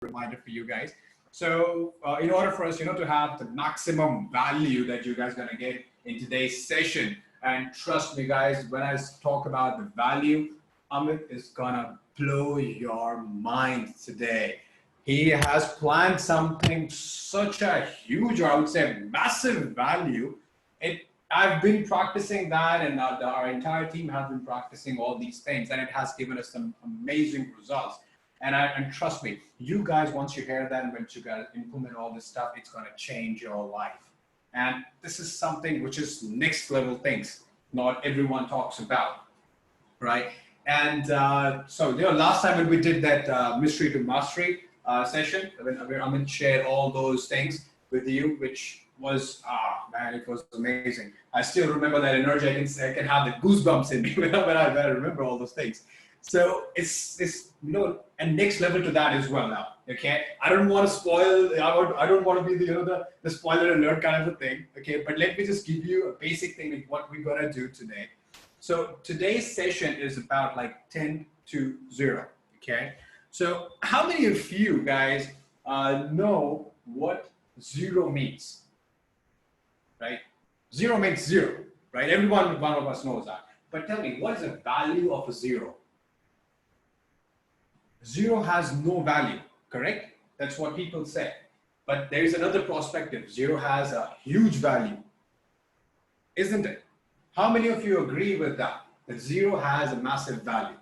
reminder for you guys. So in order for us, to have the maximum value that you guys are going to get in today's session, and trust me guys, when I talk about the value, Amit is going to blow your mind today. He has planned something such a huge, or I would say massive value. I've been practicing that, and our entire team has been practicing all these things, and it has given us some amazing results. And trust me, you guys, once you hear that and once you guys implement all this stuff, it's going to change your life. And this is something which is next level things not everyone talks about, right? And so, last time when we did that mystery to mastery session, when Amit shared all those things with you, which was, man, it was amazing. I still remember that energy. I can have the goosebumps in me when I remember all those things. So it's and next level to that as well now. Okay, I don't want to spoil. I don't want to be the spoiler alert kind of a thing. Okay, but let me just give you a basic thing of what we're gonna do today. So today's session is about like 10 to 0. Okay, so how many of you guys know what 0 means? Right? 0 means 0, right? One of us knows that. But tell me, what is the value of a 0? 0 has no value, correct? That's what people say. But there is another perspective. 0 has a huge value, isn't it? How many of you agree with that? That 0 has a massive value?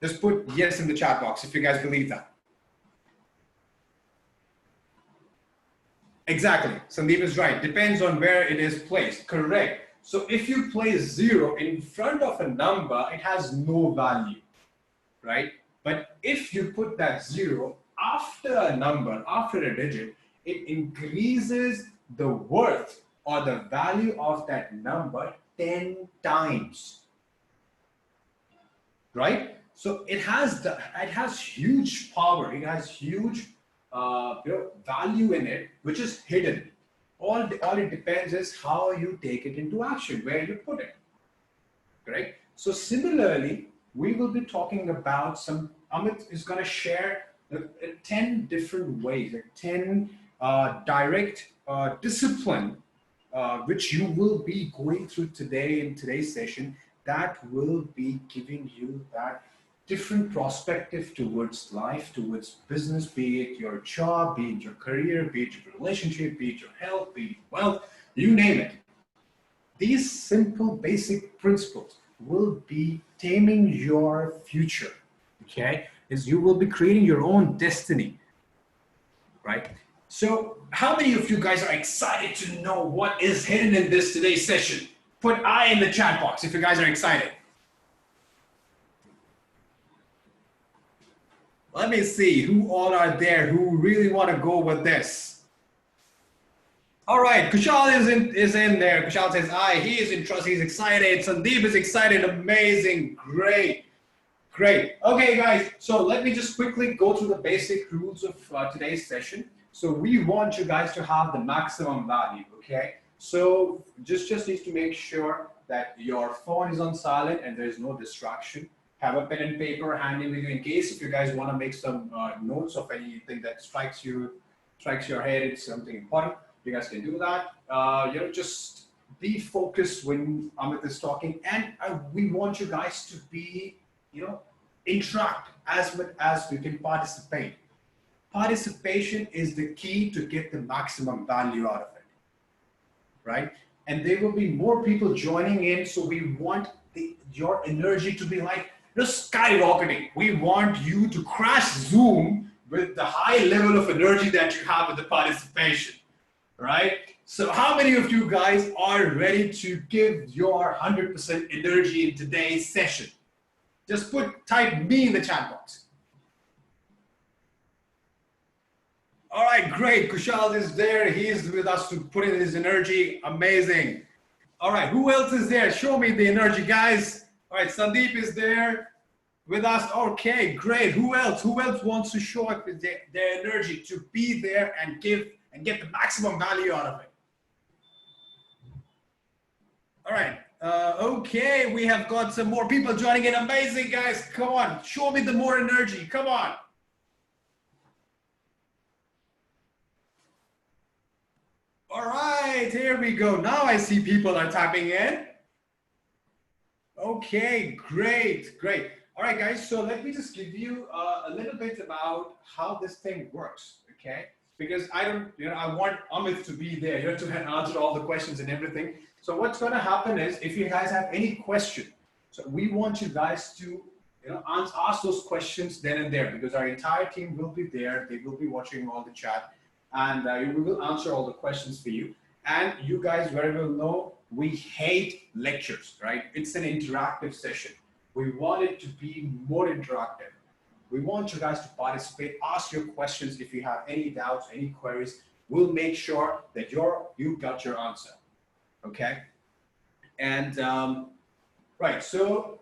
Just put yes in the chat box if you guys believe that. Exactly, Sandeep is right. Depends on where it is placed, correct. So if you place 0 in front of a number, it has no value, right? But if you put that 0 after a number, after a digit, it increases the worth or the value of that number 10 times, right? So it has huge power. It has huge value in it, which is hidden. All it depends is how you take it into action, where you put it, correct? So similarly, we will be talking about Amit is going to share 10 different ways, like 10 direct discipline, which you will be going through today in today's session, that will be giving you that different perspective towards life, towards business, be it your job, be it your career, be it your relationship, be it your health, be it wealth, you name it. These simple basic principles will be taming your future, okay? Is you will be creating your own destiny, right? So how many of you guys are excited to know what is hidden in this today's session? Put I in the chat box if you guys are excited. Let me see who all are there who really want to go with this. All right, Kushal is in there. Kushal says, he is interested, he's excited. Sandeep is excited, amazing, great. Okay, guys, so let me just quickly go through the basic rules of today's session. So we want you guys to have the maximum value, okay? So just needs to make sure that your phone is on silent and there is no distraction. Have a pen and paper handy with you in case if you guys want to make some notes of anything that strikes your head, it's something important. You guys can do that. Just be focused when Amit is talking, and we want you guys to be, interact as much as you can participate. Participation is the key to get the maximum value out of it, right? And there will be more people joining in, so we want your energy to be like skyrocketing. We want you to crash Zoom with the high level of energy that you have with the participation. Right? So how many of you guys are ready to give your 100% energy in today's session? Just type me in the chat box. All right, great. Kushal is there. He is with us to put in his energy. Amazing. All right, who else is there? Show me the energy, guys. All right, Sandeep is there with us. Okay, great. Who else wants to show up with their energy to be there and give and get the maximum value out of it? All right. Okay, we have got some more people joining in. Amazing, guys. Come on, show me the more energy. Come on. here we go. Now I see people are typing in. Okay, great, great. All right, guys, so let me just give you a little bit about how this thing works, okay? Because I don't, I want Amit to be there, to answer all the questions and everything. So what's going to happen is, if you guys have any question, so we want you guys to, ask those questions then and there, because our entire team will be there. They will be watching all the chat, and we will answer all the questions for you. And you guys very well know we hate lectures, right? It's an interactive session. We want it to be more interactive. We want you guys to participate, ask your questions if you have any doubts, any queries. We'll make sure that you got your answer, okay? And right, so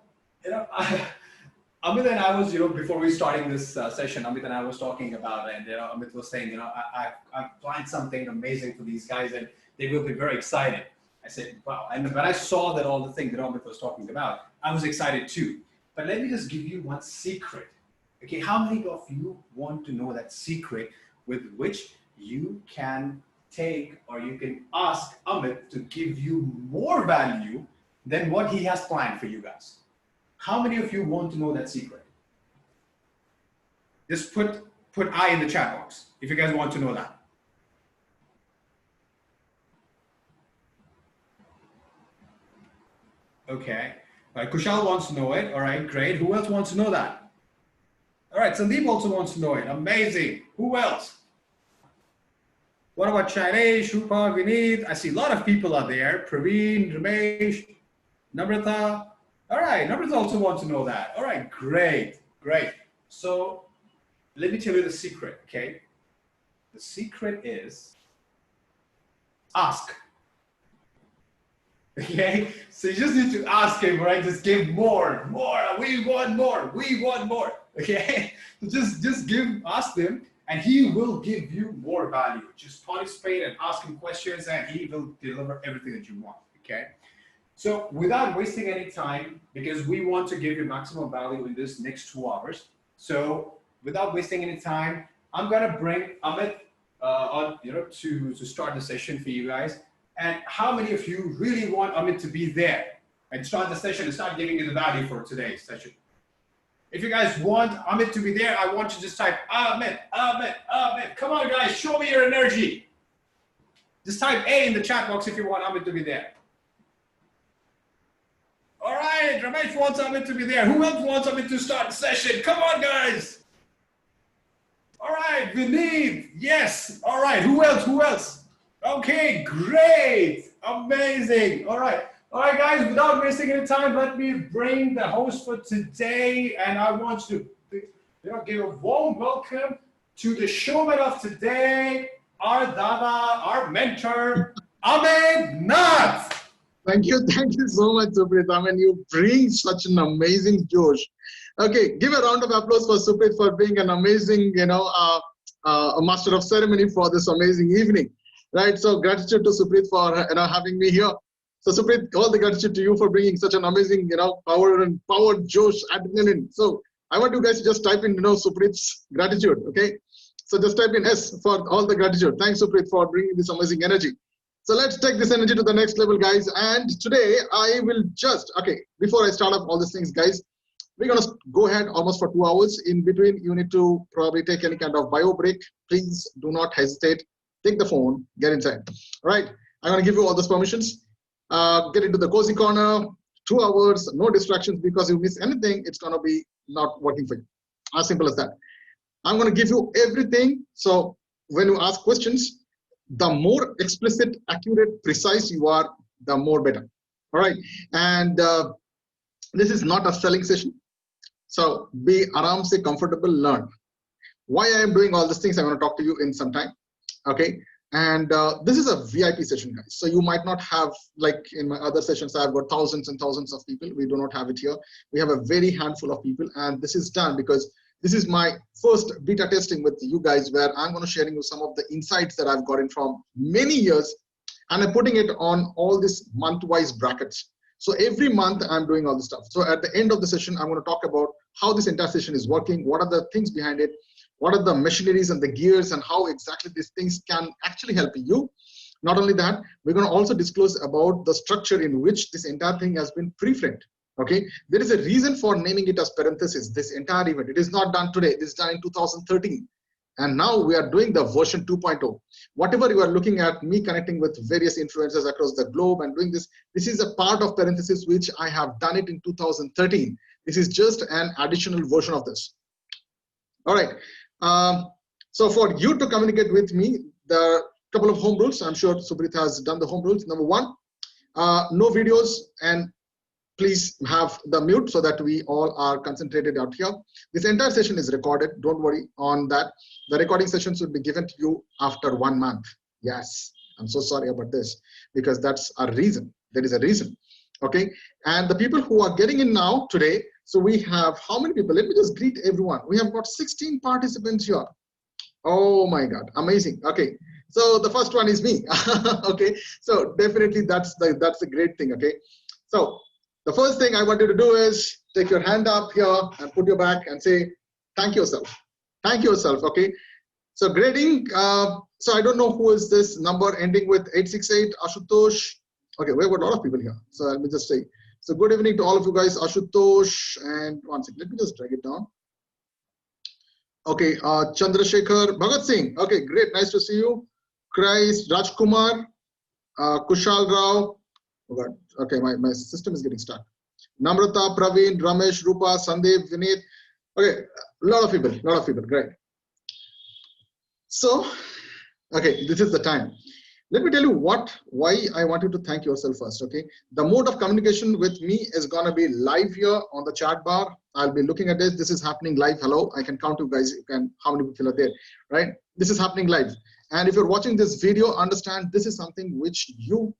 Amit and I was, before we starting this session, Amit and I was talking about it, and Amit was saying, I've planned something amazing for these guys, and they will be very excited. I said, wow. And when I saw that all the things that Amit was talking about, I was excited too. But let me just give you one secret. Okay, how many of you want to know that secret with which you can take, or you can ask Amit to give you more value than what he has planned for you guys? How many of you want to know that secret? Just put I in the chat box if you guys want to know that. Okay. All right, Kushal wants to know it. All right, great. Who else wants to know that? All right, Sandeep also wants to know it. Amazing. Who else? What about Shailesh, Rupa, Vineet? I see a lot of people are there. Praveen, Ramesh, Namrata. All right, Namrata also wants to know that. All right, great, great. So let me tell you the secret, okay? The secret is ask. Okay, so you just need to ask him, right? Just give more. We want more. Okay, so just ask him, and he will give you more value. Just participate and ask him questions, and he will deliver everything that you want. Okay, so without wasting any time, because we want to give you maximum value in this next 2 hours. So without wasting any time, I'm gonna bring Amit on, to start the session for you guys. And how many of you really want Amit to be there and start the session and start giving you the value for today's session? If you guys want Amit to be there, I want you to just type Amit. Come on, guys, show me your energy. Just type A in the chat box if you want Amit to be there. All right, Ramesh wants Amit to be there. Who else wants Amit to start the session? Come on, guys. All right, Vineet, yes. All right, who else? Okay, great, amazing. All right, guys, without wasting any time, let me bring the host for today, and I want to, give a warm welcome to the showman of today, our Dada, our mentor, AMIT NATH. Thank you so much, Suprit. I mean, you bring such an amazing Josh. Okay, give a round of applause for Suprit for being an amazing, a master of ceremony for this amazing evening. Right, so gratitude to Suprit for having me here. So Suprit, all the gratitude to you for bringing such an amazing power, Josh, adrenaline. So I want you guys to just type in Suprit's gratitude. Okay, so just type in S for all the gratitude. Thanks, Suprit, for bringing this amazing energy. So let's take this energy to the next level, guys. And today I will before I start off all these things, guys, we're gonna go ahead almost for 2 hours. In between, you need to probably take any kind of bio break. Please do not hesitate. Take the phone, get inside. All right, I'm gonna give you all those permissions. Get into the cozy corner, 2 hours, no distractions, because if you miss anything, it's gonna be not working for you. As simple as that. I'm gonna give you everything. So when you ask questions, the more explicit, accurate, precise you are, the more better. All right, and this is not a selling session. So be aram se comfortable, learn. Why I am doing all these things, I'm gonna talk to you in some time. Okay, and this is a VIP session, guys. So you might not have, like in my other sessions, I've got thousands and thousands of people. We do not have it here. We have a very handful of people, and this is done because this is my first beta testing with you guys, where I'm going to sharing you some of the insights that I've gotten from many years, and I'm putting it on all these month-wise brackets. So every month I'm doing all this stuff. So at the end of the session, I'm going to talk about how this entire session is working, what are the things behind it, what are the machineries and the gears, and how exactly these things can actually help you. Not only that, we're going to also disclose about the structure in which this entire thing has been pre-framed. Okay, there is a reason for naming it as parenthesis, this entire event. It is not done today, it is done in 2013. And now we are doing the version 2.0. Whatever you are looking at, me connecting with various influencers across the globe and doing this, this is a part of parenthesis which I have done it in 2013. This is just an additional version of this. All right. So for you to communicate with me, the couple of home rules, I'm sure Subrit has done the home rules. Number one, no videos, and please have the mute so that we all are concentrated out here. This entire session is recorded. Don't worry on that. The recording sessions will be given to you after 1 month. Yes, I'm so sorry about this because that's a reason. There is a reason. Okay. And the people who are getting in now today, so we have how many people? Let me just greet everyone. We have got 16 participants here. Oh my God, amazing. Okay. So the first one is me. Okay. So definitely that's a great thing. Okay. So the first thing I want you to do is take your hand up here and put your back and say, thank yourself. Thank yourself, okay? So grading, so I don't know who is this number ending with 868, Ashutosh. Okay, we have got a lot of people here. So let me just say, so good evening to all of you guys, Ashutosh, and one second, let me just drag it down. Okay, Chandrasekhar, Bhagat Singh, okay, great, nice to see you. Christ, Rajkumar, Kushal Rao, oh God. Okay, my system is getting stuck. Namrata, Praveen, Ramesh, Rupa, Sandeep, Vineet. Okay, a lot of people, great. So, okay, this is the time. Let me tell you why I want you to thank yourself first, okay? The mode of communication with me is gonna be live here on the chat bar. I'll be looking at this. This is happening live. Hello, I can count you guys, how many people are there, right? This is happening live. And if you're watching this video, understand this is something which you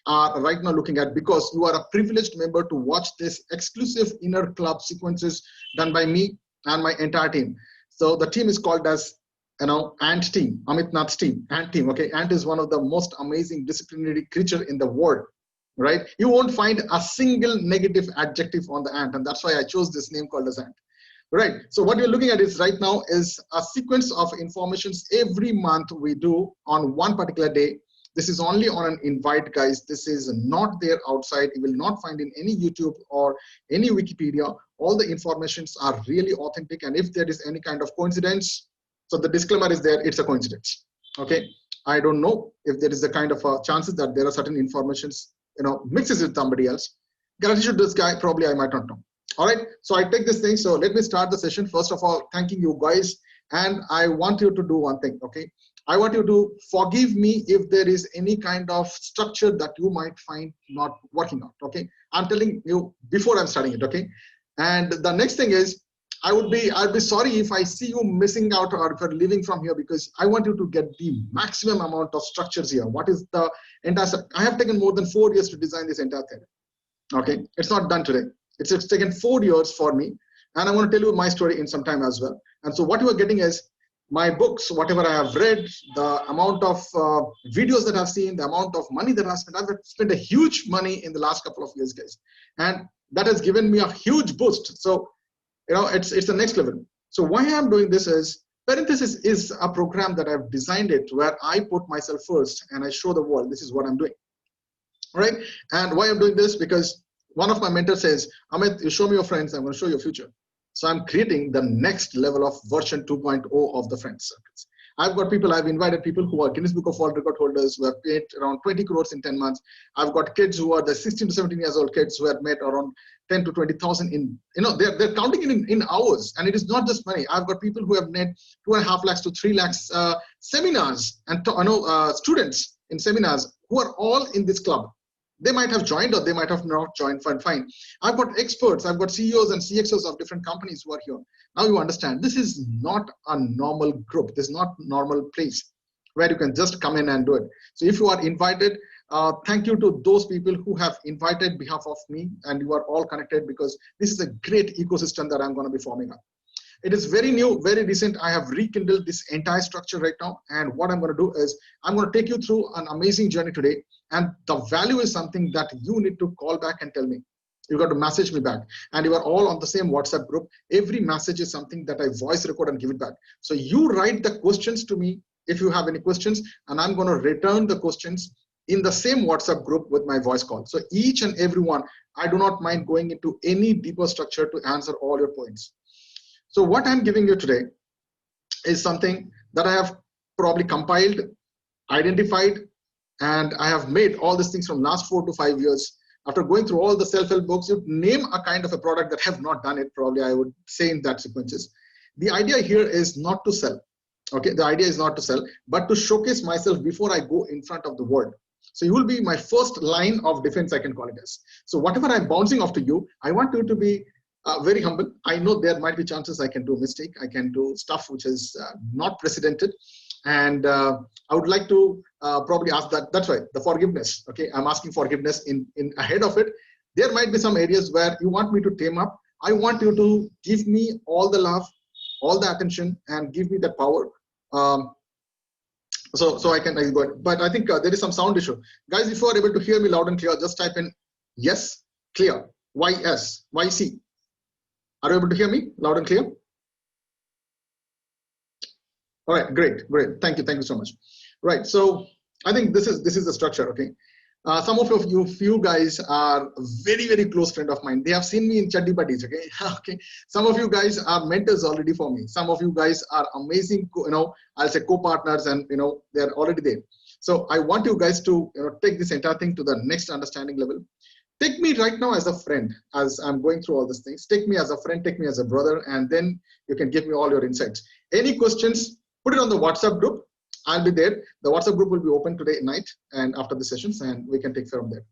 are right now looking at because you are a privileged member to watch this exclusive inner club sequences done by me and my entire team. So the team is called as, ANT team, Amit Nath's team, ANT team. Okay, ANT is one of the most amazing disciplinary creature in the world, right? You won't find a single negative adjective on the ANT, and that's why I chose this name called as ANT. Right. So what you're looking at is right now is a sequence of informations every month we do on one particular day. This is only on an invite, guys. This is not there outside. You will not find in any YouTube or any Wikipedia. All the informations are really authentic. And if there is any kind of coincidence, so the disclaimer is there, it's a coincidence. Okay. I don't know if there is a kind of chances that there are certain informations, mixes with somebody else. Gratitude to this guy, probably I might not know. All right. So I take this thing. So let me start the session. First of all, thanking you guys. And I want you to do one thing. Okay. I want you to forgive me if there is any kind of structure that you might find not working out, okay? I'm telling you before I'm starting it, okay? And the next thing is, I'll be sorry if I see you missing out or if you're leaving from here because I want you to get the maximum amount of structures here. What is the entire, I have taken more than 4 years to design this entire thing, okay? It's not done today. It's taken 4 years for me. And I want to tell you my story in some time as well. And so what you are getting is, my books, whatever I have read, the amount of videos that I've seen, the amount of money that I've spent a huge money in the last couple of years, guys. And that has given me a huge boost. So, it's the next level. So why I'm doing this is, Parenthesis is a program that I've designed it where I put myself first and I show the world, this is what I'm doing. All right. And why I'm doing this? Because one of my mentors says, Amit, you show me your friends, I'm going to show you your future. So I'm creating the next level of version 2.0 of the friend circles. I've invited people who are Guinness Book of World Record holders who have paid around 20 crores in 10 months. I've got kids who are the 16 to 17 years old kids who have made around 10 to 20,000 in, they're counting it in hours. And it is not just money. I've got people who have made 2.5 lakhs to 3 lakhs seminars and students in seminars who are all in this club. They might have joined or they might have not joined, fine. I've got experts, I've got CEOs and CXOs of different companies who are here. Now you understand, this is not a normal group. This is not a normal place where you can just come in and do it. So if you are invited, thank you to those people who have invited behalf of me and you are all connected because this is a great ecosystem that I'm going to be forming up. It is very new, very recent. I have rekindled this entire structure right now. And what I'm going to do is I'm going to take you through an amazing journey today. And the value is something that you need to call back and tell me. You got to message me back. And you are all on the same WhatsApp group. Every message is something that I voice record and give it back. So you write the questions to me if you have any questions, and I'm going to return the questions in the same WhatsApp group with my voice call. So each and every one, I do not mind going into any deeper structure to answer all your points. So what I'm giving you today is something that I have probably compiled, identified, and I have made all these things from last 4 to 5 years. After going through all the self-help books, you name a kind of a product that have not done it, probably I would say in that sequences. The idea here is not to sell. Okay, the idea is not to sell, but to showcase myself before I go in front of the world. So you will be my first line of defense, I can call it as. So whatever I'm bouncing off to you, I want you to be very humble. I know there might be chances I can do a mistake. I can do stuff which is not precedented. And I would like to probably ask that. That's why the forgiveness. Okay, I'm asking forgiveness in ahead of it. There might be some areas where you want me to tame up. I want you to give me all the love, all the attention, and give me the power. So I can go ahead. But I think there is some sound issue. Guys, if you are able to hear me loud and clear, just type in yes, clear, YS, YC. Are you able to hear me loud and clear? All right, great. Thank you so much. Right, so I think this is the structure. Okay, some of you guys are very close friend of mine. They have seen me in Chaddi Buddies. Okay, okay. Some of you guys are mentors already for me. Some of you guys are amazing. I'll say co-partners, and they're already there. So I want you guys to take this entire thing to the next understanding level. Take me right now as a friend, as I'm going through all these things. Take me as a friend, take me as a brother, and then you can give me all your insights. Any questions, put it on the WhatsApp group. I'll be there. The WhatsApp group will be open today night and after the sessions, and we can take care of that.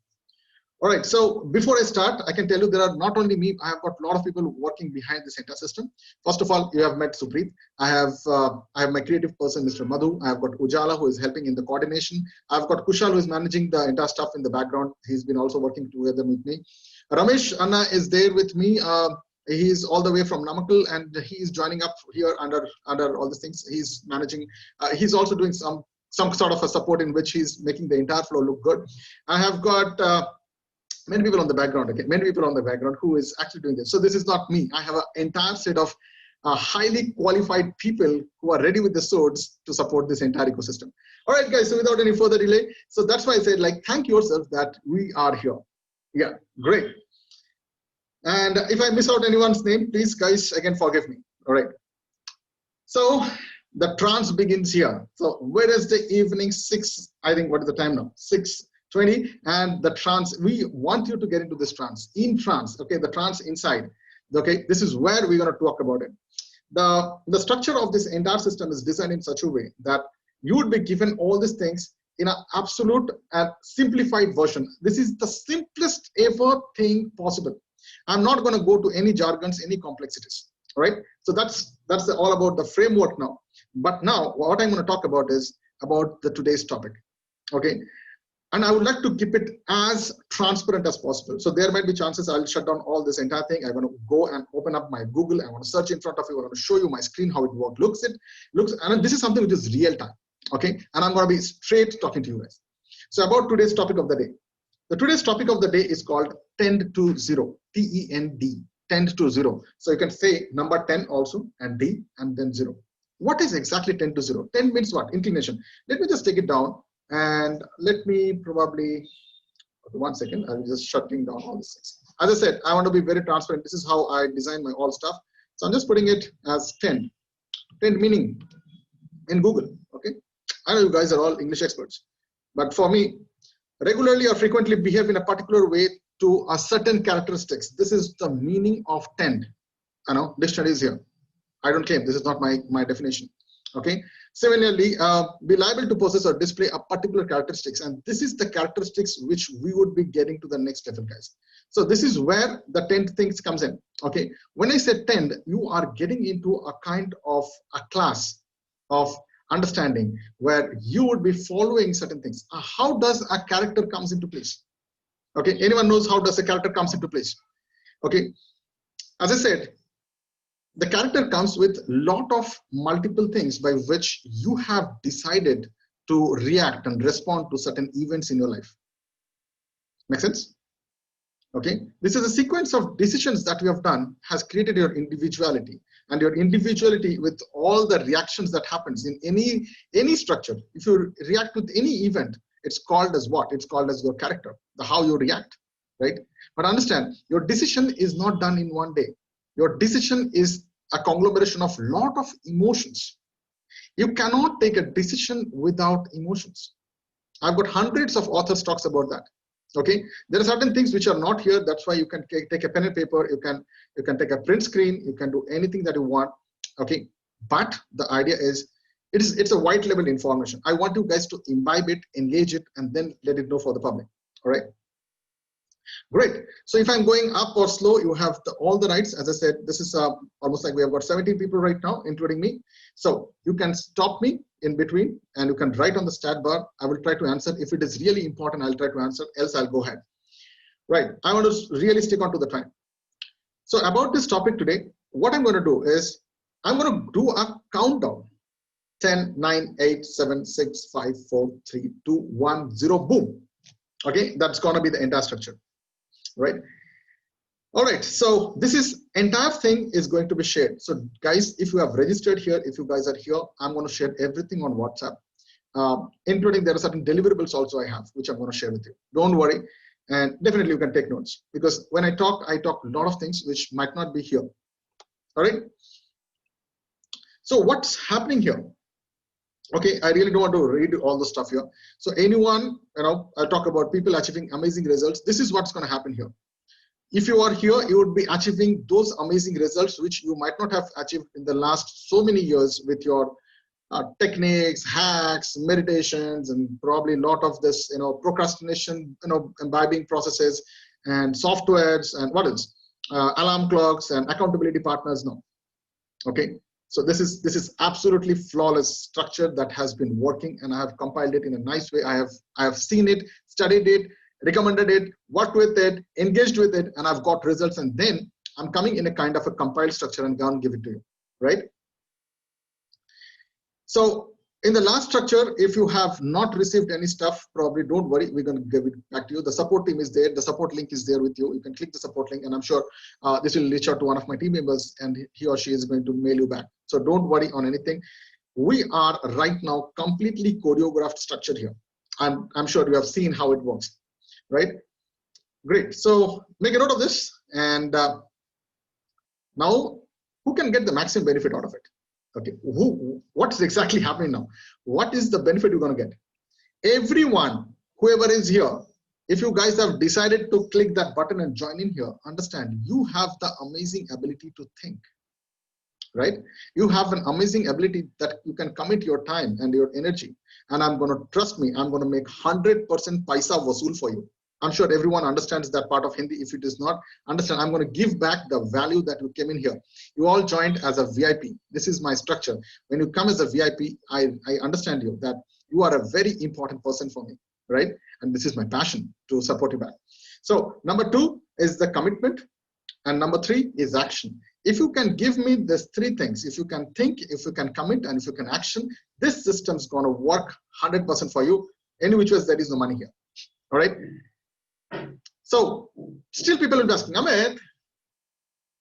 All right, so before I start, I can tell you there are not only me, I have got a lot of people working behind this entire system. First of all, you have met Supreet. I have my creative person, Mr. Madhu. I have got Ujala, who is helping in the coordination. I've got Kushal, who is managing the entire stuff in the background. He's been also working together with me. Ramesh Anna is there with me. He's all the way from Namakkal, and he's joining up here under all these things. He's managing. He's also doing some sort of a support in which he's making the entire flow look good. I have got many people on the background. Okay, many people on the background who is actually doing this. So this is not me. I have an entire set of highly qualified people who are ready with the swords to support this entire ecosystem. All right, guys. So without any further delay, so that's why I said, like, thank yourself that we are here. Yeah, great. And if I miss out anyone's name, please, guys, again, forgive me. All right. So the trance begins here. So Wednesday evening, 6, I think, what is the time now? 6:20. And the trance, we want you to get into this trance, in trance. Okay, the trance inside. Okay, this is where we're going to talk about it. The structure of this entire system is designed in such a way that you would be given all these things in an absolute and simplified version. This is the simplest ever thing possible. I'm not going to go to any jargons, any complexities. All right. So that's all about the framework now. But now what I'm going to talk about is about the today's topic. Okay. And I would like to keep it as transparent as possible. So there might be chances I'll shut down all this entire thing. I want to go and open up my Google. I want to search in front of you. I want to show you my screen, how it looks. And this is something which is real time. Okay. And I'm going to be straight talking to you guys. So about today's topic of the day. Today's topic of the day is called tend to zero, T-E-N-D, tend to zero. So you can say number 10 also, and D, and then 0. What is exactly 10 to 0? 10 means what? Inclination. Let me just take it down, and let me probably, okay, 1 second, I'm just shutting down all these things. As I said, I want to be very transparent. This is how I design my all stuff. So I'm just putting it as 10. 10 meaning in Google, okay? I know you guys are all English experts, but for me, regularly or frequently behave in a particular way to a certain characteristics. This is the meaning of tend. I know dictionary is here. I don't claim, this is not my definition. Okay. Similarly, be liable to possess or display a particular characteristics, and this is the characteristics which we would be getting to the next level, guys. So this is where the tend things comes in. Okay. When I say tend, you are getting into a kind of a class of understanding where you would be following certain things. How does a character comes into place? Okay, anyone knows how does a character comes into place? Okay, as I said, the character comes with lot of multiple things by which you have decided to react and respond to certain events in your life. Make sense? Okay, this is a sequence of decisions that we have done has created your individuality, and your individuality with all the reactions that happens in any structure. If you react with any event, it's called as what? It's called as your character, the how you react, right? But understand, your decision is not done in one day. Your decision is a conglomeration of lot of emotions. You cannot take a decision without emotions. I've got hundreds of authors talks about that. Okay, there are certain things which are not here. That's why you can take a pen and paper. You can take a print screen. You can do anything that you want. Okay, but the idea is it's a white label information. I want you guys to imbibe it, engage it, and then let it know for the public. All right. Great. So if I'm going up or slow, you have all the rights. As I said, this is almost like we have got 17 people right now, including me. So you can stop me in between and you can write on the stat bar. I will try to answer. If it is really important, I'll try to answer, else I'll go ahead. Right. I want to really stick on to the time. So about this topic today, what I'm going to do is I'm going to do a countdown. 10, 9, 8, 7, 6, 5, 4, 3, 2, 1, 0, boom. Okay, that's going to be the entire structure. Right. All right, so this is entire thing is going to be shared. So guys, if you have registered here, if you guys are here, I'm going to share everything on WhatsApp, including there are certain deliverables also I have, which I'm going to share with you. Don't worry, and definitely you can take notes, because when I talk a lot of things which might not be here. All right. So what's happening here? Okay, I really don't want to read all the stuff here. So anyone, I'll talk about people achieving amazing results. This is what's going to happen here. If you are here, you would be achieving those amazing results which you might not have achieved in the last so many years with your techniques, hacks, meditations, and probably a lot of this, procrastination, imbibing processes and softwares and what else, alarm clocks and accountability partners. No, okay. So this is absolutely flawless structure that has been working, and I have compiled it in a nice way. I have seen it, studied it, recommended it, worked with it, engaged with it, and I've got results. And then I'm coming in a kind of a compiled structure and gonna give it to you, right? So in the last structure, if you have not received any stuff, probably don't worry, we're going to give it back to you. The support team is there. The support link is there with you. You can click the support link, and I'm sure this will reach out to one of my team members, and he or she is going to mail you back. So don't worry on anything. We are right now completely choreographed structure here. I'm sure you have seen how it works, right? Great. So make a note of this, and now who can get the maximum benefit out of it? Okay, what's exactly happening now? What is the benefit you're going to get? Everyone, whoever is here, if you guys have decided to click that button and join in here, understand you have the amazing ability to think, right? You have an amazing ability that you can commit your time and your energy. And I'm going to, trust me, I'm going to make 100% paisa vasool for you. I'm sure everyone understands that part of Hindi. If it does not understand, I'm going to give back the value that you came in here. You all joined as a VIP. This is my structure. When you come as a VIP, I understand you, that you are a very important person for me, right? And this is my passion to support you back. So number 2 is the commitment. And number 3 is action. If you can give me these 3 things, if you can think, if you can commit, and if you can action, this system is going to work 100% for you. Any which ways, there is no money here. All right. So still people will be asking, Amit,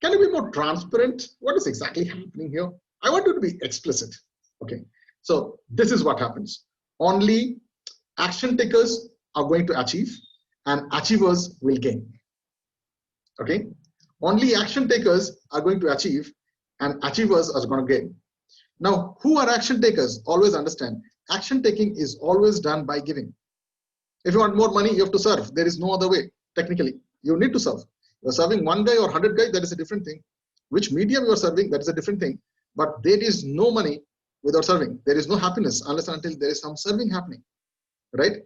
can you be more transparent? What is exactly happening here? I want you to be explicit. Okay. So this is what happens. Only action takers are going to achieve, and achievers will gain. Okay. Only action takers are going to achieve, and achievers are going to gain. Now, who are action takers? Always understand, action taking is always done by giving. If you want more money, you have to serve. There is no other way. Technically, you need to serve. You're serving 1 guy or 100 guys, that is a different thing. Which medium you're serving, that is a different thing. But there is no money without serving. There is no happiness unless and until there is some serving happening, right?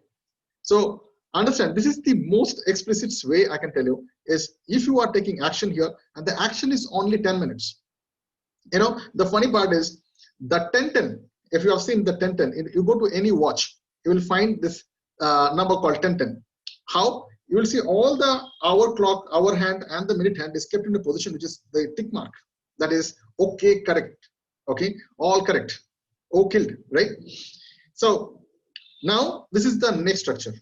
So understand, this is the most explicit way I can tell you, is if you are taking action here, and the action is only 10 minutes. The funny part is the 1010. If you have seen the 1010, if you go to any watch, you will find this number called 1010. How? You will see all the hour clock, hour hand, and the minute hand is kept in a position which is the tick mark. That is okay, correct. Okay, all correct. Oh, killed, right? So now this is the next structure.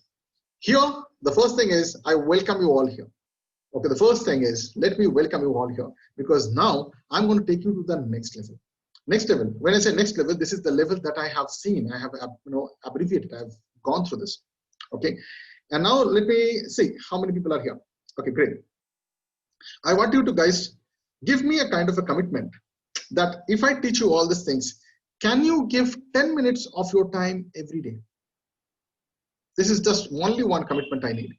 Here, the first thing is I welcome you all here. Okay, the first thing is, let me welcome you all here, because now I'm going to take you to the next level. Next level, when I say next level, this is the level that I have seen, I have abbreviated, I've gone through this. Okay, and now let me see how many people are here. Okay, great. I want you to guys give me a kind of a commitment that if I teach you all these things, can you give 10 minutes of your time every day? This is just only one commitment I need.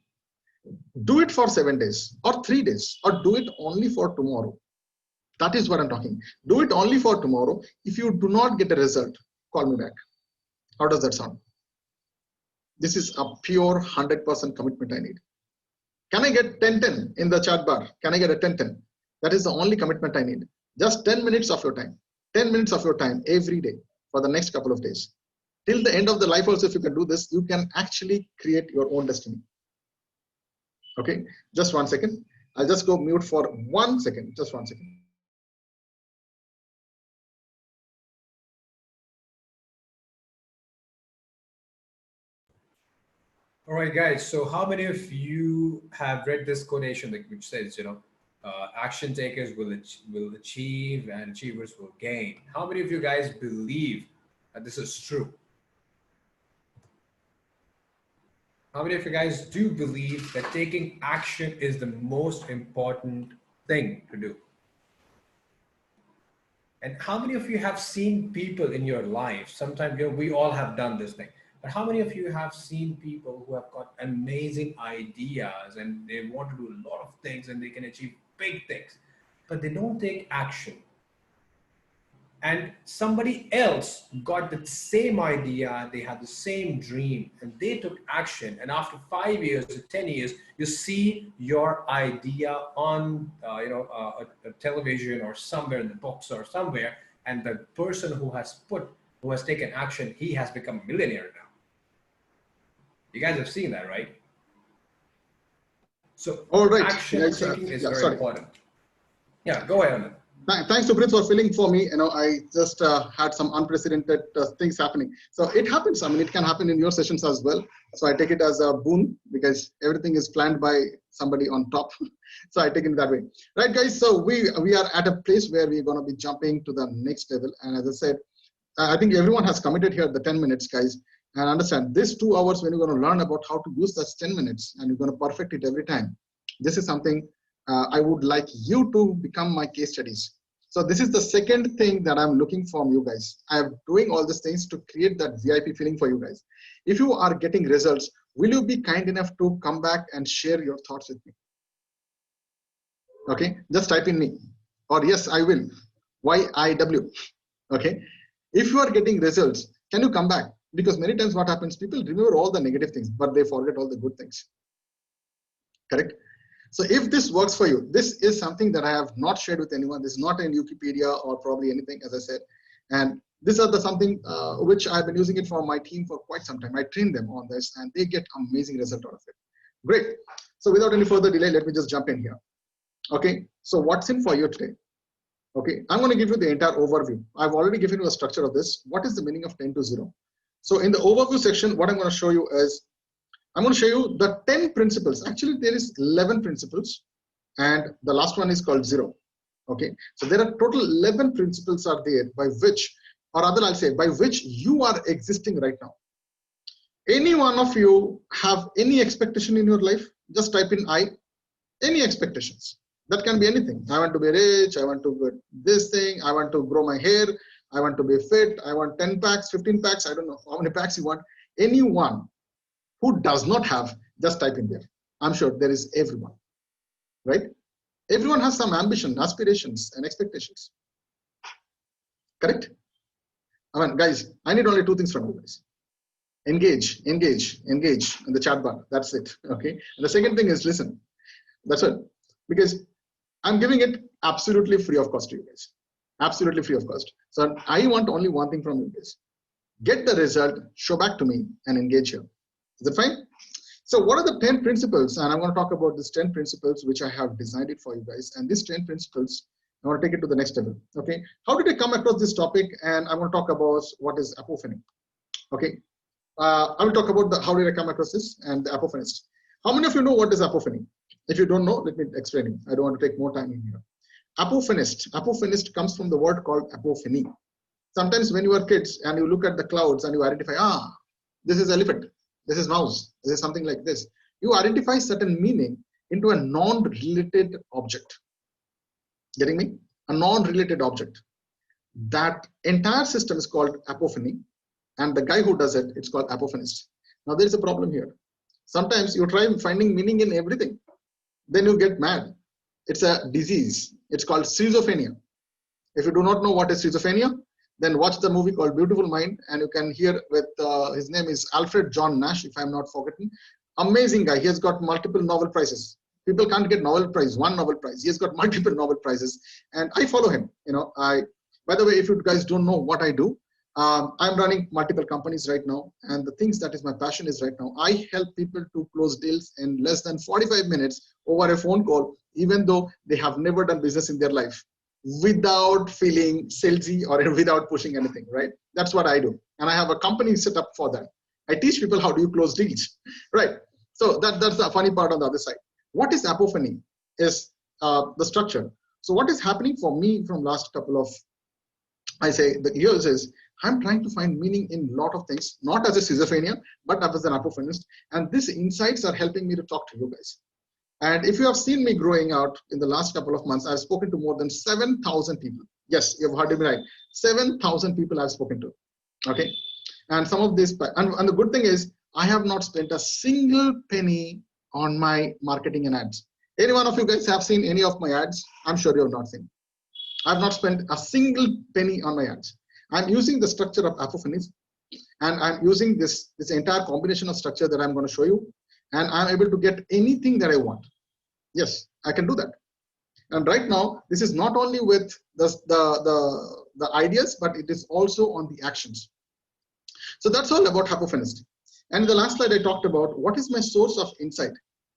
Do it for 7 days or 3 days, or do it only for tomorrow. That is what I'm talking. Do it only for tomorrow. If you do not get a result, call me back. How does that sound? This is a pure 100% commitment I need. Can I get 10-10 in the chat bar? Can I get a 10-10? That is the only commitment I need. Just 10 minutes of your time. 10 minutes of your time every day for the next couple of days. Till the end of the life also, if you can do this, you can actually create your own destiny. Okay, just 1 second. I'll just go mute for 1 second. Just 1 second. All right, guys. So how many of you have read this quotation which says, action takers will achieve and achievers will gain? How many of you guys believe that this is true? How many of you guys do believe that taking action is the most important thing to do? And how many of you have seen people in your life? Sometimes we all have done this thing. But how many of you have seen people who have got amazing ideas and they want to do a lot of things and they can achieve big things, but they don't take action? And somebody else got the same idea, they had the same dream, and they took action. And after 5 years or 10 years, you see your idea on a television or somewhere in the books or somewhere, and the person who has taken action, he has become a millionaire now. You guys have seen that, right? So all right, action taking is very important. Yeah, go ahead, Amit. Thanks, Suprit, for filling for me. I just had some unprecedented things happening. So it happens. I mean, it can happen in your sessions as well. So I take it as a boon because everything is planned by somebody on top. So I take it that way. Right, guys. So we are at a place where we're going to be jumping to the next level. And as I said, I think everyone has committed here the 10 minutes, guys. And understand this 2 hours when you're going to learn about how to use that 10 minutes and you're going to perfect it every time. This is something I would like you to become my case studies. So this is the second thing that I'm looking from you guys. I'm doing all these things to create that VIP feeling for you guys. If you are getting results, will you be kind enough to come back and share your thoughts with me? Okay, just type in me or yes, I will. YIW. Okay, if you are getting results, can you come back? Because many times what happens, people remember all the negative things, but they forget all the good things. Correct? So if this works for you, this is something that I have not shared with anyone. This is not in Wikipedia or probably anything, as I said. And these are something which I've been using it for my team for quite some time. I train them on this and they get amazing result out of it. Great. So without any further delay, let me just jump in here. Okay. So what's in for you today? Okay. I'm going to give you the entire overview. I've already given you a structure of this. What is the meaning of 10 to 0? So in the overview section, what I'm going to show you is I'm going to show you the 10 principles. Actually, there is 11 principles and the last one is called 0. Okay. So there are total 11 principles are there by which, or rather I'll say by which you are existing right now. Any one of you have any expectation in your life? Just type in I, any expectations. That can be anything. I want to be rich. I want to do this thing. I want to grow my hair. I want to be fit. I want 10 packs, 15 packs. I don't know how many packs you want. Anyone who does not have, just type in there. I'm sure there is everyone, right? Everyone has some ambition, aspirations, and expectations. Correct? I mean, guys, I need only 2 things from you guys. Engage in the chat bar. That's it. Okay. And the second thing is listen. That's it. Because I'm giving it absolutely free of cost to you guys. Absolutely free of cost. So I want only one thing from you guys. Get the result, show back to me, and engage here. Is that fine? So what are the 10 principles? And I want to talk about these 10 principles which I have designed it for you guys. And these 10 principles, I want to take it to the next level. Okay. How did I come across this topic? And I want to talk about what is apopheny. Okay. I will talk about how did I come across this and the apophenist. How many of you know what is apopheny? If you don't know, let me explain it. I don't want to take more time in here. Apophonist. Apophonist comes from the word called apophony. Sometimes when you are kids and you look at the clouds and you identify, this is elephant, this is mouse, this is something like this. You identify certain meaning into a non-related object. Getting me? A non-related object. That entire system is called apophony, and the guy who does it, it's called apophonist. Now there is a problem here. Sometimes you try finding meaning in everything, then you get mad. It's a disease. It's called schizophrenia. If you do not know what is schizophrenia, then watch the movie called Beautiful Mind, and you can hear with his name is Alfred John Nash, if I'm not forgetting. Amazing guy. He has got multiple Nobel prizes. People can't get Nobel Prize, one Nobel Prize. He has got multiple Nobel Prizes, and I follow him. By the way, if you guys don't know what I do, I'm running multiple companies right now, and the things that is my passion is right now, I help people to close deals in less than 45 minutes over a phone call, even though they have never done business in their life, without feeling salesy or without pushing anything, right? That's what I do. And I have a company set up for that. I teach people how do you close deals, right? So that's the funny part on the other side. What is apophony is the structure. So what is happening for me from last couple of, the years is, I'm trying to find meaning in a lot of things, not as a schizophrenia, but as an apophonist. And these insights are helping me to talk to you guys. And if you have seen me growing out in the last couple of months, I've spoken to more than 7,000 people. Yes, you've heard me right. 7,000 people I've spoken to. Okay. And some of this, and the good thing is, I have not spent a single penny on my marketing and ads. Any one of you guys have seen any of my ads? I'm sure you have not seen. I've not spent a single penny on my ads. I'm using the structure of apophonies, and I'm using this entire combination of structure that I'm going to show you, and I'm able to get anything that I want. Yes, I can do that. And right now, this is not only with the ideas, but it is also on the actions. So that's all about apophonist. And in the last slide, I talked about what is my source of insight.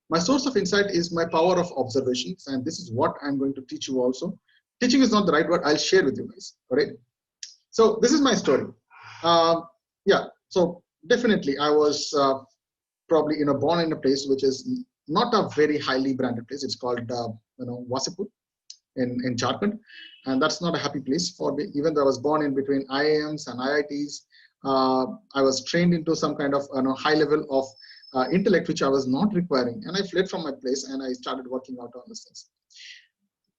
My source of insight is my power of observations, and this is what I'm going to teach you also. Teaching is not the right word. I'll share with you guys. All right. So this is my story. So definitely I was probably born in a place which is not a very highly branded place. It's called Wasipur in Jharkhand, and that's not a happy place for me. Even though I was born in between IIMs and IITs, I was trained into some kind of high level of intellect which I was not requiring, and I fled from my place and I started working out on these things.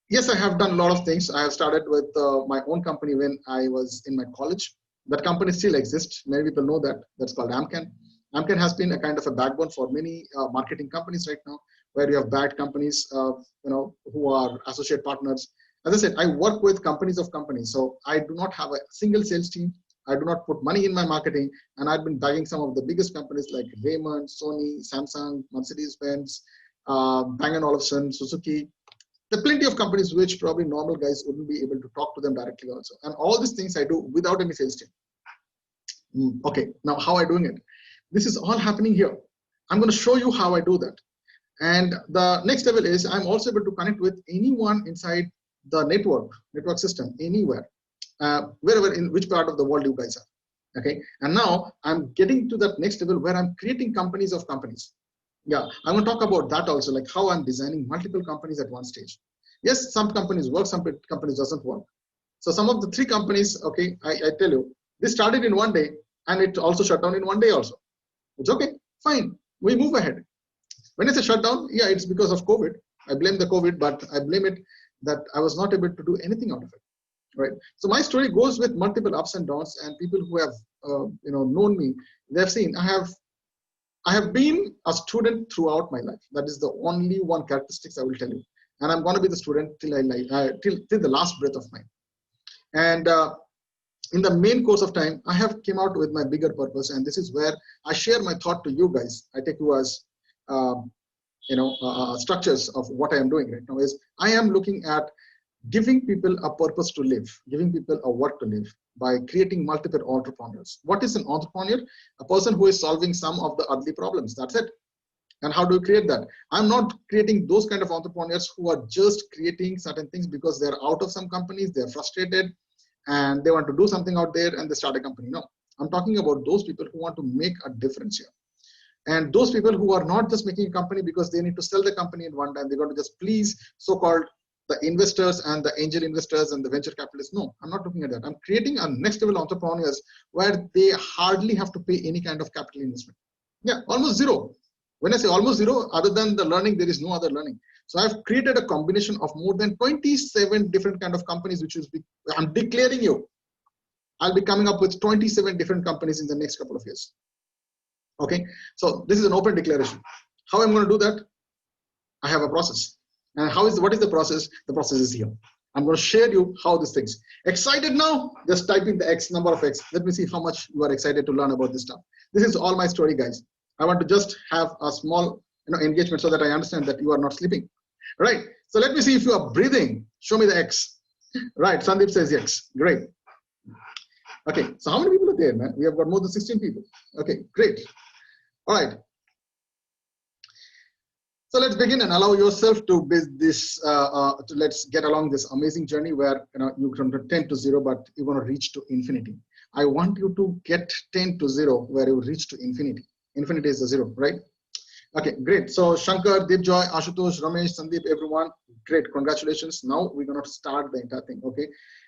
Yes, I have done a lot of things. I have started with my own company when I was in my college. That company still exists. Many people know that. That's called AMKAN. AMKAN has been a kind of a backbone for many marketing companies right now, where you have bad companies, who are associate partners. As I said, I work with companies of companies. So I do not have a single sales team. I do not put money in my marketing. And I've been bagging some of the biggest companies like Raymond, Sony, Samsung, Mercedes-Benz, Bang & Olufsen, Suzuki. There are plenty of companies which probably normal guys wouldn't be able to talk to them directly also. And all these things I do without any sales team. Okay, now how am I doing it? This is all happening here. I'm going to show you how I do that. And the next level is I'm also able to connect with anyone inside the network system, anywhere, wherever, in which part of the world you guys are. Okay, and now I'm getting to that next level where I'm creating companies of companies. Yeah, I'm going to talk about that also, like how I'm designing multiple companies at one stage. Yes, some companies work, some companies doesn't work. So some of the 3 companies, okay, I tell you, this started in one day and it also shut down in one day also. It's okay, fine, we move ahead. When I say shut down, yeah, it's because of COVID. I blame the COVID, but I blame it that I was not able to do anything out of it, right? So my story goes with multiple ups and downs, and people who have known me, they've seen I have been a student throughout my life. That is the only one characteristics I will tell you. And I'm going to be the student till till the last breath of mine. And in the main course of time, I have came out with my bigger purpose, and this is where I share my thought to you guys. I take you as structures of what I am doing right now. Is I am looking at giving people a purpose to live, giving people a work to live by creating multiple entrepreneurs. What is an entrepreneur? A person who is solving some of the ugly problems. That's it. And how do you create that? I'm not creating those kind of entrepreneurs who are just creating certain things because they're out of some companies, they're frustrated, and they want to do something out there and they start a company. No, I'm talking about those people who want to make a difference here. And those people who are not just making a company because they need to sell the company in one time, they're going to just please so-called the investors and the angel investors and the venture capitalists. No, I'm not looking at that. I'm creating a next level entrepreneurs where they hardly have to pay any kind of capital investment. Yeah, almost zero. When I say almost zero, other than the learning, there is no other learning. So I've created a combination of more than 27 different kind of companies, which is, I'm declaring you, I'll be coming up with 27 different companies in the next couple of years. Okay, so this is an open declaration. How I'm going to do that? I have a process. And what is the process? The process is here. I'm going to share you how this things. Excited now? Just type in the X, number of X. Let me see how much you are excited to learn about this stuff. This is all my story, guys. I want to just have a small engagement so that I understand that you are not sleeping. Right. So let me see if you are breathing. Show me the X. Right. Sandeep says X. Great. Okay. So how many people are there, man? We have got more than 16 people. Okay. Great. All right. So let's begin and allow yourself to build this. Let's get along this amazing journey where you from 10 to 0, but you want to reach to infinity. I want you to get 10 to 0 where you reach to infinity. Infinity is the 0, right? Okay, great. So Shankar, Dibjoy, Ashutosh, Ramesh, Sandeep, everyone, great. Congratulations. Now we're going to start the entire thing. Okay,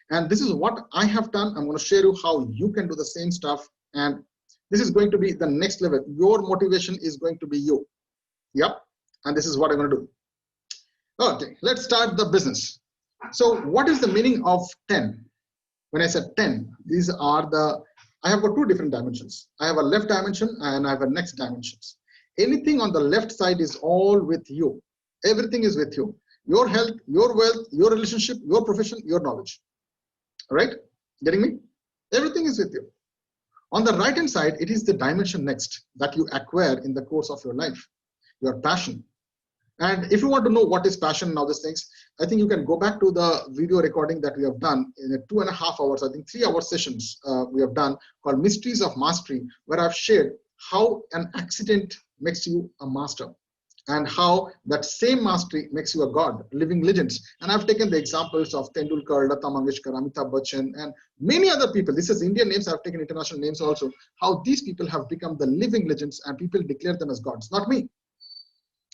and this is what I have done. I'm going to share you how you can do the same stuff, and this is going to be the next level. Your motivation is going to be you. Yep. And this is what I'm going to do. Okay, let's start the business. So what is the meaning of 10? When I said 10, these are I have got two different dimensions. I have a left dimension and I have a next dimensions. Anything on the left side is all with you. Everything is with you. Your health, your wealth, your relationship, your profession, your knowledge. All right? Getting me? Everything is with you. On the right hand side, it is the dimension next that you acquire in the course of your life. Your passion. And if you want to know what is passion and all these things, I think you can go back to the video recording that we have done in 2.5 hours, I think 3-hour sessions we have done called Mysteries of Mastery, where I've shared how an accident makes you a master and how that same mastery makes you a god, living legends. And I've taken the examples of Tendulkar, Lata Mangeshkar, Amitabh Bachchan, and many other people. This is Indian names. I've taken international names also, how these people have become the living legends and people declare them as gods, not me.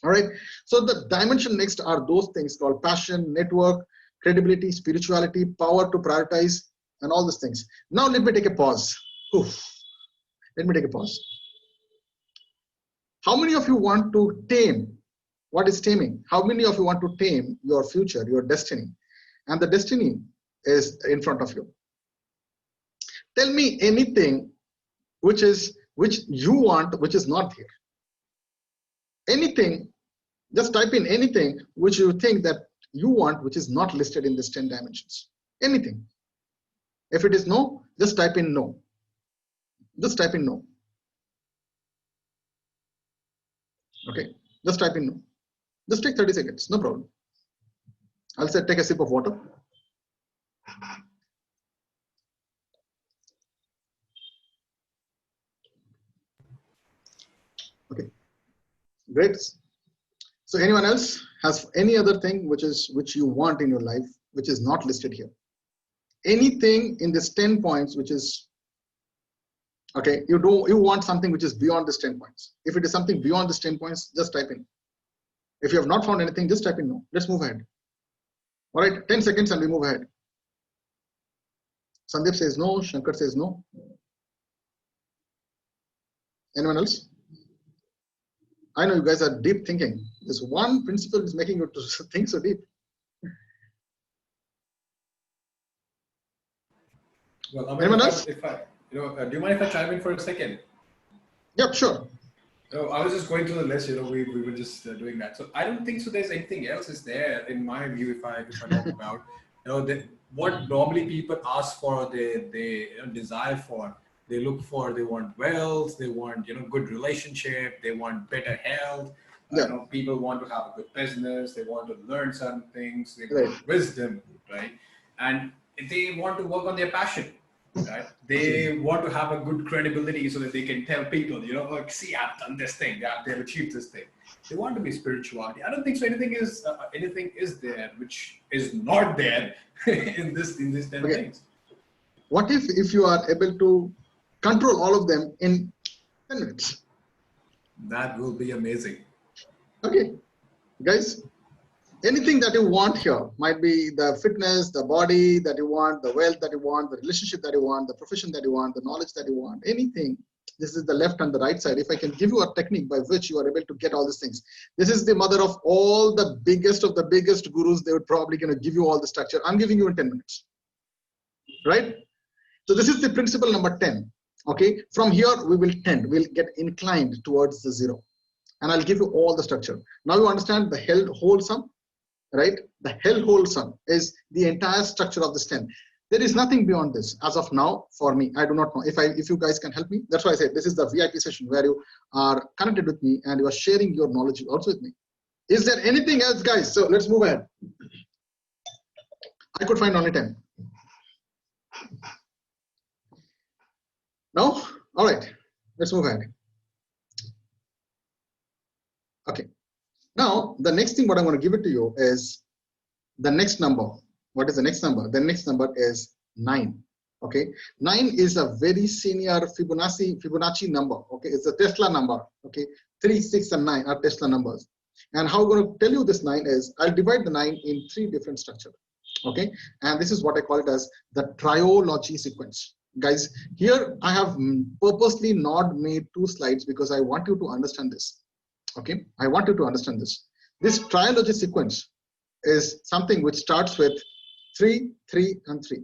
All right. So the dimension next are those things called passion, network, credibility, spirituality, power to prioritize, and all these things. Now let me take a pause. Oof. Let me take a pause. How many of you want to tame? What is taming? How many of you want to tame your future, your destiny? And the destiny is in front of you. Tell me anything which you want, which is not here. Anything, just type in anything which you think that you want, which is not listed in this 10 dimensions. Anything. If it is no, just type in no. Just type in no. Okay, just type in no. Just take 30 seconds, no problem. I'll say take a sip of water. Okay, great. So anyone else has any other thing which you want in your life, which is not listed here? Anything in this 10 points, which is, okay, you want something which is beyond this 10 points. If it is something beyond this 10 points, just type in. If you have not found anything, just type in no. Let's move ahead. All right, 10 seconds and we move ahead. Sandeep says no, Shankar says no. Anyone else? I know you guys are deep thinking. This one principle is making you to think so deep. Well, I mean, anyone else? do you mind if I chime in for a second? Yep, sure. I was just going through the list. We were just doing that. So I don't think so. There's anything else is there in my view. If I talk about what normally people ask for, they desire for. They look for. They want wealth. They want good relationship. They want better health. Yeah. People want to have a good business. They want to learn certain things. They want wisdom, right? And they want to work on their passion. Right? They want to have a good credibility so that they can tell people, like, see, I've done this thing, they've achieved this thing. They want to be spirituality. I don't think so. Anything is there which is not there in these 10 things. What if you are able to control all of them in 10 minutes? That will be amazing. Okay, guys, anything that you want here might be the fitness, the body that you want, the wealth that you want, the relationship that you want, the profession that you want, the knowledge that you want, anything. This is the left and the right side. If I can give you a technique by which you are able to get all these things, this is the mother of all the biggest of the biggest gurus. They would probably going to give you all the structure. I'm giving you in 10 minutes, right? So this is the principle number 10. Okay, from here we will tend, we'll get inclined towards the zero, and I'll give you all the structure. Now you understand the whole sum, right? The whole sum is the entire structure of this 10. There is nothing beyond this as of now for me. I do not know if you guys can help me. That's why I said this is the VIP session where you are connected with me and you are sharing your knowledge also with me. Is there anything else, guys? So let's move ahead. I could find only 10. No? All right, let's move ahead. Okay. Now, the next thing what I'm going to give it to you is the next number. What is the next number? The next number is 9. Okay. 9 is a very senior Fibonacci number. Okay. It's a Tesla number. Okay. 3, 6, and 9 are Tesla numbers. And how I'm going to tell you this 9 is, I'll divide the 9 in 3 different structures. Okay. And this is what I call it as the triology sequence. Guys, here I have purposely not made 2 slides because I want you to understand this. Okay, I want you to understand this. This triology sequence is something which starts with 3, 3, and 3.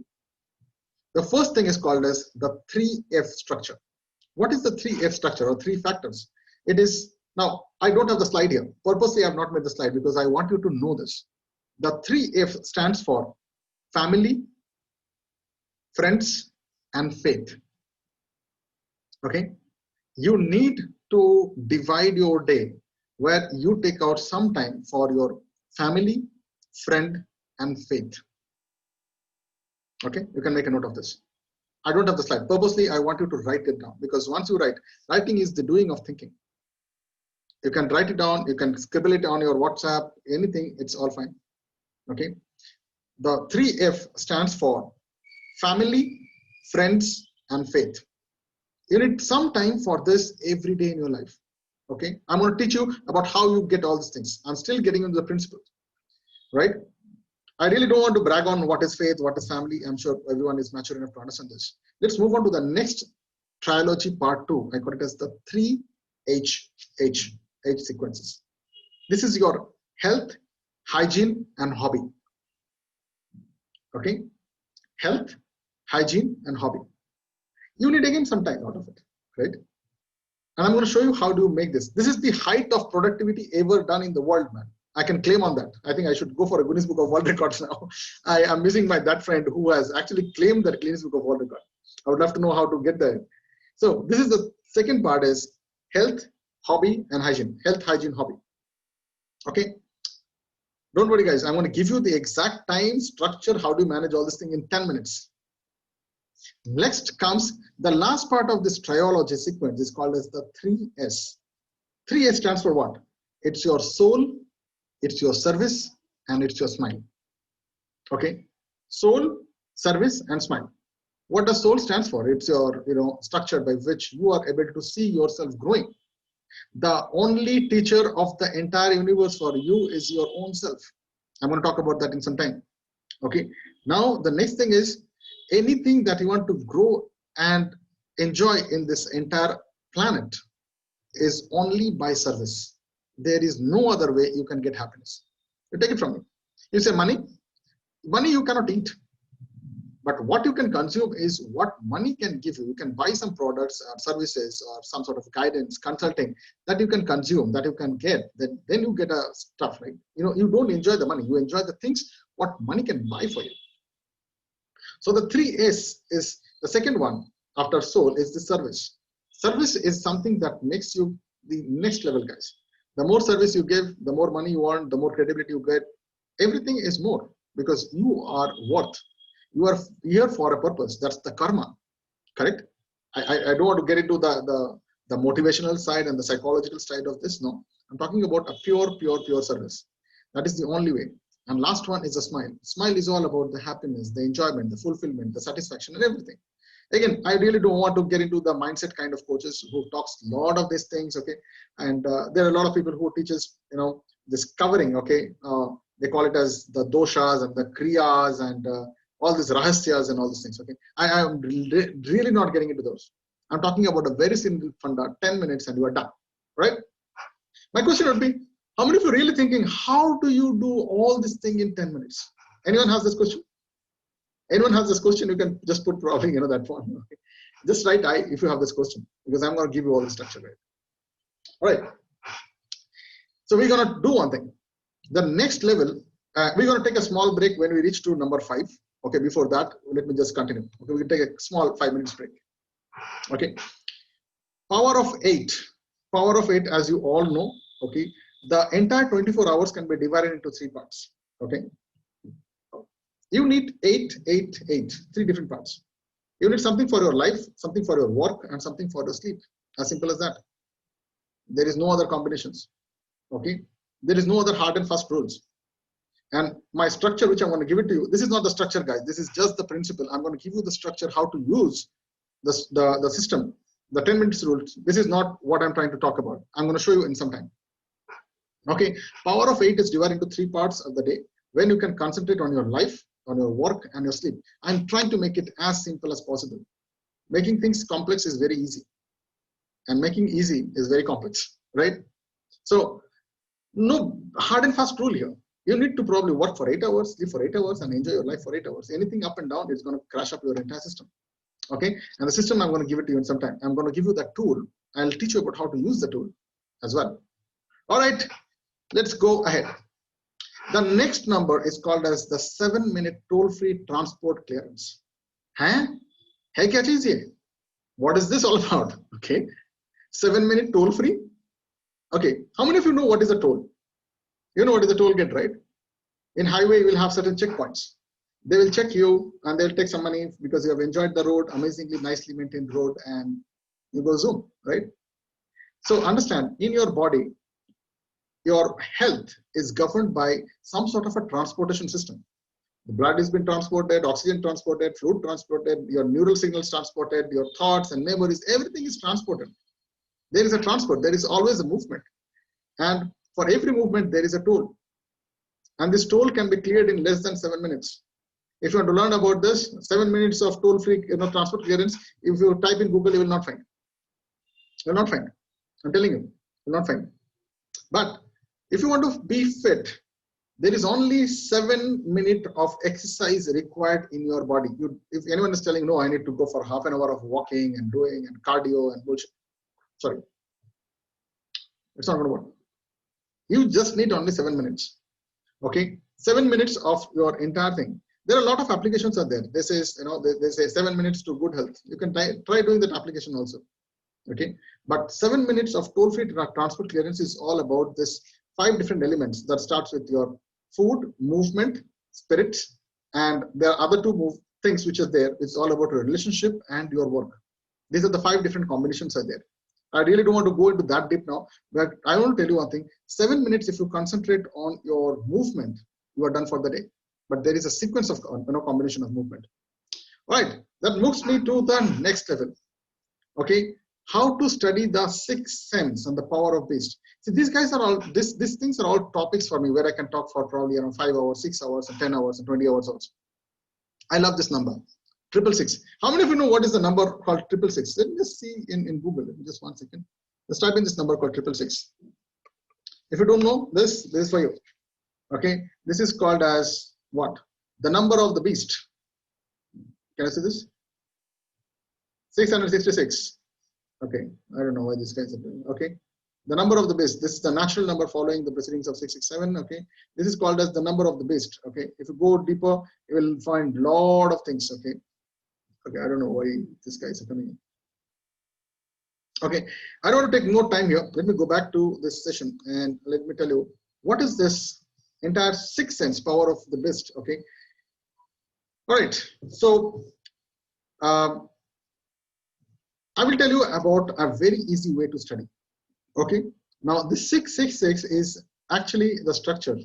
The first thing is called as the 3F structure. What is the 3F structure or 3 factors? It is, now I don't have the slide here. Purposely I have not made the slide because I want you to know this. The 3F stands for family, friends, and faith. Okay, you need to divide your day where you take out some time for your family, friend, and faith. Okay, you can make a note of this. I don't have the slide. Purposely, I want you to write it down because once you write, writing is the doing of thinking. You can write it down, you can scribble it on your WhatsApp, anything, it's all fine. Okay, the 3F stands for family, friends, and faith. You need some time for this every day in your life. Okay, I'm going to teach you about how you get all these things. I'm still getting into the principles, right? I really don't want to brag on what is faith, what is family. I'm sure everyone is mature enough to understand this. Let's move on to the next trilogy part 2. I call it as the 3H sequences. This is your health, hygiene, and hobby. Okay, health, hygiene, and hobby. You need again some time out of it, right? And I'm going to show you how do you make this. This is the height of productivity ever done in the world, man. I can claim on that. I think I should go for a Guinness Book of World Records now. I am missing that friend who has actually claimed that Guinness Book of World Record. I would love to know how to get there. So this is the second part is health, hobby, and hygiene. Health, hygiene, hobby. Okay. Don't worry, guys. I'm going to give you the exact time, structure, how do you manage all this thing in 10 minutes. Next comes the last part of this triology sequence is called as the 3S. 3S stands for what? It's your soul, it's your service, and it's your smile. Okay, soul, service, and smile. What does soul stands for? It's your structure by which you are able to see yourself growing. The only teacher of the entire universe for you is your own self. I'm going to talk about that in some time. Okay, now the next thing is anything that you want to grow and enjoy in this entire planet is only by service. There is no other way you can get happiness. You take it from me. You say money you cannot eat. But what you can consume is what money can give you. You can buy some products or services or some sort of guidance, consulting that you can consume, that you can get. Then you get a stuff, right? You don't enjoy the money. You enjoy the things what money can buy for you. So the 3S is the second one after soul is the service. Service is something that makes you the next level, guys. The more service you give, the more money you earn, the more credibility you get. Everything is more because you are worth. You are here for a purpose. That's the karma, correct? I don't want to get into the motivational side and the psychological side of this. No, I'm talking about a pure service. That is the only way. And last one is a smile. Smile is all about the happiness, the enjoyment, the fulfillment, the satisfaction, and everything. Again, I really don't want to get into the mindset kind of coaches who talks a lot of these things, okay? And there are a lot of people who teaches, this covering, okay? They call it as the doshas and the kriyas and all these rahasyas and all these things, okay? I am really not getting into those. I'm talking about a very simple funda, 10 minutes and you are done, right? My question would be, how many of you are really thinking, how do you do all this thing in 10 minutes? Anyone has this question? Anyone has this question? You can just put probably, that one. Okay? Just write I if you have this question, because I'm going to give you all the structure, right? All right. So we're going to do one thing. The next level, we're going to take a small break when we reach to number 5. Okay, before that, let me just continue. Okay, we can take a small 5 minutes break. Okay. Power of 8. Power of 8, as you all know, okay, the entire 24 hours can be divided into 3 parts. Okay. You need 8, 8, 8, 3 different parts. You need something for your life, something for your work, and something for your sleep. As simple as that. There is no other combinations. Okay. There is no other hard and fast rules. And my structure, which I'm going to give it to you, this is not the structure, guys. This is just the principle. I'm going to give you the structure, how to use the system, the 10 minutes rule. This is not what I'm trying to talk about. I'm going to show you in some time. Okay. Power of 8 is divided into 3 parts of the day when you can concentrate on your life, on your work, and your sleep. I'm trying to make it as simple as possible. Making things complex is very easy, and making easy is very complex, right? So no hard and fast rule here. You need to probably work for 8 hours, sleep for 8 hours, and enjoy your life for 8 hours. Anything up and down is going to crash up your entire system. Okay, and the system I'm going to give it to you in some time. I'm going to give you that tool. I'll teach you about how to use the tool as well. All right, let's go ahead. The next number is called as the 7-minute toll-free transport clearance. Huh? Hey, kya cheez ye? What is this all about? Okay, 7-minute toll-free. Okay, how many of you know what is a toll? You know what is a toll gate, right? In highway, you will have certain checkpoints. They will check you and they'll take some money because you have enjoyed the road, amazingly nicely maintained road, and you go zoom, right? So understand, in your body, your health is governed by some sort of a transportation system. The blood has been transported, oxygen transported, fluid transported, your neural signals transported, your thoughts and memories, everything is transported. There is a transport, there is always a movement. And for every movement, there is a toll. And this toll can be cleared in less than 7 minutes. If you want to learn about this, 7 minutes of toll-free transport clearance, if you type in Google, you will not find it. You will not find it. I'm telling you, you will not find it. But if you want to be fit, there is only 7 minutes of exercise required in your body. If anyone is telling, no, I need to go for half an hour of walking and doing and cardio and bullshit, sorry, it's not going to work. You just need only 7 minutes. Okay, 7 minutes of your entire thing. There are a lot of applications out there. This is, they say 7 minutes to good health. You can try doing that application also. Okay, but 7 minutes of toll-free transport clearance is all about this 5 different elements that starts with your food, movement, spirit, and there are other 2 things which are there. It's all about your relationship and your work. These are the 5 different combinations are there. I really don't want to go into that deep now, but I want to tell you one thing. 7 minutes, if you concentrate on your movement, you are done for the day. But there is a sequence of combination of movement. All right, that moves me to the next level. Okay, how to study the 6th sense and the power of beast. See, these guys are all, these things are all topics for me where I can talk for probably around 5 hours, 6 hours, and 10 hours, and 20 hours also. I love this number. 666. How many of you know what is the number called 666? Let me just see in Google. Let me just 1 second. Let's type in this number called 666. If you don't know this, this is for you. Okay, this is called as what? The number of the beast. Can I see this? 666. Okay, I don't know why this guys are doing. Okay, the number of the beast. This is the natural number following the precedings of 667. Okay, this is called as the number of the beast. Okay, if you go deeper, you will find lot of things. Okay. Okay, I don't know why this guy is coming in. Okay, I don't want to take more time here. Let me go back to this session and let me tell you what is this entire 6th sense power of the beast. Okay, all right. So I will tell you about a very easy way to study. Okay, now this 666 is actually the structure.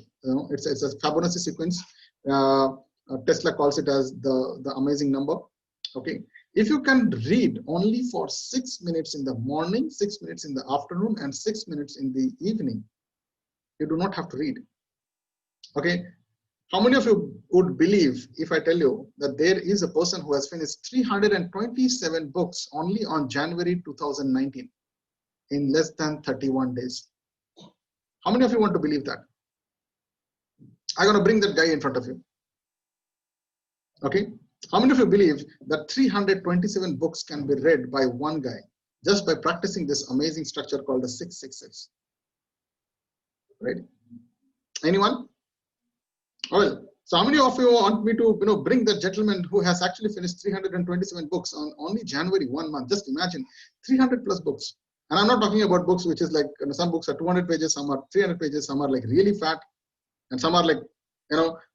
It's a Fibonacci sequence. Tesla calls it as the amazing number. Okay, If you can read only for 6 minutes in the morning, 6 minutes in the afternoon, and 6 minutes in the evening, you do not have to read. Okay. How many of you would believe if I tell you that there is a person who has finished 327 books only on January 2019 in less than 31 days? How many of you want to believe that? I'm going to bring that guy in front of you. Okay. How many of you believe that 327 books can be read by one guy just by practicing this amazing structure called the 666? Right? Anyone? Well, so how many of you want me to bring that gentleman who has actually finished 327 books on only January 1 month? Just imagine 300 plus books. And I'm not talking about books which is like, some books are 200 pages, some are 300 pages, some are like really fat, and some are like,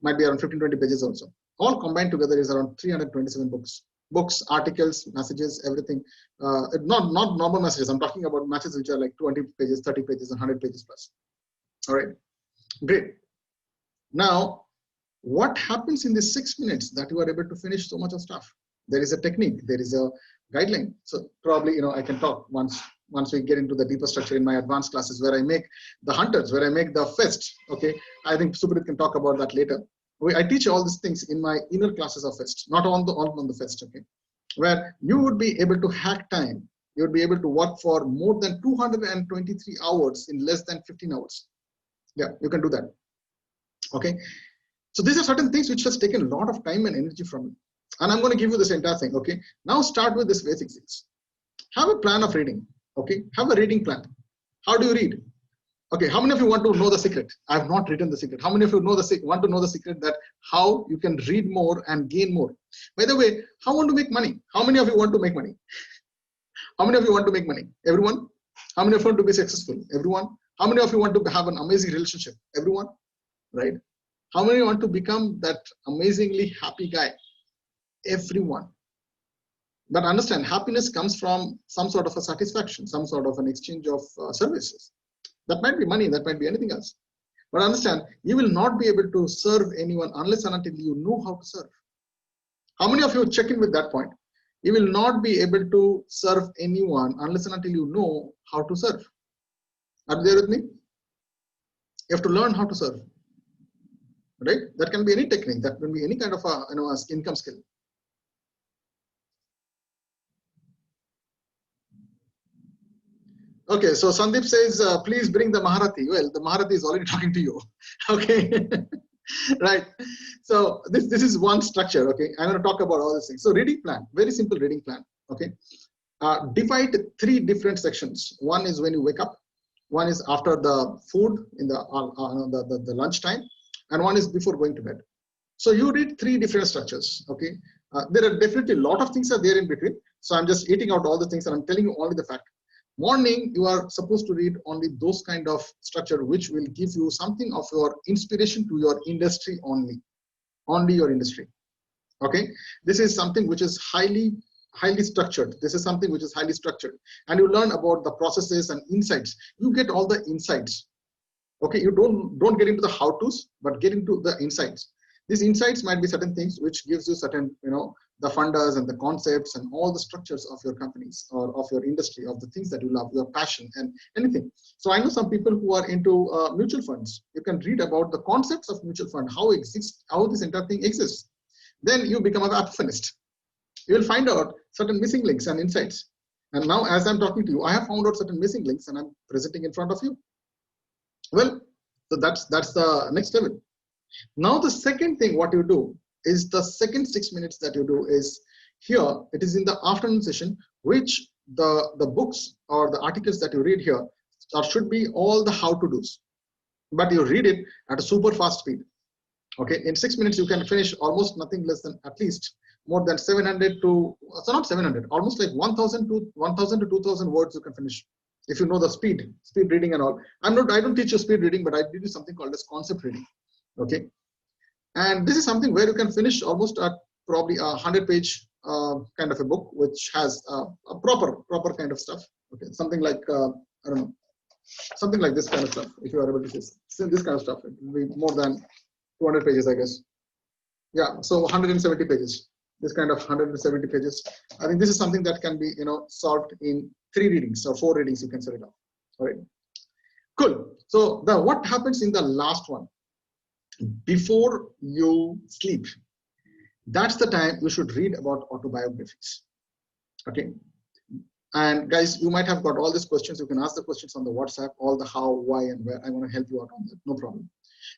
might be around 15-20 pages also. All combined together is around 327 books. Books, articles, messages, everything. Not normal messages. I'm talking about messages which are like 20 pages, 30 pages, and 100 pages plus. All right, great. Now, what happens in the 6 minutes that you are able to finish so much of stuff? There is a technique, there is a guideline. So probably, I can talk once we get into the deeper structure in my advanced classes where I make the hunters, where I make the fest. Okay, I think Suprit can talk about that later. I teach all these things in my inner classes of fest, not on the fest. Okay, where you would be able to hack time. You would be able to work for more than 223 hours in less than 15 hours. Yeah, you can do that. Okay. So these are certain things which has taken a lot of time and energy from you. And I'm going to give you this entire thing. Okay. Now start with this basic things. Have a plan of reading. Okay. Have a reading plan. How do you read? Okay. How many of you want to know the secret? I have not written the secret. How many of you want to know the secret that how you can read more and gain more? By the way, how want to make money? How many of you want to make money? How many of you want to make money? Everyone? How many of you want to be successful? Everyone? How many of you want to have an amazing relationship? Everyone? Right? How many want to become that amazingly happy guy? Everyone. But understand, happiness comes from some sort of a satisfaction, some sort of an exchange of services. That might be money, that might be anything else. But understand, you will not be able to serve anyone unless and until you know how to serve. How many of you check in with that point? You will not be able to serve anyone unless and until you know how to serve. Are you there with me? You have to learn how to serve. Right? That can be any technique. That can be any kind of a income skill. Okay, so Sandeep says, please bring the Maharathi. Well, the Maharathi is already talking to you. Okay, right. So this is one structure. Okay, I'm going to talk about all these things. So reading plan, very simple reading plan. Okay, divide 3 different sections. One is when you wake up. One is after the food in the lunch time. And one is before going to bed. So you read 3 different structures. Okay, there are definitely a lot of things are there in between. So I'm just eating out all the things and I'm telling you only the fact. Morning, you are supposed to read only those kind of structure which will give you something of your inspiration to your industry only your industry. Okay, this is something which is highly structured. This is something which is highly structured, and you learn about the processes and insights. You get all the insights. Okay, you don't get into the how-tos, but get into the insights. These insights might be certain things which gives you certain, the fundas and the concepts and all the structures of your companies or of your industry, of the things that you love, your passion and anything. So I know some people who are into mutual funds. You can read about the concepts of mutual fund, how this entire thing exists. Then you become a apophanist. You will find out certain missing links and insights. And now as I'm talking to you, I have found out certain missing links and I'm presenting in front of you. Well, so that's the next level. Now the second thing what you do is the second 6 minutes that you do is here. It is in the afternoon session, which the books or the articles that you read here should be all the how-to-dos, but you read it at a super fast speed. Okay, in 6 minutes you can finish almost nothing less than at least more than 700 to not 700, almost like 1,000 to 2,000 words you can finish. If you know the speed reading and all. I don't teach you speed reading, but I teach you something called as concept reading. Okay, and this is something where you can finish almost at probably a 100-page kind of a book, which has a proper kind of stuff. Okay, something like I don't know, something like this kind of stuff. If you are able to see this kind of stuff, it will be more than 200 pages, I guess. Yeah, so 170 pages. this kind of 170 pages. I think this is something that can be, solved in 3 readings or 4 readings. You can set it up. All right. Cool. So what happens in the last one? Before you sleep, that's the time you should read about autobiographies. Okay. And guys, you might have got all these questions. You can ask the questions on the WhatsApp, all the how, why, and where. I want to help you out on that. No problem.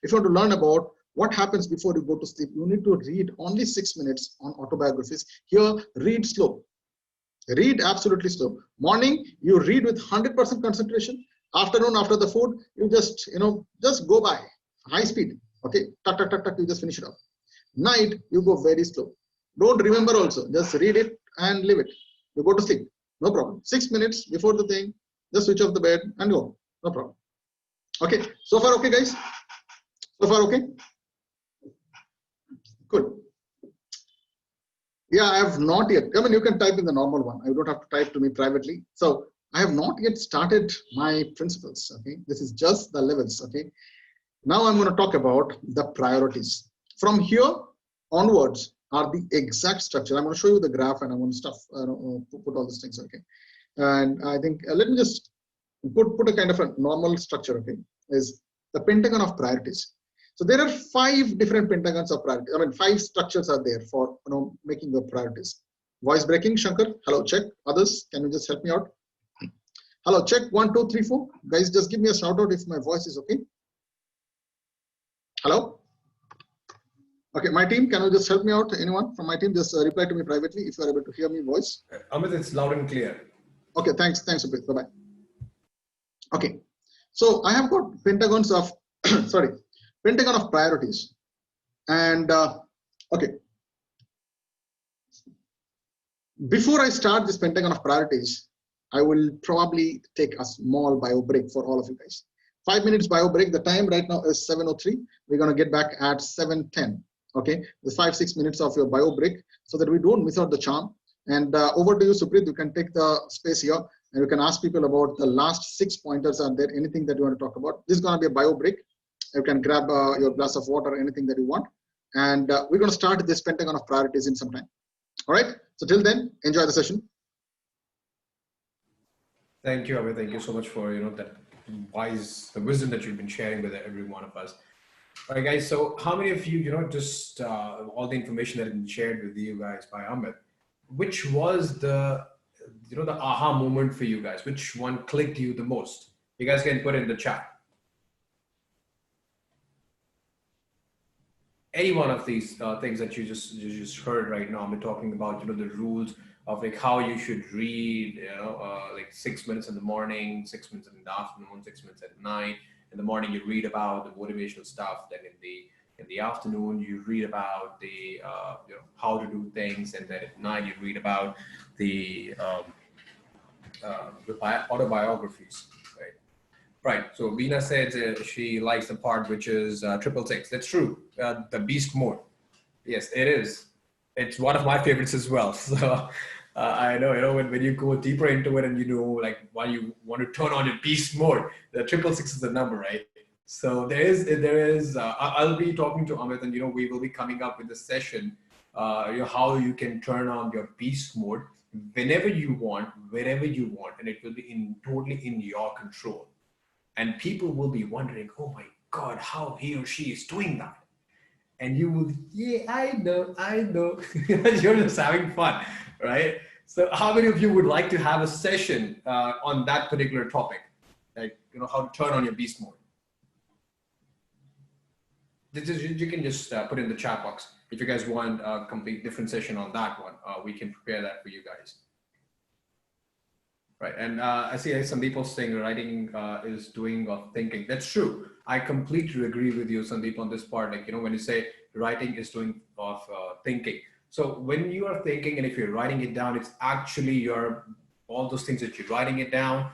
If you want to learn about what happens before you go to sleep, you need to read only 6 minutes on autobiographies. Here, read slow. Read absolutely slow. Morning, you read with 100% concentration. Afternoon, after the food, you just, just go by high speed. Okay, tuck, tuck, tuck, tuck, you just finish it up. Night, you go very slow. Don't remember also. Just read it and leave it. You go to sleep. No problem. 6 minutes before the thing, just switch off the bed and go. No problem. Okay. So far, okay, guys? So far, okay? Good. Yeah, I have not yet. I mean, you can type in the normal one. I don't have to type to me privately. So I have not yet started my principles. Okay. This is just the levels. Okay. Now I'm going to talk about the priorities. From here onwards are the exact structure. I'm going to show you the graph and I'm going to put all these things. Okay. And I think let me just put a kind of a normal structure. Okay. Is the pentagon of priorities. So there are 5 different pentagons of priorities. I mean, 5 structures are there for making the priorities. Voice breaking, Shankar. Hello, check. Others, can you just help me out? Hello, check. 1, 2, 3, 4. Guys, just give me a shout out if my voice is okay. Hello. Okay, my team, can you just help me out? Anyone from my team, just reply to me privately if you are able to hear me voice. Amit, it's loud and clear. Okay, thanks, Upit. Bye bye. Okay, so I have got pentagons of pentagon of priorities, and okay. Before I start this pentagon of priorities, I will probably take a small bio break for all of you guys. 5 minutes bio break. The time right now is 7:03. We're gonna get back at 7:10. Okay, the 5-6 minutes of your bio break so that we don't miss out the charm. And over to you, Suprit. You can take the space here and you can ask people about the last 6 pointers. Are there anything that you want to talk about? This is gonna be a bio break. You can grab your glass of water, anything that you want. And we're going to start this pentagon of priorities in some time. All right. So till then, enjoy the session. Thank you, Amit. Thank you so much for the wisdom that you've been sharing with every one of us. All right, guys. So how many of you, just all the information that has been shared with you guys by Amit, which was the aha moment for you guys? Which one clicked you the most? You guys can put it in the chat. Any one of these things that you just heard right now. I'm talking about the rules of like how you should read, like 6 minutes in the morning, 6 minutes in the afternoon, 6 minutes at night. In the morning you read about the motivational stuff. Then in the afternoon you read about the how to do things, and then at night you read about the autobiographies. Right. So Veena said she likes the part which is 666. That's true. The beast mode. Yes, it is. It's one of my favorites as well. So I know, when you go deeper into it and like why you want to turn on your beast mode, the 666 is the number, right? So there is. I'll be talking to Amit, and we will be coming up with a session. How you can turn on your beast mode whenever you want, wherever you want, and it will be totally in your control. And people will be wondering, oh my God, how he or she is doing that. And you will, yeah, I know. You're just having fun, right? So how many of you would like to have a session on that particular topic? Like, how to turn on your beast mode. You can just put in the chat box. If you guys want a complete different session on that one, we can prepare that for you guys. Right, and I see some people saying writing is doing of thinking. That's true. I completely agree with you, Sandeep, on this part. Like, when you say writing is doing of thinking. So when you are thinking, and if you're writing it down, it's actually all those things that you're writing it down.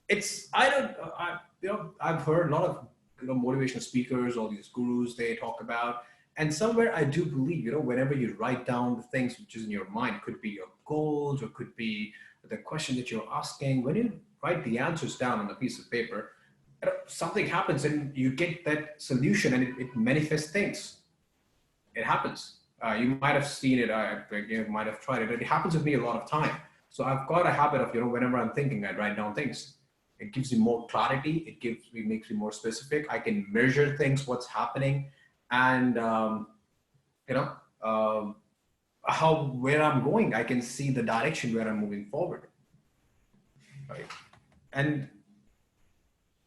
It's I've heard a lot of motivational speakers, all these gurus they talk about, and somewhere I do believe whenever you write down the things which is in your mind, could be your goals or could be the question that you're asking. When you write the answers down on a piece of paper, something happens and you get that solution, and it manifests things. It happens. You might have seen it, you might have tried it. It happens with me a lot of time. So I've got a habit of, whenever I'm thinking, I write down things. It gives me more clarity. It makes me more specific. I can measure things, what's happening, and where I'm going. I can see the direction where I'm moving forward, right? And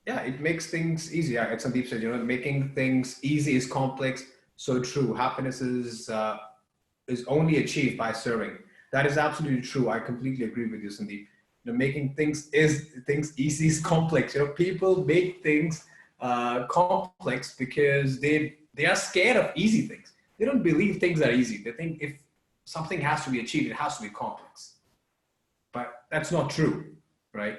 yeah, it makes things easy. As Sandeep said, making things easy is complex. So true. Happiness is only achieved by serving. That is absolutely true. I completely agree with you, Sandeep. Making things easy is complex. People make things complex because they are scared of easy things. They don't believe things are easy. They think if something has to be achieved, it has to be complex. But that's not true, right?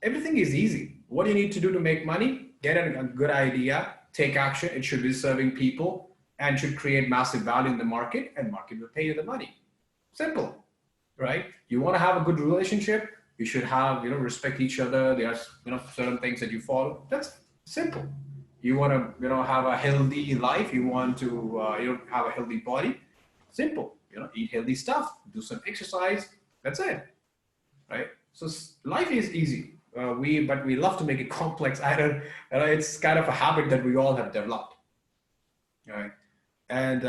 Everything is easy. What do you need to do to make money? Get a good idea, take action. It should be serving people and should create massive value in the market, and market will pay you the money. Simple, right? You want to have a good relationship, you should have, respect each other. There are, certain things that you follow. That's simple. You want to, have a healthy life. You want to, have a healthy body. Simple. Eat healthy stuff, do some exercise. That's it, right? So life is easy. But we love to make it complex. It's kind of a habit that we all have developed. All right. And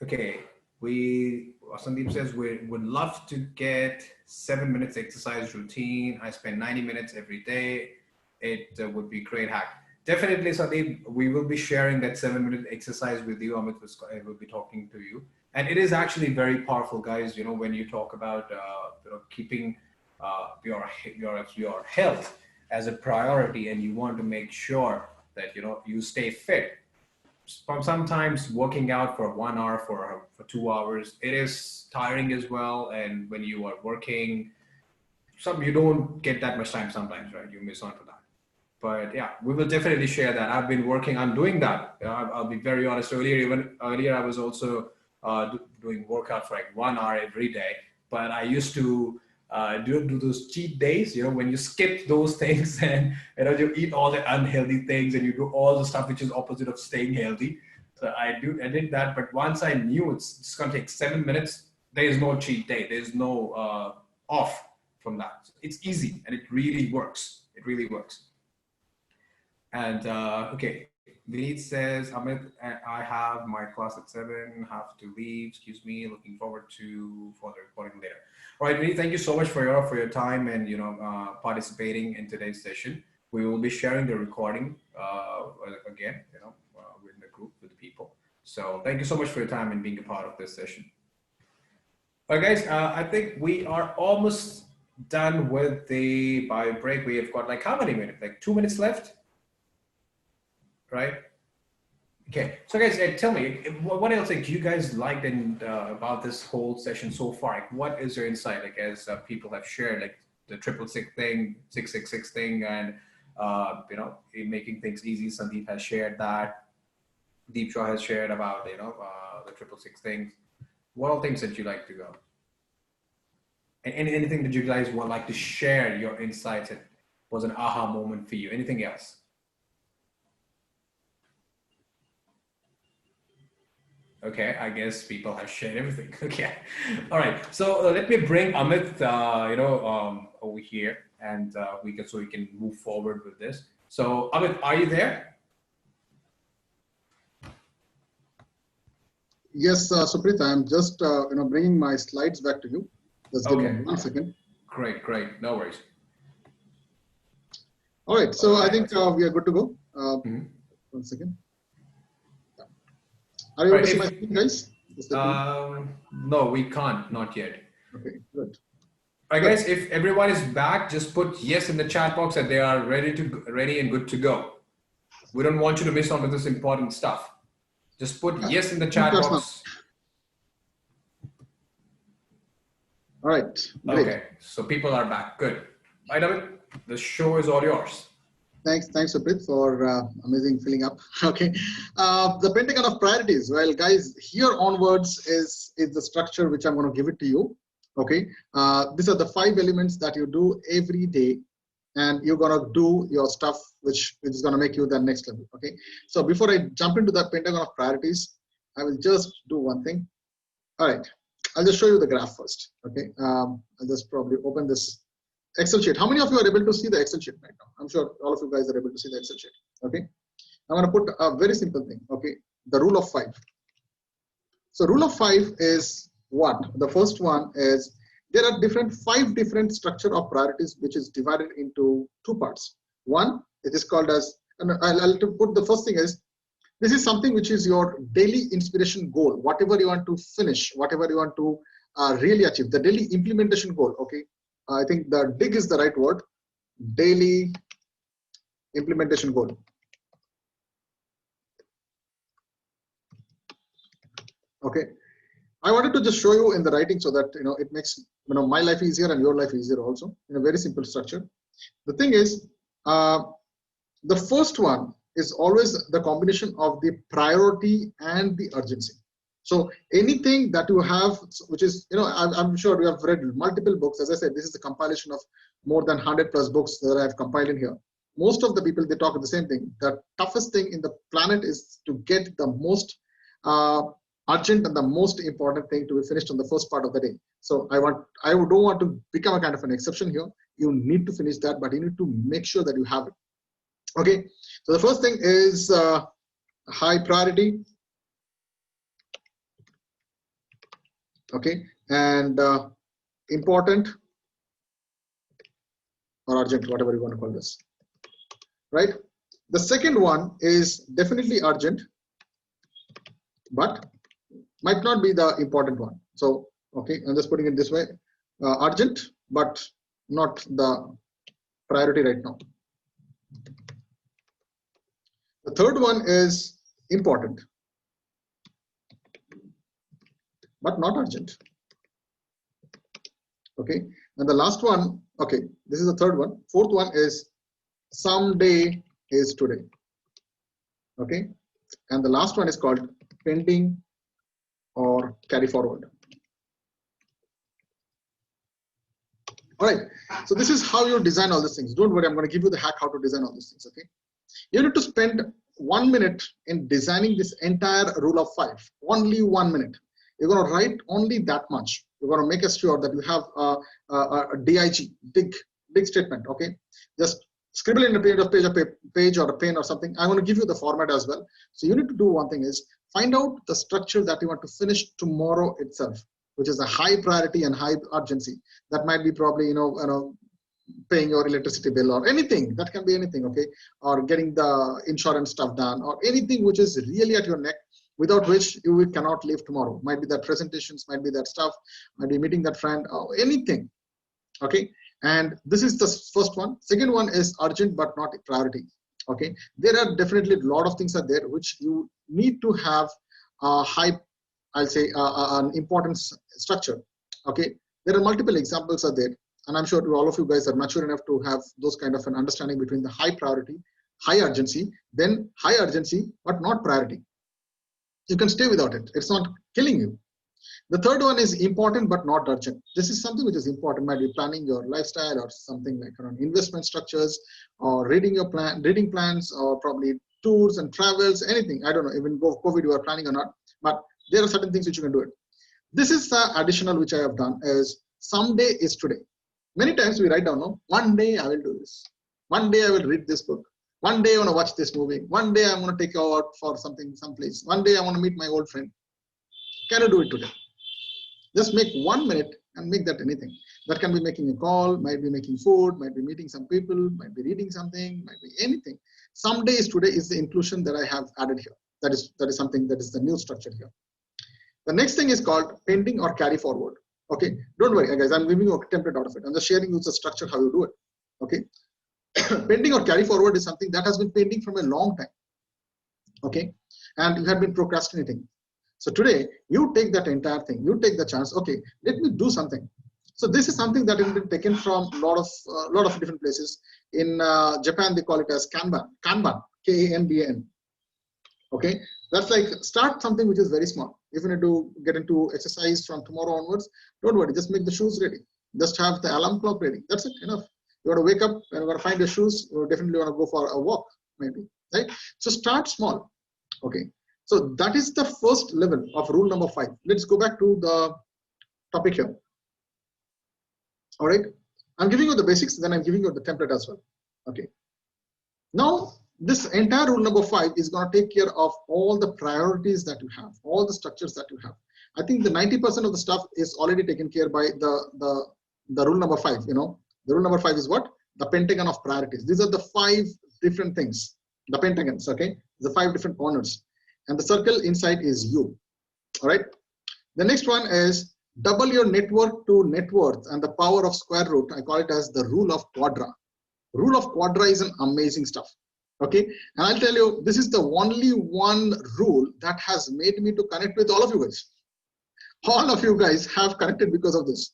okay, Sandeep says we would love to get 7 minutes exercise routine. I spend 90 minutes every day. It would be great hack. Definitely, Sandeep, we will be sharing that 7-minute exercise with you. Amit will be talking to you. And it is actually very powerful, guys. When you talk about keeping your health as a priority, and you want to make sure that you stay fit. Sometimes working out for 1 hour, for 2 hours, it is tiring as well. And when you are working, you don't get that much time sometimes, right? You miss on to that. But yeah, we will definitely share that. I'm doing that. I'll be very honest. Earlier, I was also doing workout for like 1 hour every day. But I used to do those cheat days, when you skip those things and you eat all the unhealthy things and you do all the stuff which is opposite of staying healthy. So I did that. But once I knew it's just going to take 7 minutes, there is no cheat day. There's no off from that. So it's easy and it really works. It really works. And okay, Vineet says, Amit, I have my class at 7, have to leave. Excuse me, looking forward for the recording later. All right, Vineet, thank you so much for your time and participating in today's session. We will be sharing the recording again, with the group, with the people. So thank you so much for your time and being a part of this session. All right, guys, I think we are almost done with the bio break. We have got like how many minutes? Like 2 minutes left. Right? Okay, so guys, tell me, what else do you guys liked about this whole session so far? Like, what is your insight? Like, as people have shared, like the 666 thing, 666 thing, and making things easy. Sandeep has shared that. Deep Shaw has shared about the 666 things. What all things that you like to go? And anything that you guys would like to share your insights? It was an aha moment for you. Anything else? Okay, I guess people have shared everything. Okay, all right. So let me bring Amit, over here, and we can move forward with this. So Amit, are you there? Yes, Suprit, I'm just bringing my slides back to you. Just give me 1 second. Great, no worries. All right, so I think we are good to go. 1 second. Are you able to see my screen, guys? No, we can't, not yet. Okay, good. All right, guys, if everyone is back, just put yes in the chat box that they are ready and good to go. We don't want you to miss on with this important stuff. Just put yes in the chat box. All right. Great. Okay, so people are back. Good. All right, David, the show is all yours. Thanks, Suprit, for amazing filling up. Okay, the Pentagon of priorities. Well, guys, here onwards is the structure which I'm going to give it to you. Okay, these are the 5 elements that you do every day, and you're going to do your stuff which is going to make you the next level. Okay, so before I jump into the Pentagon of priorities, I will just do one thing. All right, I'll just show you the graph first. Okay, I'll just probably open this Excel sheet. How many of you are able to see the Excel sheet right now? I'm sure all of you guys are able to see the Excel sheet. Okay, I'm going to put a very simple thing. Okay, the rule of 5. So rule of 5 is what? The first one is there are 5 different structure of priorities, which is divided into 2 parts. One, it is called as, and I'll put the first thing is, this is something which is your daily inspiration goal, whatever you want to finish, whatever you want to really achieve, the daily implementation goal. Okay, I think the dig is the right word, daily implementation goal. Okay, I wanted to just show you in the writing so that it makes my life easier and your life easier also in a very simple structure. The thing is, the first one is always the combination of the priority and the urgency. So anything that you have, which is, I'm sure you have read multiple books. As I said, this is the compilation of more than 100+ books that I have compiled in here. Most of the people, they talk about the same thing. The toughest thing in the planet is to get the most urgent and the most important thing to be finished on the first part of the day. So I don't want to become a kind of an exception here. You need to finish that, but you need to make sure that you have it. Okay, so the first thing is high priority. Okay, and important or urgent, whatever you want to call this, right? The second one is definitely urgent, but might not be the important one. So, okay, I'm just putting it this way, urgent, but not the priority right now. The third one is important, but not urgent. Okay, and the last one, okay, this is the third one. Fourth one is someday is today. Okay, and the last one is called pending or carry forward. All right, so this is how you design all these things. Don't worry, I'm going to give you the hack how to design all these things. Okay, you need to spend 1 minute in designing this entire rule of 5. Only 1 minute. You're going to write only that much. You're going to make sure that you have a dig statement. Okay, just scribble in a page or a pen or something. I'm going to give you the format as well. So you need to do one thing is find out the structure that you want to finish tomorrow itself, which is a high priority and high urgency. That might be probably paying your electricity bill or anything. That can be anything. Okay, or getting the insurance stuff done or anything which is really at your neck, without which you cannot live tomorrow. Might be that presentations, might be that stuff, might be meeting that friend, or anything. Okay, and this is the first one. Second one is urgent but not priority. Okay, there are definitely a lot of things are there which you need to have a high, I'll say an importance structure. Okay, there are multiple examples are there, and I'm sure all of you guys are mature enough to have those kind of an understanding between the high priority, high urgency, then high urgency but not priority. You can stay without it. It's not killing you. The third one is important but not urgent. This is something which is important. Might be planning your lifestyle or something like around investment structures or reading plans or probably tours and travels, anything. I don't know, even COVID you are planning or not, but there are certain things which you can do it. This is the additional which I have done is someday is today. Many times we write down, no, one day I will do this. One day I will read this book. One day I want to watch this movie. One day I'm going to take you out for something, someplace. One day I want to meet my old friend. Can you do it today? Just make 1 minute and make that anything. That can be making a call, might be making food, might be meeting some people, might be reading something, might be anything. Someday is today is the inclusion that I have added here. That is something that is the new structure here. The next thing is called pending or carry forward. Okay, don't worry guys, I'm giving you a template out of it. I'm just sharing you the structure how you do it. Okay. Pending or carry forward is something that has been pending from a long time. Okay, and you have been procrastinating. So today you take that entire thing, you take the chance. Okay, let me do something. So this is something that has been taken from a lot of different places. In Japan, they call it as Kanban, K-A-N-B-A-N. Okay, that's like start something which is very small. If you need to get into exercise from tomorrow onwards, don't worry, just make the shoes ready. Just have the alarm clock ready. That's it, enough. You want to wake up and you want to find your shoes, you definitely want to go for a walk, maybe, right? So start small. Okay, So that is the first level of rule number 5. Let's go back to the topic here. All right. I'm giving you the basics, then I'm giving you the template as well. Okay. Now, this entire rule number 5 is going to take care of all the priorities that you have, all the structures that you have. I think the 90% of the stuff is already taken care by the rule number 5. You know, the rule number 5 is what? The pentagon of priorities. These are the 5 different things, the pentagons, okay? The 5 different corners. And the circle inside is you. All right. The next one is double your network to net worth and the power of square root. I call it as the rule of quadra. Rule of quadra is an amazing stuff. Okay. And I'll tell you, this is the only one rule that has made me to connect with all of you guys. All of you guys have connected because of this.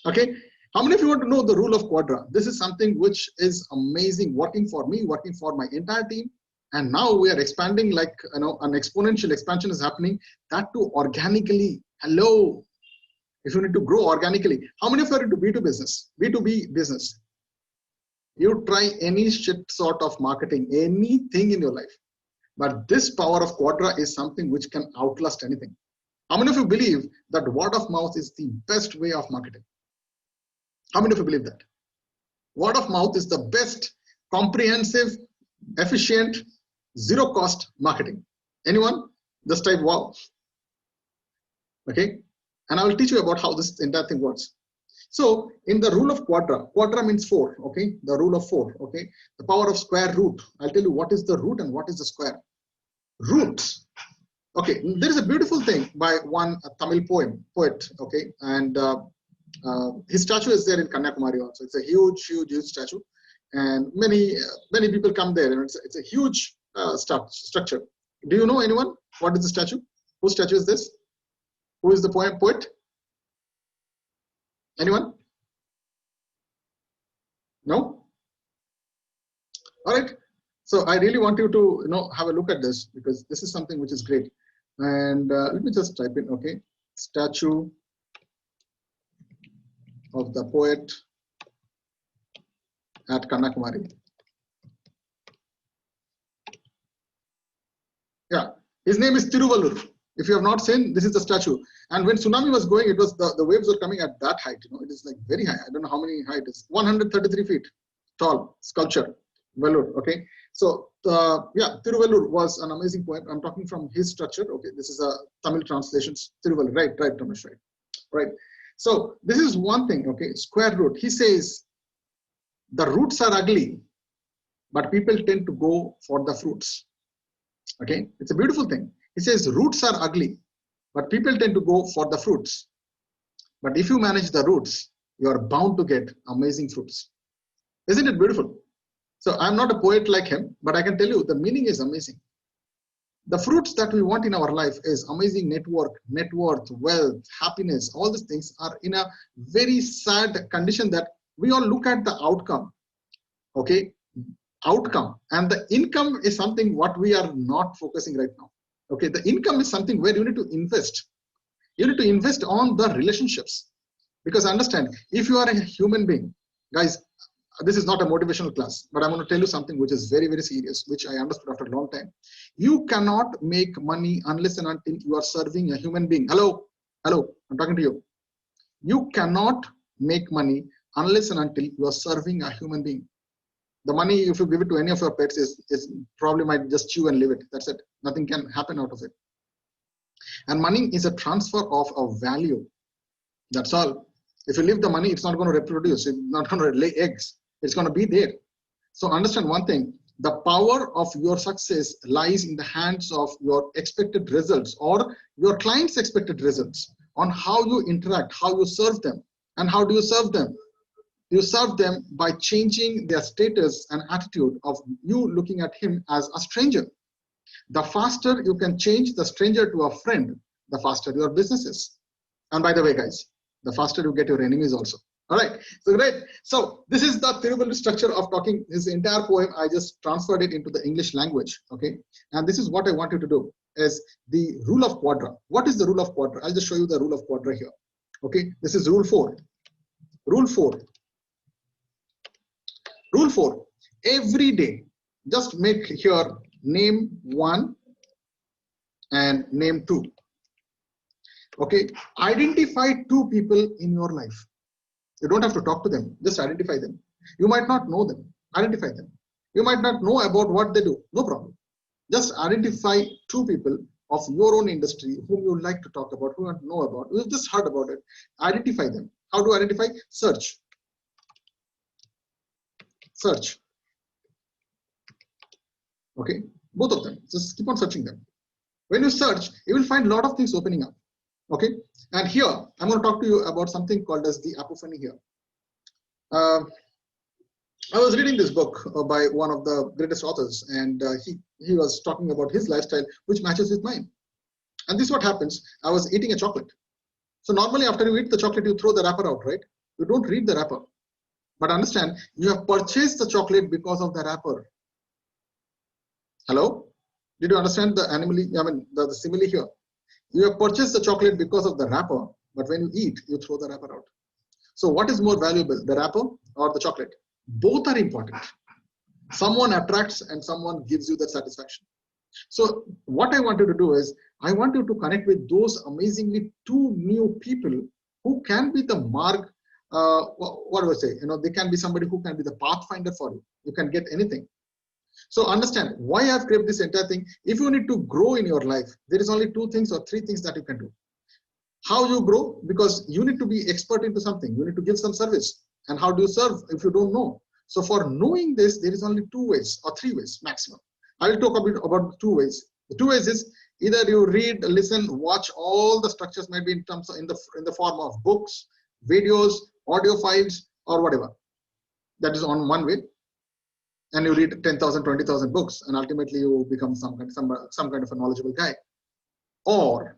Okay. How many of you want to know the rule of quadra? This is something which is amazing, working for me, working for my entire team. And now we are expanding, like, you know, an exponential expansion is happening, that too organically. Hello. If you need to grow organically, how many of you are into B2B business? B2B business. You try any shit sort of marketing, anything in your life. But this power of quadra is something which can outlast anything. How many of you believe that word of mouth is the best way of marketing? How many of you believe that? Word of mouth is the best, comprehensive, efficient, zero cost marketing. Anyone? Just type wow. Okay. And I will teach you about how this entire thing works. So in the rule of quadra, quadra means 4. Okay. The rule of 4. Okay. The power of square root. I'll tell you what is the root and what is the square. Roots. Okay. There is a beautiful thing by one Tamil poet. Okay. And his statue is there in Kanyakumari also. It's a huge statue. And many people come there, and it's a huge structure. Do you know anyone? What is the statue? Whose statue is this? Who is the poet? Anyone? No? All right. So I really want you to, you know, have a look at this, because this is something which is great. And let me just type in, okay, statue of the poet at Kanyakumari. Yeah, his name is Tiruvallur. If you have not seen, this is the statue. And when tsunami was going, it was the waves were coming at that height. You know, it is like very high. I don't know how many height it is. 133 feet tall sculpture, Vellur. Okay, so yeah, Tiruvallur was an amazing poet. I'm talking from his structure. Okay, this is a Tamil translation. Tiruvallur, right, Ramesh, right. So this is one thing. Okay, square root. He says the roots are ugly, but people tend to go for the fruits. Okay, it's a beautiful thing. He says roots are ugly, but people tend to go for the fruits. But if you manage the roots, you are bound to get amazing fruits. Isn't it beautiful? So I'm not a poet like him, but I can tell you the meaning is amazing. The fruits that we want in our life is amazing network, net worth, wealth, happiness. All these things are in a very sad condition that we all look at the outcome. Okay, outcome, and the income is something what we are not focusing right now. Okay, the income is something where you need to invest. You need to invest on the relationships, because understand, if you are a human being, guys, this is not a motivational class, but I'm going to tell you something which is very, very serious, which I understood after a long time. You cannot make money unless and until you are serving a human being. Hello, I'm talking to you. You cannot make money unless and until you are serving a human being. The money, if you give it to any of your pets, is probably might just chew and leave it. That's it. Nothing can happen out of it. And money is a transfer of a value. That's all. If you leave the money, it's not going to reproduce. It's not going to lay eggs. It's going to be there. So understand one thing. The power of your success lies in the hands of your expected results or your client's expected results on how you interact, how you serve them. And how do you serve them? You serve them by changing their status and attitude of you looking at him as a stranger. The faster you can change the stranger to a friend, the faster your business is. And by the way, guys, the faster you get your enemies also. All right, so great. So this is the Tiruvallur structure of talking. His entire poem, I just transferred it into the English language. Okay, and this is what I want you to do is the rule of quadra. What is the rule of quadra? I'll just show you the rule of quadra here. Okay, this is rule 4. Rule 4. Rule 4, every day, just make here name 1, and name 2. Okay, identify 2 people in your life. You don't have to talk to them, just identify them. You might not know them, identify them. You might not know about what they do, no problem. Just identify 2 people of your own industry whom you like to talk about, who you know about, you just heard about it. Identify them. How to identify? Search. Search. Okay, both of them. Just keep on searching them. When you search, you will find a lot of things opening up. Okay, and here I'm going to talk to you about something called as the apophany here. I was reading this book by one of the greatest authors, and he was talking about his lifestyle, which matches with mine. And this is what happens. I was eating a chocolate. So normally after you eat the chocolate, you throw the wrapper out, right? You don't read the wrapper. But understand, you have purchased the chocolate because of the wrapper. Hello? Did you understand the the simile here? You have purchased the chocolate because of the wrapper, but when you eat, you throw the wrapper out. So what is more valuable, the wrapper or the chocolate? Both are important. Someone attracts and someone gives you that satisfaction. So what I want you to do is, I want you to connect with those amazingly 2 new people who can be the mark, what do I say? They can be somebody who can be the pathfinder for you. You can get anything. So understand why I've created this entire thing. If you need to grow in your life, there is only 2 things or 3 things that you can do. How you grow? Because you need to be expert into something. You need to give some service. And how do you serve if you don't know? So for knowing this, there is only 2 ways or 3 ways maximum. I will talk a bit about 2 ways. The 2 ways is either you read, listen, watch. All the structures might be in terms of in the form of books, videos, audio files, or whatever. That is on one way. And you read 10,000, 20,000 books, and ultimately you become some kind of a knowledgeable guy. Or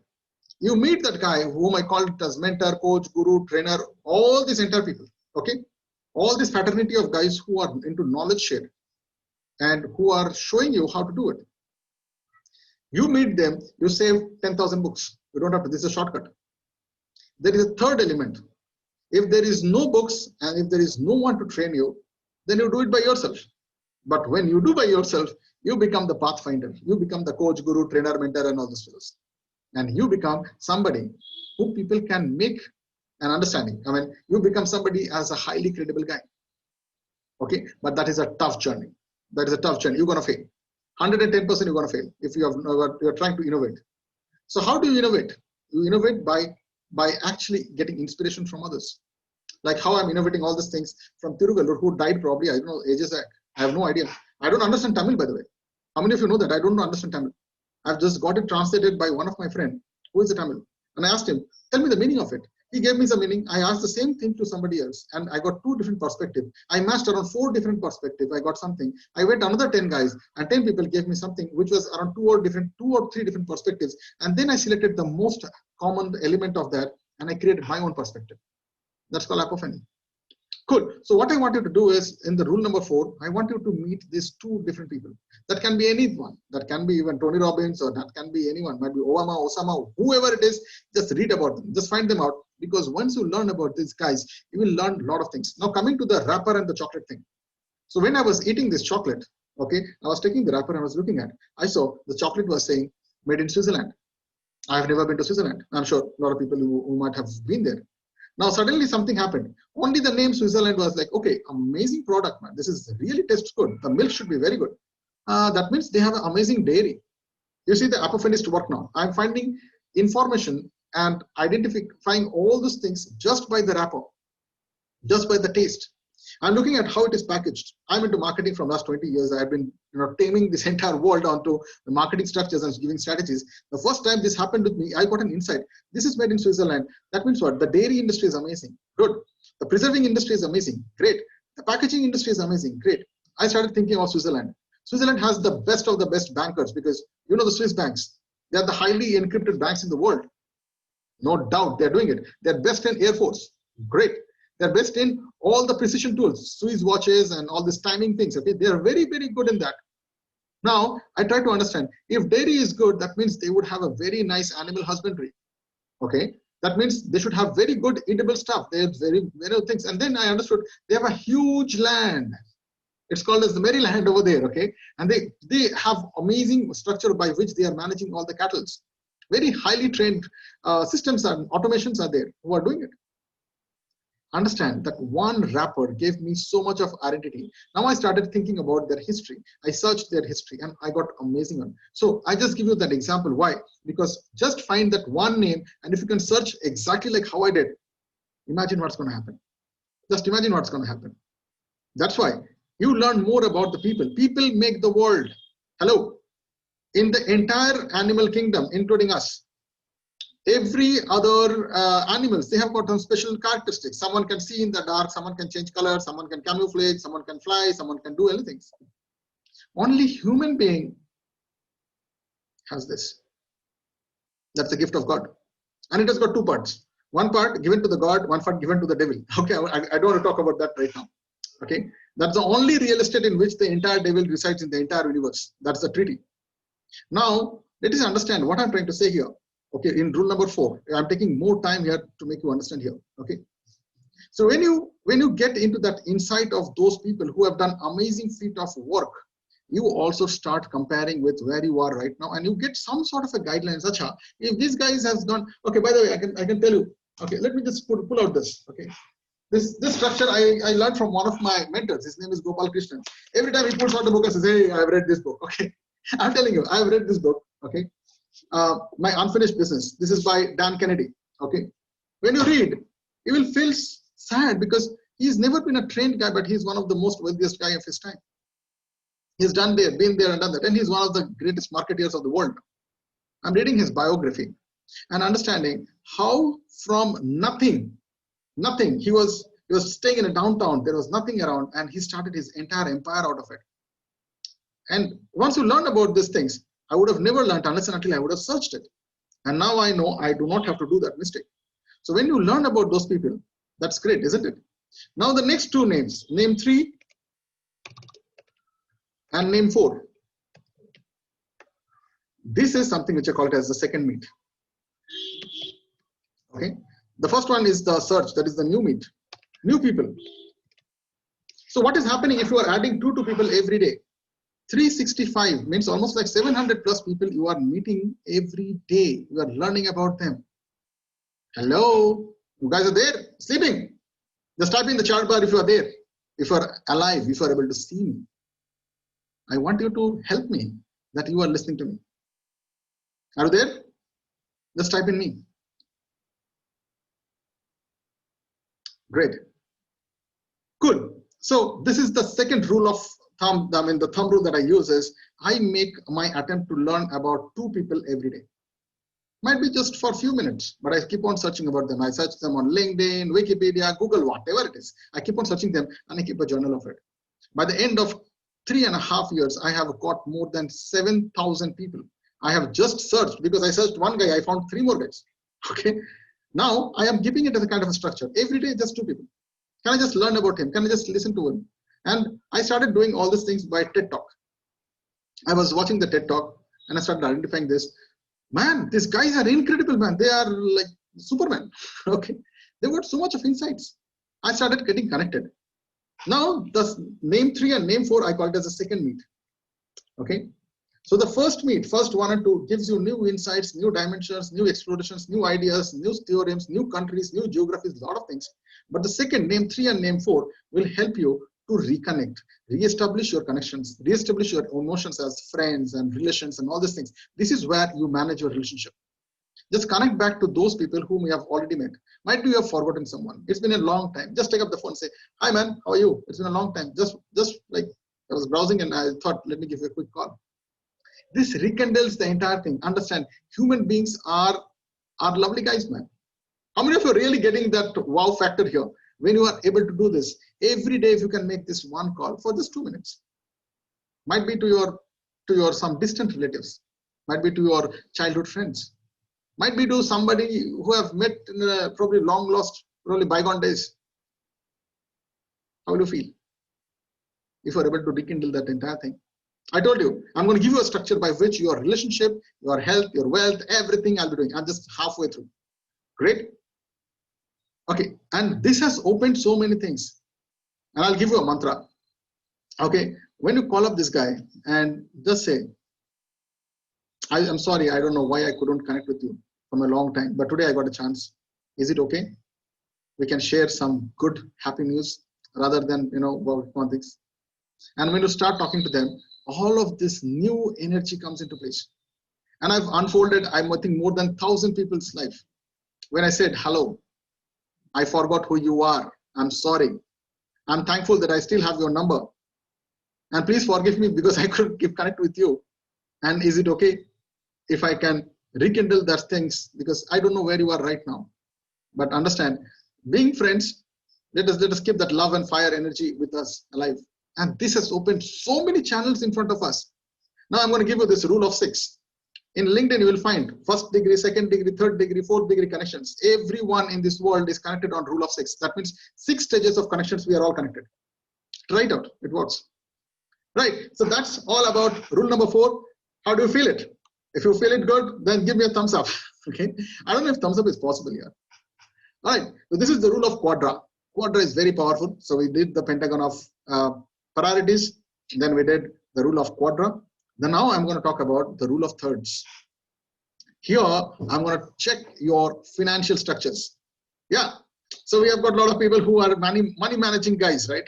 you meet that guy whom I call it as mentor, coach, guru, trainer, all these entire people. Okay, all this fraternity of guys who are into knowledge share and who are showing you how to do it. You meet them, you save 10,000 books. You don't have to. This is a shortcut. There is a third element. If there is no books and if there is no one to train you, then you do it by yourself. But when you do by yourself, you become the pathfinder. You become the coach, guru, trainer, mentor, and all those fellows. And you become somebody who people can make an understanding. You become somebody as a highly credible guy. Okay, but that is a tough journey. That is a tough journey. You're going to fail. 110% you're going to fail if you're trying to innovate. So how do you innovate? You innovate by actually getting inspiration from others. Like how I'm innovating all these things from Tirugalur, who died probably, I don't know, ages back. I have no idea. I don't understand Tamil, by the way. How many of you know that? I don't understand Tamil. I've just got it translated by one of my friends who is a Tamil. And I asked him, tell me the meaning of it. He gave me some meaning. I asked the same thing to somebody else, and I got 2 different perspectives. I matched around 4 different perspectives. I got something. I went another 10 guys, and 10 people gave me something which was around 2 or 3 different perspectives. And then I selected the most common element of that, and I created my own perspective. That's called apophany. Cool. So what I want you to do is, in the rule number 4, I want you to meet these 2 different people. That can be anyone. That can be even Tony Robbins, or that can be anyone. Might be Obama, Osama, whoever it is. Just read about them. Just find them out. Because once you learn about these guys, you will learn a lot of things. Now coming to the wrapper and the chocolate thing. So when I was eating this chocolate, okay, I was taking the wrapper and I was looking at. I saw the chocolate was saying made in Switzerland. I have never been to Switzerland. I'm sure a lot of people who might have been there. Now suddenly something happened. Only the name Switzerland was like, okay, amazing product, man. This is really tastes good. The milk should be very good. That means they have an amazing dairy. You see the apophenist work now. I'm finding information and identifying all those things just by the wrapper, just by the taste. I'm looking at how it is packaged. I'm into marketing from last 20 years. I've been taming this entire world onto the marketing structures and giving strategies. The first time this happened with me, I got an insight. This is made in Switzerland. That means what? The dairy industry is amazing. Good. The preserving industry is amazing. Great. The packaging industry is amazing. Great. I started thinking of Switzerland. Switzerland has the best of the best bankers, because you know the Swiss banks. They are the highly encrypted banks in the world. No doubt they're doing it. They're best in Air Force. Great. They're best in all the precision tools, Swiss watches and all these timing things. Okay, they are very, very good in that. Now, I try to understand, if dairy is good, that means they would have a very nice animal husbandry. Okay, that means they should have very good edible stuff. They have very things. And then I understood they have a huge land. It's called as the Maryland over there, okay? And they have amazing structure by which they are managing all the cattle. Very highly trained systems and automations are there who are doing it. Understand that one rapper gave me so much of identity. Now I started thinking about their history. I searched their history and I got amazing one. So I just give you that example. Why? Because just find that one name, and if you can search exactly like how I did, imagine what's going to happen. Just imagine what's going to happen. That's why you learn more about the people. People make the world. Hello. In the entire animal kingdom, including us, every other animals, they have got some special characteristics. Someone can see in the dark, someone can change color, someone can camouflage, someone can fly, someone can do anything. Only human being has this. That's the gift of God. And it has got two parts. One part given to the God, one part given to the devil. Okay, I don't want to talk about that right now. Okay, that's the only real estate in which the entire devil resides in the entire universe. That's the treaty. Now, let us understand what I'm trying to say here. Okay, in rule number 4, I'm taking more time here to make you understand here. Okay, so when you get into that insight of those people who have done amazing feat of work, you also start comparing with where you are right now, and you get some sort of a guidelines. Acha, if this guy has done, okay, by the way, I can tell you. Okay, let me just pull out this. Okay, this structure I learned from one of my mentors. His name is Gopal Krishnan. Every time he puts out the book, I says, hey, I've read this book. Okay, I'm telling you, I've read this book. Okay. My Unfinished Business. This is by Dan Kennedy. Okay, when you read, you will feel sad because he's never been a trained guy, but he's one of the most wealthiest guy of his time. He's been there and done that, and he's one of the greatest marketeers of the world. I'm reading his biography and understanding how from nothing, he was staying in a downtown. There was nothing around, and he started his entire empire out of it. And once you learn about these things, I would have never learned unless and until I would have searched it. And now I know I do not have to do that mistake. So when you learn about those people, that's great, isn't it? Now the next two names, name 3 and name 4. This is something which I call it as the second meet. Okay. The first one is the search, that is the new meet, new people. So what is happening if you are adding 2 people every day? 365 means almost like 700 plus people you are meeting every day. You are learning about them. Hello, you guys are there sleeping? Just type in the chat bar if you are there, if you are alive, if you are able to see me. I want you to help me that you are listening to me. Are you there? Just type in me. Great. Cool. So this is the second rule of thumb. I mean, the thumb rule that I use is I make my attempt to learn about 2 people every day. Might be just for a few minutes, but I keep on searching about them. I search them on LinkedIn, Wikipedia, Google, whatever it is. I keep on searching them and I keep a journal of it. By the end of 3.5 years, I have got more than 7,000 people. I have just searched, because I searched one guy, I found 3 more guys. Okay. Now I am giving it as a kind of a structure. Every day, just 2 people. Can I just learn about him? Can I just listen to him? And I started doing all these things by TED Talk. I was watching the TED Talk and I started identifying this. Man, these guys are incredible, man. They are like Superman. Okay. They've got so much of insights. I started getting connected. Now, the name 3 and name 4, I call it as a second meet. Okay. So the first meet, first 1 and 2, gives you new insights, new dimensions, new explorations, new ideas, new theorems, new countries, new geographies, a lot of things. But the second, name 3 and name 4, will help you to reconnect, re-establish your connections, re-establish your emotions as friends and relations and all these things. This is where you manage your relationship. Just connect back to those people whom you have already met. Might be you have forgotten someone. It's been a long time. Just take up the phone and say, hi man, how are you? It's been a long time. Just like I was browsing and I thought, let me give you a quick call. This rekindles the entire thing. Understand, human beings are lovely guys, man. How many of you are really getting that wow factor here? When you are able to do this, every day if you can make this one call for just 2 minutes. Might be to your some distant relatives, might be to your childhood friends, might be to somebody who have met in probably long lost, probably bygone days. How will you feel if you are able to rekindle that entire thing? I told you, I'm going to give you a structure by which your relationship, your health, your wealth, everything I'll be doing. I'm just halfway through. Great. Okay. And this has opened so many things. And I'll give you a mantra. Okay, when you call up this guy and just say, I'm sorry, I don't know why I couldn't connect with you from a long time, but today I got a chance. Is it okay? We can share some good, happy news rather than, about things. And when you start talking to them, all of this new energy comes into place. And I've unfolded, I think, more than 1,000 people's life. When I said, hello, I forgot who you are. I'm sorry. I'm thankful that I still have your number. And please forgive me because I couldn't keep connect with you. And is it okay if I can rekindle those things? Because I don't know where you are right now. But understand, being friends, let us keep that love and fire energy with us alive. And this has opened so many channels in front of us. Now I'm going to give you this rule of 6. In LinkedIn, you will find first degree, second degree, third degree, fourth degree connections. Everyone in this world is connected on rule of 6. That means 6 stages of connections, we are all connected. Try it out, it works. Right, so that's all about rule number 4. How do you feel it? If you feel it good, then give me a thumbs up. Okay, I don't know if thumbs up is possible here. All right, so this is the rule of quadra. Quadra is very powerful. So we did the pentagon of priorities, then we did the rule of quadra. Then now I'm going to talk about the rule of thirds. Here, I'm going to check your financial structures. Yeah, so we have got a lot of people who are money managing guys, right?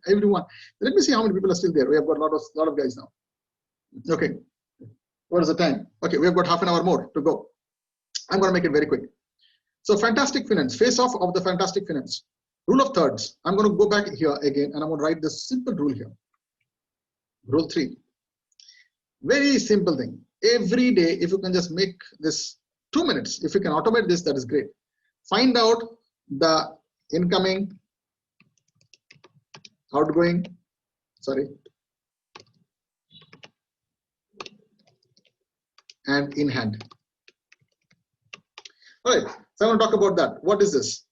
Everyone. Let me see how many people are still there. We have got a lot of guys now. Okay, what is the time? Okay, we have got half an hour more to go. I'm going to make it very quick. So fantastic finance, face off of the fantastic finance. Rule of thirds. I'm going to go back here again and I'm going to write this simple rule here. Rule 3. Very simple thing. Every day, if you can just make this 2 minutes, if you can automate this, that is great. Find out the incoming, outgoing, and in hand. All right, so I want to talk about that. What is this?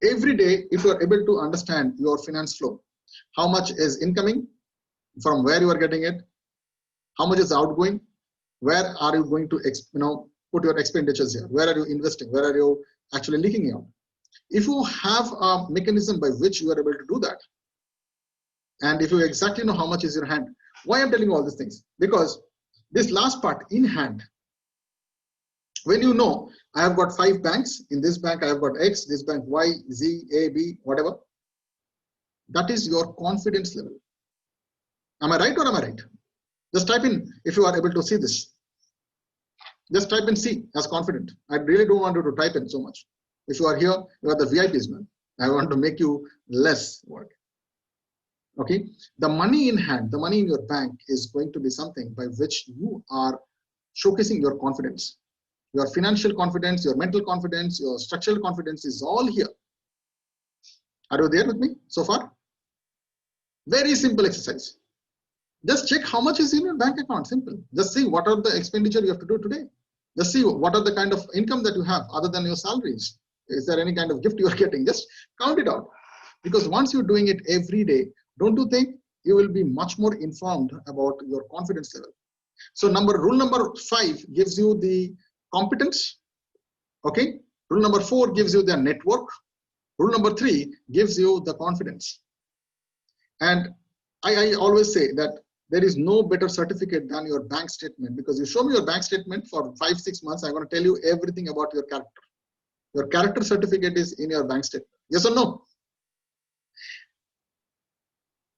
Every day, if you are able to understand your finance flow, how much is incoming, from where you are getting it, how much is outgoing, where are you going to put your expenditures here, where are you investing, where are you actually leaking out. If you have a mechanism by which you are able to do that, and if you exactly know how much is your hand, why I'm telling you all these things? Because this last part, in hand, when you know, I have got 5 banks, in this bank I have got X, this bank Y, Z, A, B, whatever, that is your confidence level. Am I right or am I right? Just type in if you are able to see this. Just type in C as confident. I really don't want you to type in so much. If you are here, you are the VIPs, man. I want to make you less work. Okay, the money in hand, the money in your bank is going to be something by which you are showcasing your confidence. Your financial confidence, your mental confidence, your structural confidence is all here. Are you there with me so far? Very simple exercise. Just check how much is in your bank account. Simple. Just see what are the expenditure you have to do today. Just see what are the kind of income that you have other than your salaries. Is there any kind of gift you are getting? Just count it out. Because once you're doing it every day, don't you think you will be much more informed about your confidence level? So rule number 5 gives you the competence. Okay. Rule number 4 gives you the network. Rule number 3 gives you the confidence. And I always say that there is no better certificate than your bank statement, because you show me your bank statement for 5-6 months, I'm going to tell you everything about your character. Your character certificate is in your bank statement. Yes or no?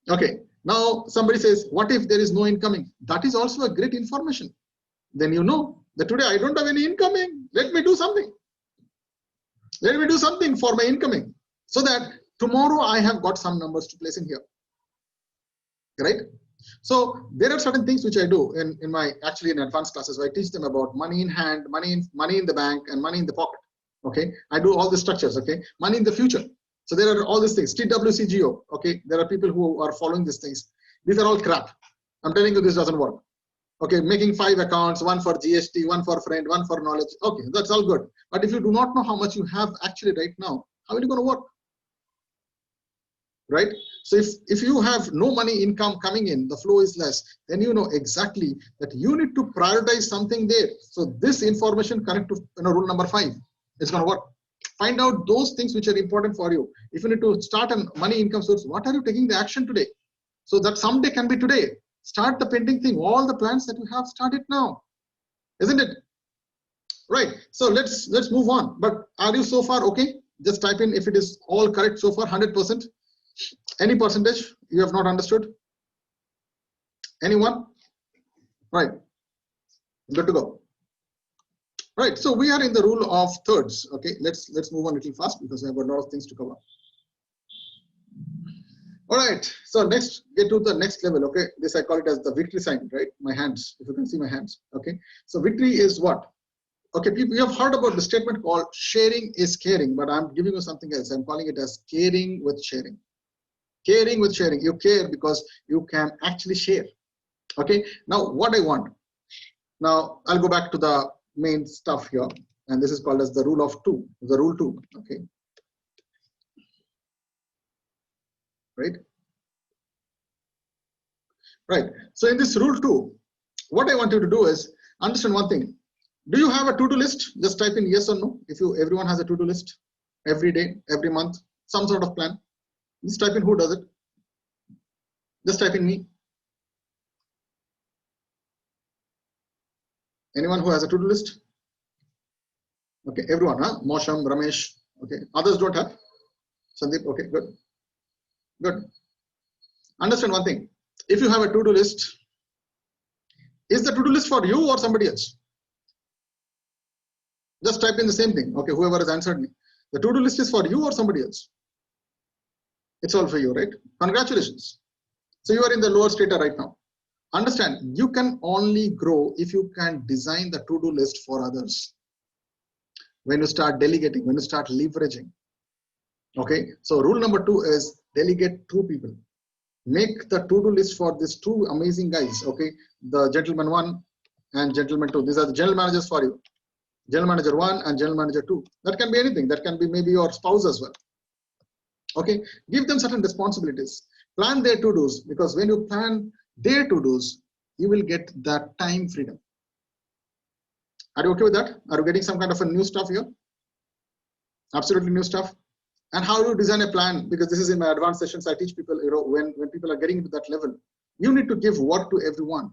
Okay. Now somebody says, what if there is no incoming? That is also a great information. Then you know that today I don't have any incoming. Let me do something. Let me do something for my incoming, so that tomorrow I have got some numbers to place in here. Right? So there are certain things which I do in my in advanced classes where I teach them about money in hand, money in the bank, and money in the pocket. Okay, I do all the structures. Okay, money in the future. So there are all these things. TWCGO. Okay, there are people who are following these things. These are all crap. I'm telling you, this doesn't work. Okay, making 5 accounts, one for GST, one for friend, one for knowledge. Okay, that's all good. But if you do not know how much you have actually right now, how are you going to work? Right? So if you have no money income coming in, the flow is less, then you know exactly that you need to prioritize something there. So this information connect to rule number 5. It's going to work. Find out those things which are important for you. If you need to start a money income source, what are you taking the action today? So that someday can be today. Start the pending thing. All the plans that you have, start it now. Isn't it? Right. So let's move on. But are you so far okay? Just type in if it is all correct so far, 100%. Any percentage you have not understood? Anyone? Right. Good to go. Right. So we are in the rule of thirds. Okay. Let's move on a little fast because I have a lot of things to cover. All right. So next, get to the next level. Okay. This I call it as the victory sign. Right. My hands. If you can see my hands. Okay. So victory is what? Okay, people, you have heard about the statement called sharing is caring, but I'm giving you something else. I'm calling it as caring with sharing. Caring with sharing. You care because you can actually share. Okay, now what I want. Now I'll go back to the main stuff here, and this is called as the rule of two, the rule two. Okay, right? Right. So in this rule two, what I want you to do is understand one thing. Do you have a to-do list? Just type in yes or no. If everyone has a to-do list every day, every month, some sort of plan. Just type in who does it. Just type in me. Anyone who has a to-do list? Okay, everyone, huh? Mosham, Ramesh. Okay, others don't have. Sandeep. Okay, good. Good. Understand one thing. If you have a to-do list, is the to-do list for you or somebody else? Just type in the same thing. Okay, whoever has answered me. The to-do list is for you or somebody else? It's all for you, right? Congratulations. So you are in the lower strata right now. Understand, you can only grow if you can design the to-do list for others. When you start delegating, when you start leveraging. Okay, so rule number 2 is delegate 2 people. Make the to-do list for these 2 amazing guys. Okay, the gentleman 1 and gentleman 2. These are the general managers for you. General manager 1 and general manager 2. That can be anything. That can be maybe your spouse as well. Okay, give them certain responsibilities. Plan their to-dos, because when you plan their to-dos, you will get that time freedom. Are you okay with that? Are you getting some kind of a new stuff here? Absolutely new stuff. And how do you design a plan? Because this is in my advanced sessions. I teach people, when people are getting to that level, you need to give work to everyone.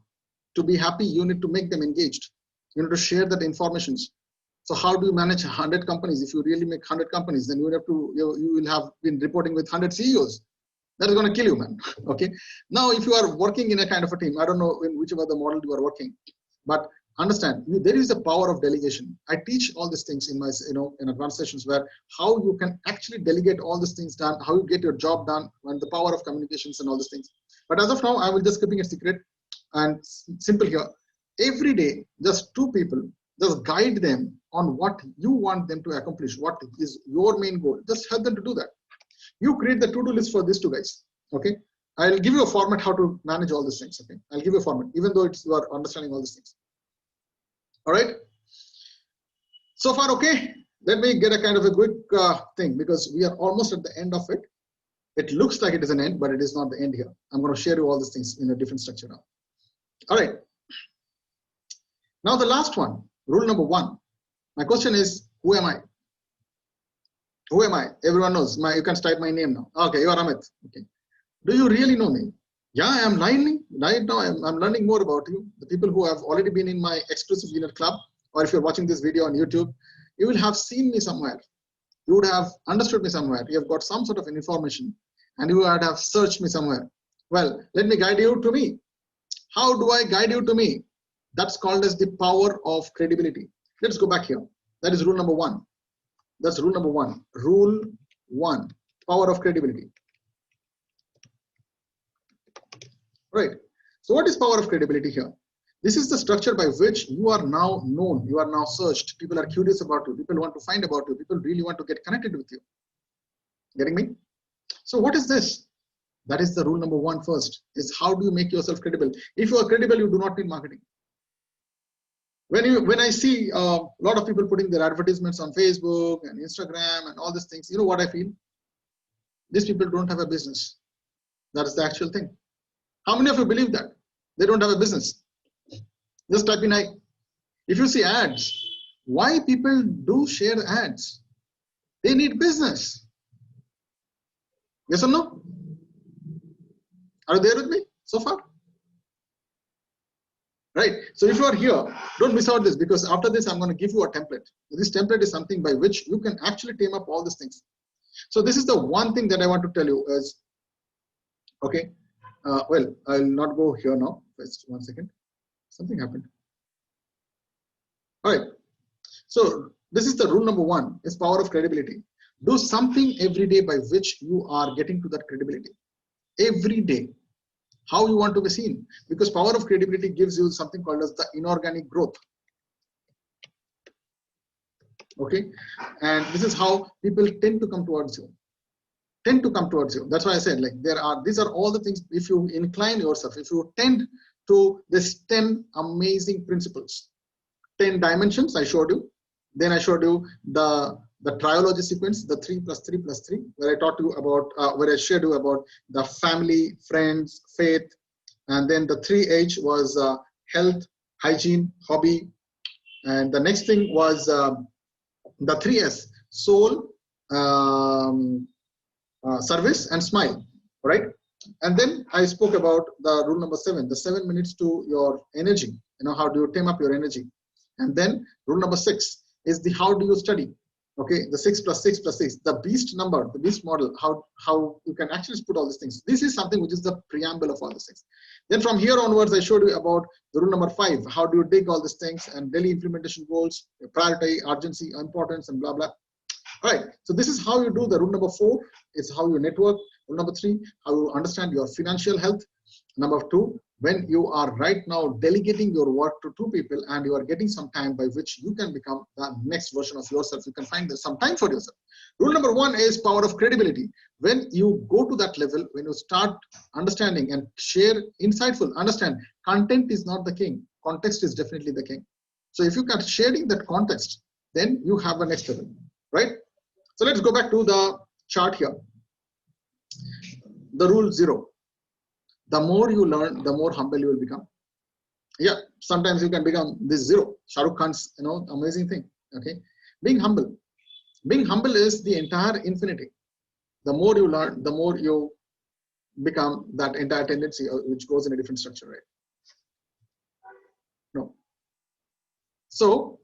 To be happy, you need to make them engaged. You need to share that information. So how do you manage 100 companies? If you really make 100 companies, then you will have been reporting with 100 CEOs. That is going to kill you, man. Okay. Now, if you are working in a kind of a team, I don't know in whichever the model you are working, but understand there is a power of delegation. I teach all these things in my, in advanced sessions where how you can actually delegate all these things done, how you get your job done, and the power of communications and all these things. But as of now, I will just keeping it secret and simple here. Every day, just 2 people, just guide them on what you want them to accomplish. What is your main goal? Just help them to do that. You create the to-do list for these 2 guys. Okay. I'll give you a format how to manage all these things. Okay. I'll give you a format, even though you are understanding all these things. All right. So far, okay. Let me get a kind of a quick thing, because we are almost at the end of it. It looks like it is an end, but it is not the end here. I'm going to share you all these things in a different structure now. All right. Now the last one, rule number 1. My question is, who am I? Who am I? Everyone knows. You can type my name now. Okay, you are Amit. Okay. Do you really know me? Yeah, I am learning. Right now, I'm learning more about you. The people who have already been in my exclusive dinner club, or if you're watching this video on YouTube, you will have seen me somewhere. You would have understood me somewhere. You have got some sort of information, and you would have searched me somewhere. Well, let me guide you to me. How do I guide you to me? That's called as the power of credibility. Let's go back here. That is rule number 1. That's rule number 1. Rule 1, power of credibility. Right. So what is power of credibility here? This is the structure by which you are now known. You are now searched. People are curious about you. People want to find about you. People really want to get connected with you. Getting me? So what is this? That is the rule number 1 first, is how do you make yourself credible? If you are credible, you do not need marketing. When I see a lot of people putting their advertisements on Facebook and Instagram and all these things, you know what I feel? These people don't have a business. That is the actual thing. How many of you believe that? They don't have a business. Just type in I. If you see ads, why people do share ads? They need business. Yes or no? Are you there with me so far? Right. So if you are here, don't miss out this, because after this, I'm going to give you a template. This template is something by which you can actually tame up all these things. So this is the one thing that I want to tell you is, okay, well, I'll not go here now. Just 1 second. Something happened. All right. So this is the rule number 1, is power of credibility. Do something every day by which you are getting to that credibility. Every day. How you want to be seen, because power of credibility gives you something called as the inorganic growth. Okay, and this is how people tend to come towards you. That's why I said, like, these are all the things. If you incline yourself, if you tend to this 10 amazing principles, 10 dimensions I showed you, then I showed you the triology sequence, the 3 + 3 + 3, where I taught you about, where I shared you about the family, friends, faith, and then the 3H was health, hygiene, hobby, and the next thing was the 3S, soul, service, and smile, right? And then I spoke about the rule number 7, the 7 minutes to your energy. How do you tame up your energy? And then rule number 6 is the how do you study? Okay, the 6 + 6 + 6, the beast number, the beast model, how you can actually put all these things. This is something which is the preamble of all these things. Then from here onwards, I showed you about the rule number 5, how do you dig all these things, and daily implementation goals, priority, urgency, importance, and blah, blah. All right, so this is how you do the rule number 4, is how you network. Rule number 3, how you understand your financial health. Number 2, when you are right now delegating your work to 2 people and you are getting some time by which you can become the next version of yourself, you can find some time for yourself. Rule number 1 is power of credibility. When you go to that level, when you start understanding and share insightful, understand, content is not the king, context is definitely the king. So if you can sharing that context, then you have a next level, right? So let's go back to the chart here. The rule 0. The more you learn, the more humble you will become. Yeah, sometimes you can become this 0. Shah Rukh Khan's, amazing thing. Okay, being humble. Being humble is the entire infinity. The more you learn, the more you become that entire tendency, which goes in a different structure, right? No. So,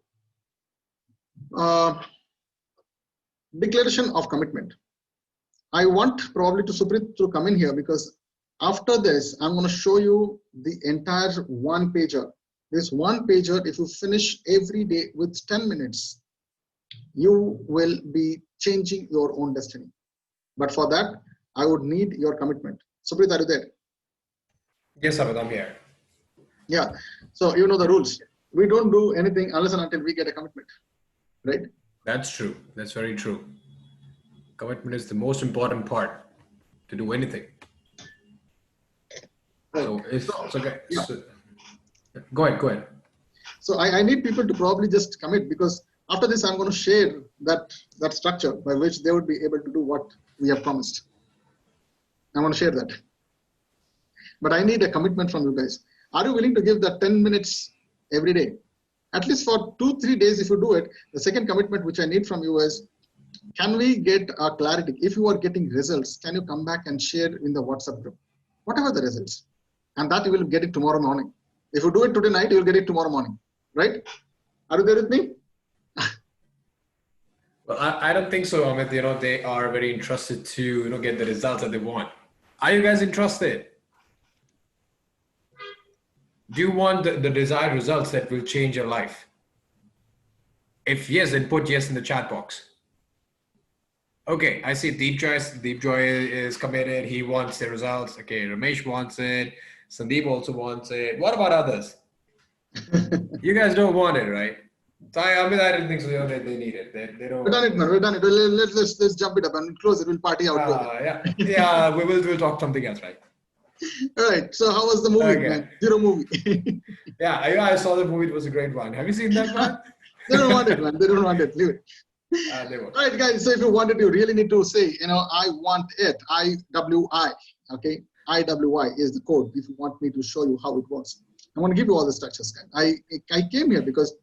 declaration of commitment. I want probably to Suprit to come in here, because after this, I'm going to show you the entire 1-pager. This 1-pager, if you finish every day with 10 minutes, you will be changing your own destiny. But for that, I would need your commitment. Suprit, are you there? Yes, Amit, I'm here. Yeah. So you know the rules. We don't do anything unless and until we get a commitment, right? That's true. That's very true. Commitment is the most important part to do anything. So it's okay. Yeah. So, go ahead. So I need people to probably just commit, because after this, I'm going to share that structure by which they would be able to do what we have promised. I want to share that. But I need a commitment from you guys. Are you willing to give that 10 minutes every day? At least for 2-3 days, if you do it. The second commitment which I need from you is, can we get a clarity? If you are getting results, can you come back and share in the WhatsApp group? Whatever the results. And that you will get it tomorrow morning. If you do it today night, you will get it tomorrow morning. Right? Are you there with me? Well, I don't think so, Amit. They are very interested to get the results that they want. Are you guys interested? Do you want the desired results that will change your life? If yes, then put yes in the chat box. Okay, I see Deep Joy is committed. He wants the results. Okay, Ramesh wants it. Sandeep also wants it. What about others? You guys don't want it, right? So I didn't think so. They need it. They don't. We've done it, man. We've done it. Let's jump it up and close it. We'll party out. Yeah. We'll talk something else, right? All right. So how was the movie, man? Zero movie. Yeah, I saw the movie. It was a great one. Have you seen that one? They don't want it, man. They don't want it. Leave it. They won't. All right, guys. So if you want it, you really need to say, I want it. IWI. Okay. IWI is the code. If you want me to show you how it works, I want to give you all the structures, guys. I came here because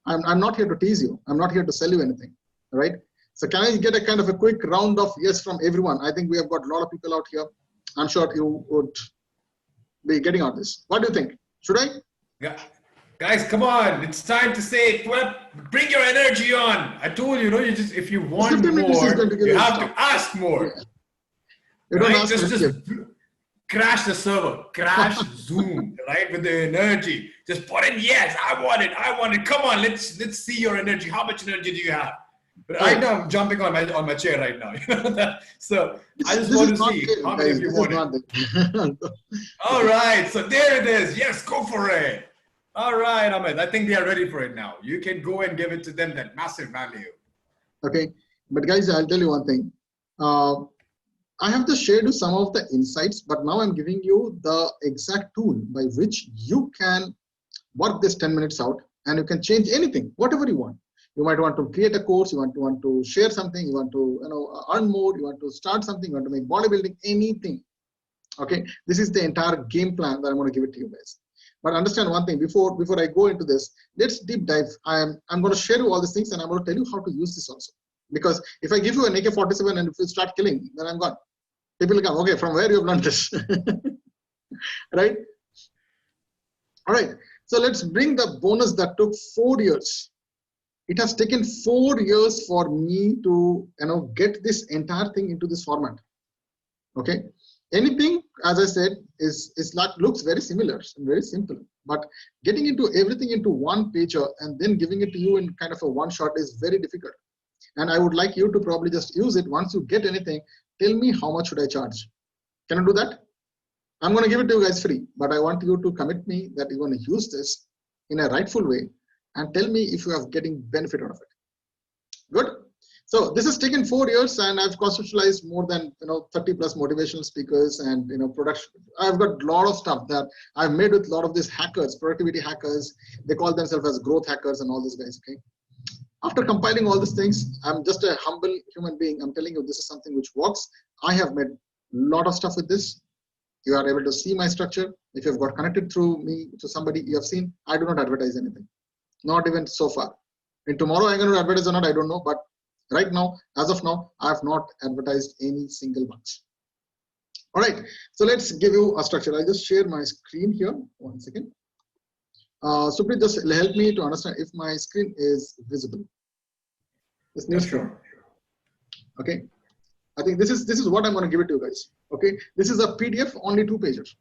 I'm not here to tease you. I'm not here to sell you anything. All right. So can I get a kind of a quick round of yes from everyone? I think we have got a lot of people out here. I'm sure you would be getting on this. What do you think? Should I? Yeah. Guys, come on. It's time to say it. Bring your energy on. I told you, you just, if you want 15 minutes is going more, to give you us have stuff. to ask more. Yeah. You don't Right? ask Just crash the server, crash Zoom, right? With the energy. Just put in, yes, I want it. Come on, let's see your energy. How much energy do you have? But right now, I'm jumping on my chair right now. So I just want to see how many of you want it. All right, so there it is. Yes, go for it. All right, Amit, I think they are ready for it now. You can go and give it to them, that massive value. Okay, but guys, I'll tell you one thing. I have just shared you some of the insights, but now I'm giving you the exact tool by which you can work this 10 minutes out, and you can change anything, whatever you want. You might want to create a course, you want to share something, you want to earn more, you want to start something, you want to make bodybuilding, anything. Okay, this is the entire game plan that I'm going to give it to you guys. But understand one thing, before I go into this, let's deep dive. I'm going to share you all these things, and I'm going to tell you how to use this also. Because if I give you an AK-47 and if you start killing, then I'm gone. People come, okay, from where you have learned this? Right? All right, so let's bring the bonus that took 4 years. It has taken 4 years for me to get this entire thing into this format. Okay, anything, as I said, looks very similar and very simple, but getting into everything into one pager and then giving it to you in kind of a one shot is very difficult. And I would like you to probably just use it. Once you get anything, tell me how much should I charge. Can I do that? I'm going to give it to you guys free, but I want you to commit me that you're going to use this in a rightful way and tell me if you are getting benefit out of it. Good. So this has taken 4 years, and I've conceptualized more than 30 plus motivational speakers and production. I've got a lot of stuff that I've made with a lot of these hackers, productivity hackers. They call themselves as growth hackers and all these guys. Okay. After compiling all these things, I'm just a humble human being. I'm telling you, this is something which works. I have made a lot of stuff with this. You are able to see my structure. If you've got connected through me to somebody you have seen, I do not advertise anything, not even so far. And tomorrow I'm going to advertise or not, I don't know. But right now, as of now, I have not advertised any single bunch. All right, so let's give you a structure. I'll just share my screen here. 1 second. Supri, just help me to understand if my screen is visible. This new screen. Okay, I think this is what I'm going to give it to you guys. Okay, this is a PDF, only 2 pages.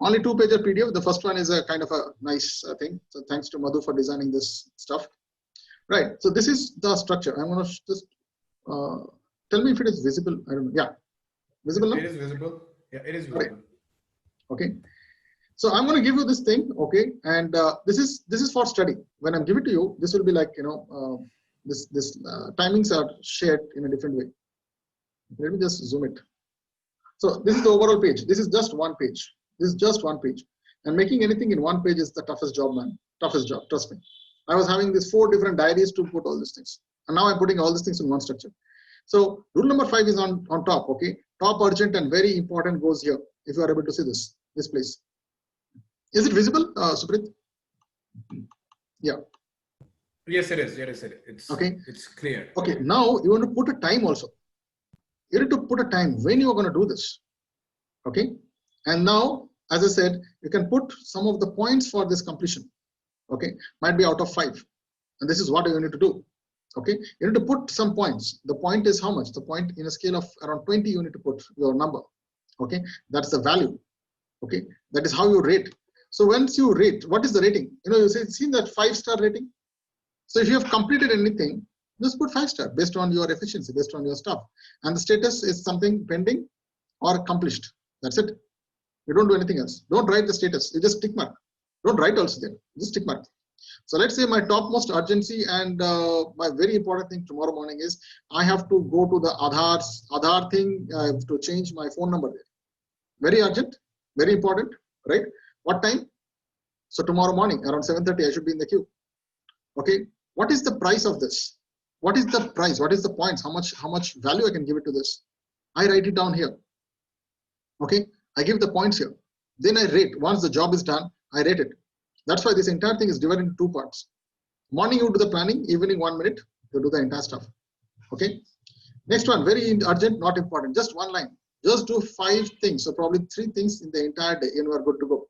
Only 2-pager PDF. The first one is a kind of a nice thing. So thanks to Madhu for designing this stuff. Right. So this is the structure. I'm going to just tell me if it is visible. I don't know. Yeah, visible now? It is visible. Yeah, it is visible. Right. Okay. So I'm going to give you this thing. Okay, and this is for study. When I'm giving it to you, this will be like this timings are shared in a different way. Let me just zoom it. So this is the overall page. This is just one page. This is just one page. And making anything in one page is the toughest job, man. Toughest job, trust me. I was having these 4 different diaries to put all these things. And now I'm putting all these things in one structure. So rule number 5 is on top, okay? Top urgent and very important goes here. If you are able to see this place. Is it visible, Suprit? Yeah. Yes, it is. Yes, it is. It's, okay. It's clear. Okay, now you want to put a time also. You need to put a time when you are going to do this. Okay. And now, as I said, you can put some of the points for this completion. Okay, might be out of 5. And this is what you need to do. Okay, you need to put some points. The point is how much? The point in a scale of around 20, you need to put your number. Okay, that's the value. Okay, that is how you rate. So once you rate, what is the rating? You seen that 5-star rating. So if you have completed anything, just put 5-star based on your efficiency, based on your stuff. And the status is something pending or accomplished. That's it. You don't do anything else. Don't write the status. You just tick mark. Don't write also there. Just tick mark. So let's say my topmost urgency and my very important thing tomorrow morning is I have to go to the Aadhaar thing. I have to change my phone number there. Very urgent, very important, right? What time? So tomorrow morning around 7:30 I should be in the queue. Okay. What is the price of this? What is the price? What is the points? How much value I can give it to this? I write it down here. Okay. I give the points here. Then I rate. Once the job is done, I rate it. That's why this entire thing is divided into 2 parts. Morning you do the planning, evening 1 minute, you do the entire stuff. Okay. Next one, very urgent, not important. Just one line. Just do 5 things, so probably 3 things in the entire day, and you are good to go.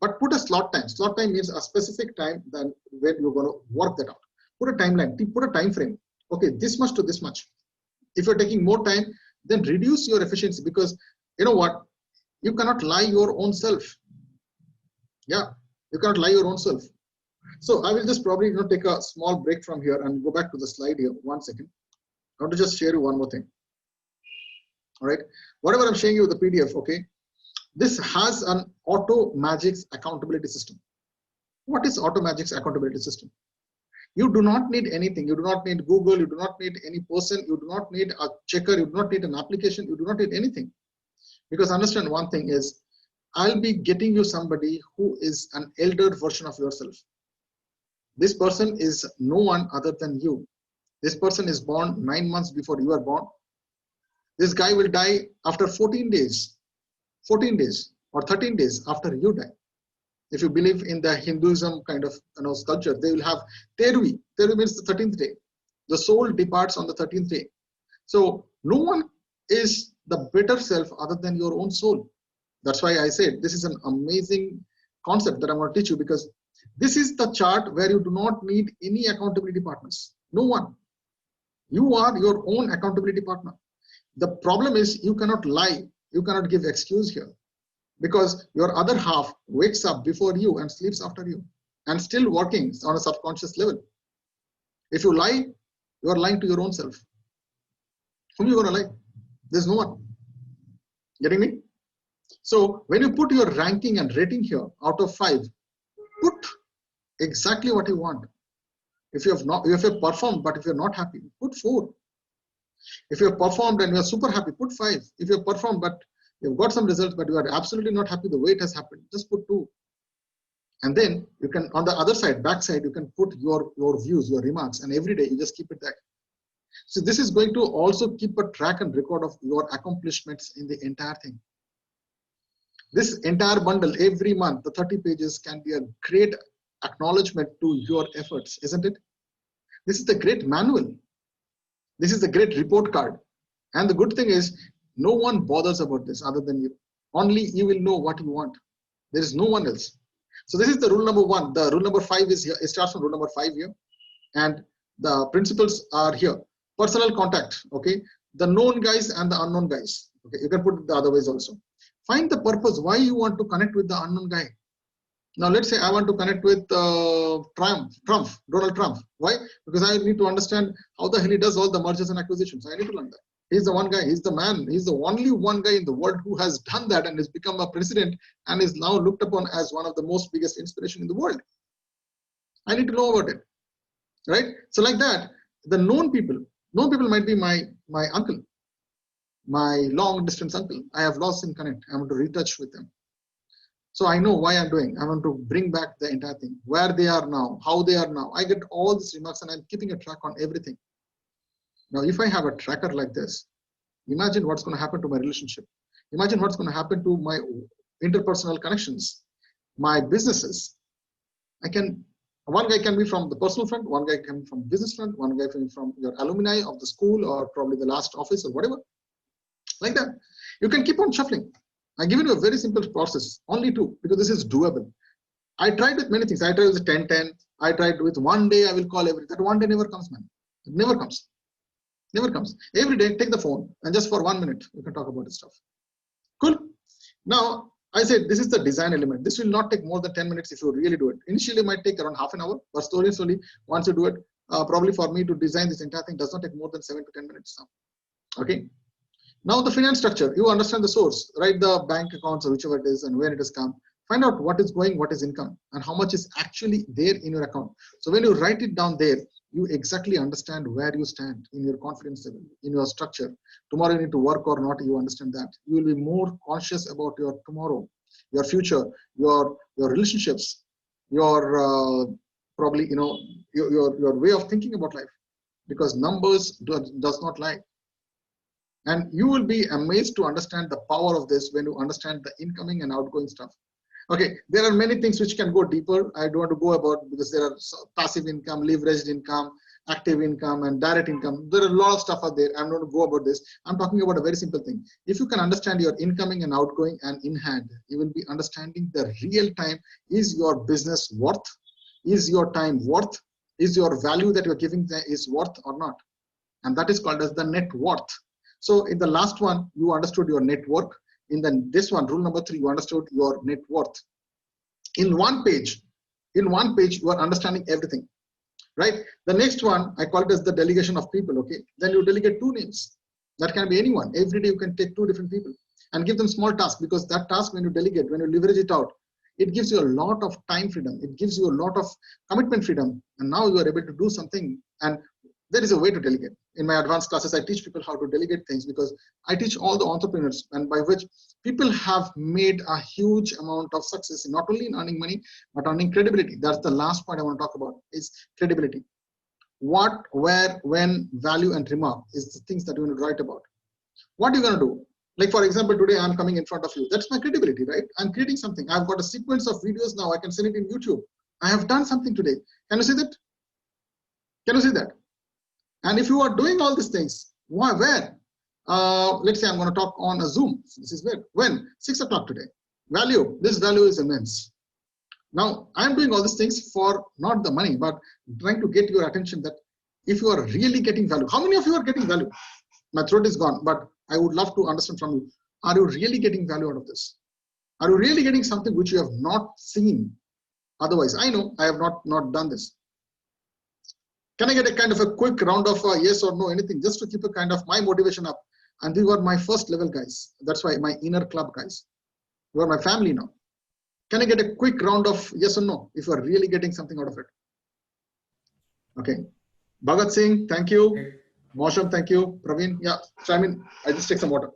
But put a slot time. Slot time means a specific time then when you're going to work that out. Put a timeline, put a time frame. Okay, this much to this much. If you're taking more time, then reduce your efficiency, because you know what? You cannot lie your own self. Yeah, you cannot lie your own self. So I will just probably take a small break from here and go back to the slide here. 1 second. I want to just share you one more thing. All right, whatever I'm showing you the PDF, okay, this has an Auto Magic's accountability system. What is Auto Magic's accountability system? You do not need anything. You do not need Google. You do not need any person. You do not need a checker. You do not need an application. You do not need anything. Because understand one thing is, I'll be getting you somebody who is an elder version of yourself. This person is no one other than you. This person is born 9 months before you are born. This guy will die after 14 days or 13 days after you die. If you believe in the Hinduism kind of culture, they will have Terui. Terui means the 13th day. The soul departs on the 13th day. So no one is the better self other than your own soul. That's why I said this is an amazing concept that I'm going to teach you, because this is the chart where you do not need any accountability partners. No one. You are your own accountability partner. The problem is you cannot lie. You cannot give excuse here, because your other half wakes up before you and sleeps after you and still working on a subconscious level. If you lie, you are lying to your own self. Whom are you going to lie? There's no one. Getting me? So when you put your ranking and rating here out of 5, put exactly what you want. If you have performed, but if you're not happy, put 4. If you have performed and you are super happy, put 5. If you have performed but you've got some results but you are absolutely not happy the way it has happened, just put 2. And then you can, on the other side, back side, you can put your views, your remarks, and every day you just keep it there. So this is going to also keep a track and record of your accomplishments in the entire thing. This entire bundle every month, the 30 pages, can be a great acknowledgement to your efforts, isn't it? This is the great manual. This is the great report card. And the good thing is, no one bothers about this other than you. Only you will know what you want. There is no one else. So this is the rule number 1. The rule number 5 is here. It starts from rule number 5 here. And the principles are here. Personal contact, okay? The known guys and the unknown guys. Okay, you can put it the other ways also. Find the purpose, why you want to connect with the unknown guy. Now let's say I want to connect with Donald Trump. Why? Because I need to understand how the hell he does all the mergers and acquisitions. I need to learn that. He's the one guy, he's the man, he's the only one guy in the world who has done that and has become a president and is now looked upon as one of the most biggest inspiration in the world. I need to know about it, right? So like that, the known people might be my uncle, my long distance uncle. I have lost in connect. I want to retouch with them. So I know why I'm doing. I want to bring back the entire thing, where they are now, how they are now. I get all these remarks and I'm keeping a track on everything. Now, if I have a tracker like this, imagine what's going to happen to my relationship. Imagine what's going to happen to my interpersonal connections, my businesses. One guy can be from the personal front, one guy can be from business front, one guy can be from your alumni of the school or probably the last office or whatever. Like that. You can keep on shuffling. I'm giving you a very simple process, only 2, because this is doable. I tried with many things. I tried with 10-10. I tried with 1 day I will call every. That 1 day never comes, man. It never comes. Never comes. Every day, take the phone and just for 1 minute, you can talk about this stuff. Cool. Now, I said this is the design element. This will not take more than 10 minutes if you really do it. Initially, it might take around half an hour, but slowly, once you do it, probably for me to design this entire thing does not take more than 7 to 10 minutes now. Okay. Now the finance structure, you understand the source, write the bank accounts or whichever it is and where it has come. Find out what is going, what is income, and how much is actually there in your account. So when you write it down there, you exactly understand where you stand in your confidence level, in your structure. Tomorrow you need to work or not, you understand that. You will be more conscious about your tomorrow, your future, your relationships, your probably your way of thinking about life, because numbers does not lie. And you will be amazed to understand the power of this when you understand the incoming and outgoing stuff. Okay, there are many things which can go deeper. I don't want to go about because there are passive income, leveraged income, active income and direct income. There are a lot of stuff out there. I'm not going to go about this. I'm talking about a very simple thing. If you can understand your incoming and outgoing and in hand, you will be understanding the real time. Is your business worth? Is your time worth? Is your value that you're giving there is worth or not? And that is called as the net worth. So in the last one, you understood your network. In this one, rule number 3, you understood your net worth. In one page, you are understanding everything, right? The next one, I call it as the delegation of people, okay? Then you delegate 2 names. That can be anyone. Every day you can take 2 different people and give them small tasks, because that task, when you delegate, when you leverage it out, it gives you a lot of time freedom. It gives you a lot of commitment freedom. And now you are able to do something. And there is a way to delegate. In my advanced classes, I teach people how to delegate things, because I teach all the entrepreneurs, and by which people have made a huge amount of success, not only in earning money, but earning credibility. That's the last point I want to talk about, is credibility. What, where, when, value, and remark is the things that you're going to write about. What are you going to do? Like, for example, today I'm coming in front of you. That's my credibility, right? I'm creating something. I've got a sequence of videos now. I can send it in YouTube. I have done something today. Can you see that? Can you see that? And if you are doing all these things, where? Let's say I'm going to talk on a Zoom. This is where? When? 6 o'clock today. Value. This value is immense. Now, I'm doing all these things for not the money, but trying to get your attention that if you are really getting value. How many of you are getting value? My throat is gone, but I would love to understand from you. Are you really getting value out of this? Are you really getting something which you have not seen? Otherwise, I know I have not done this. Can I get a kind of a quick round of yes or no, anything, just to keep a kind of my motivation up? And these were my first level guys. That's why my inner club guys. You are my family now. Can I get a quick round of yes or no if you are really getting something out of it? Okay. Bhagat Singh, thank you. Mosham, thank you. Praveen, yeah. So I just take some water.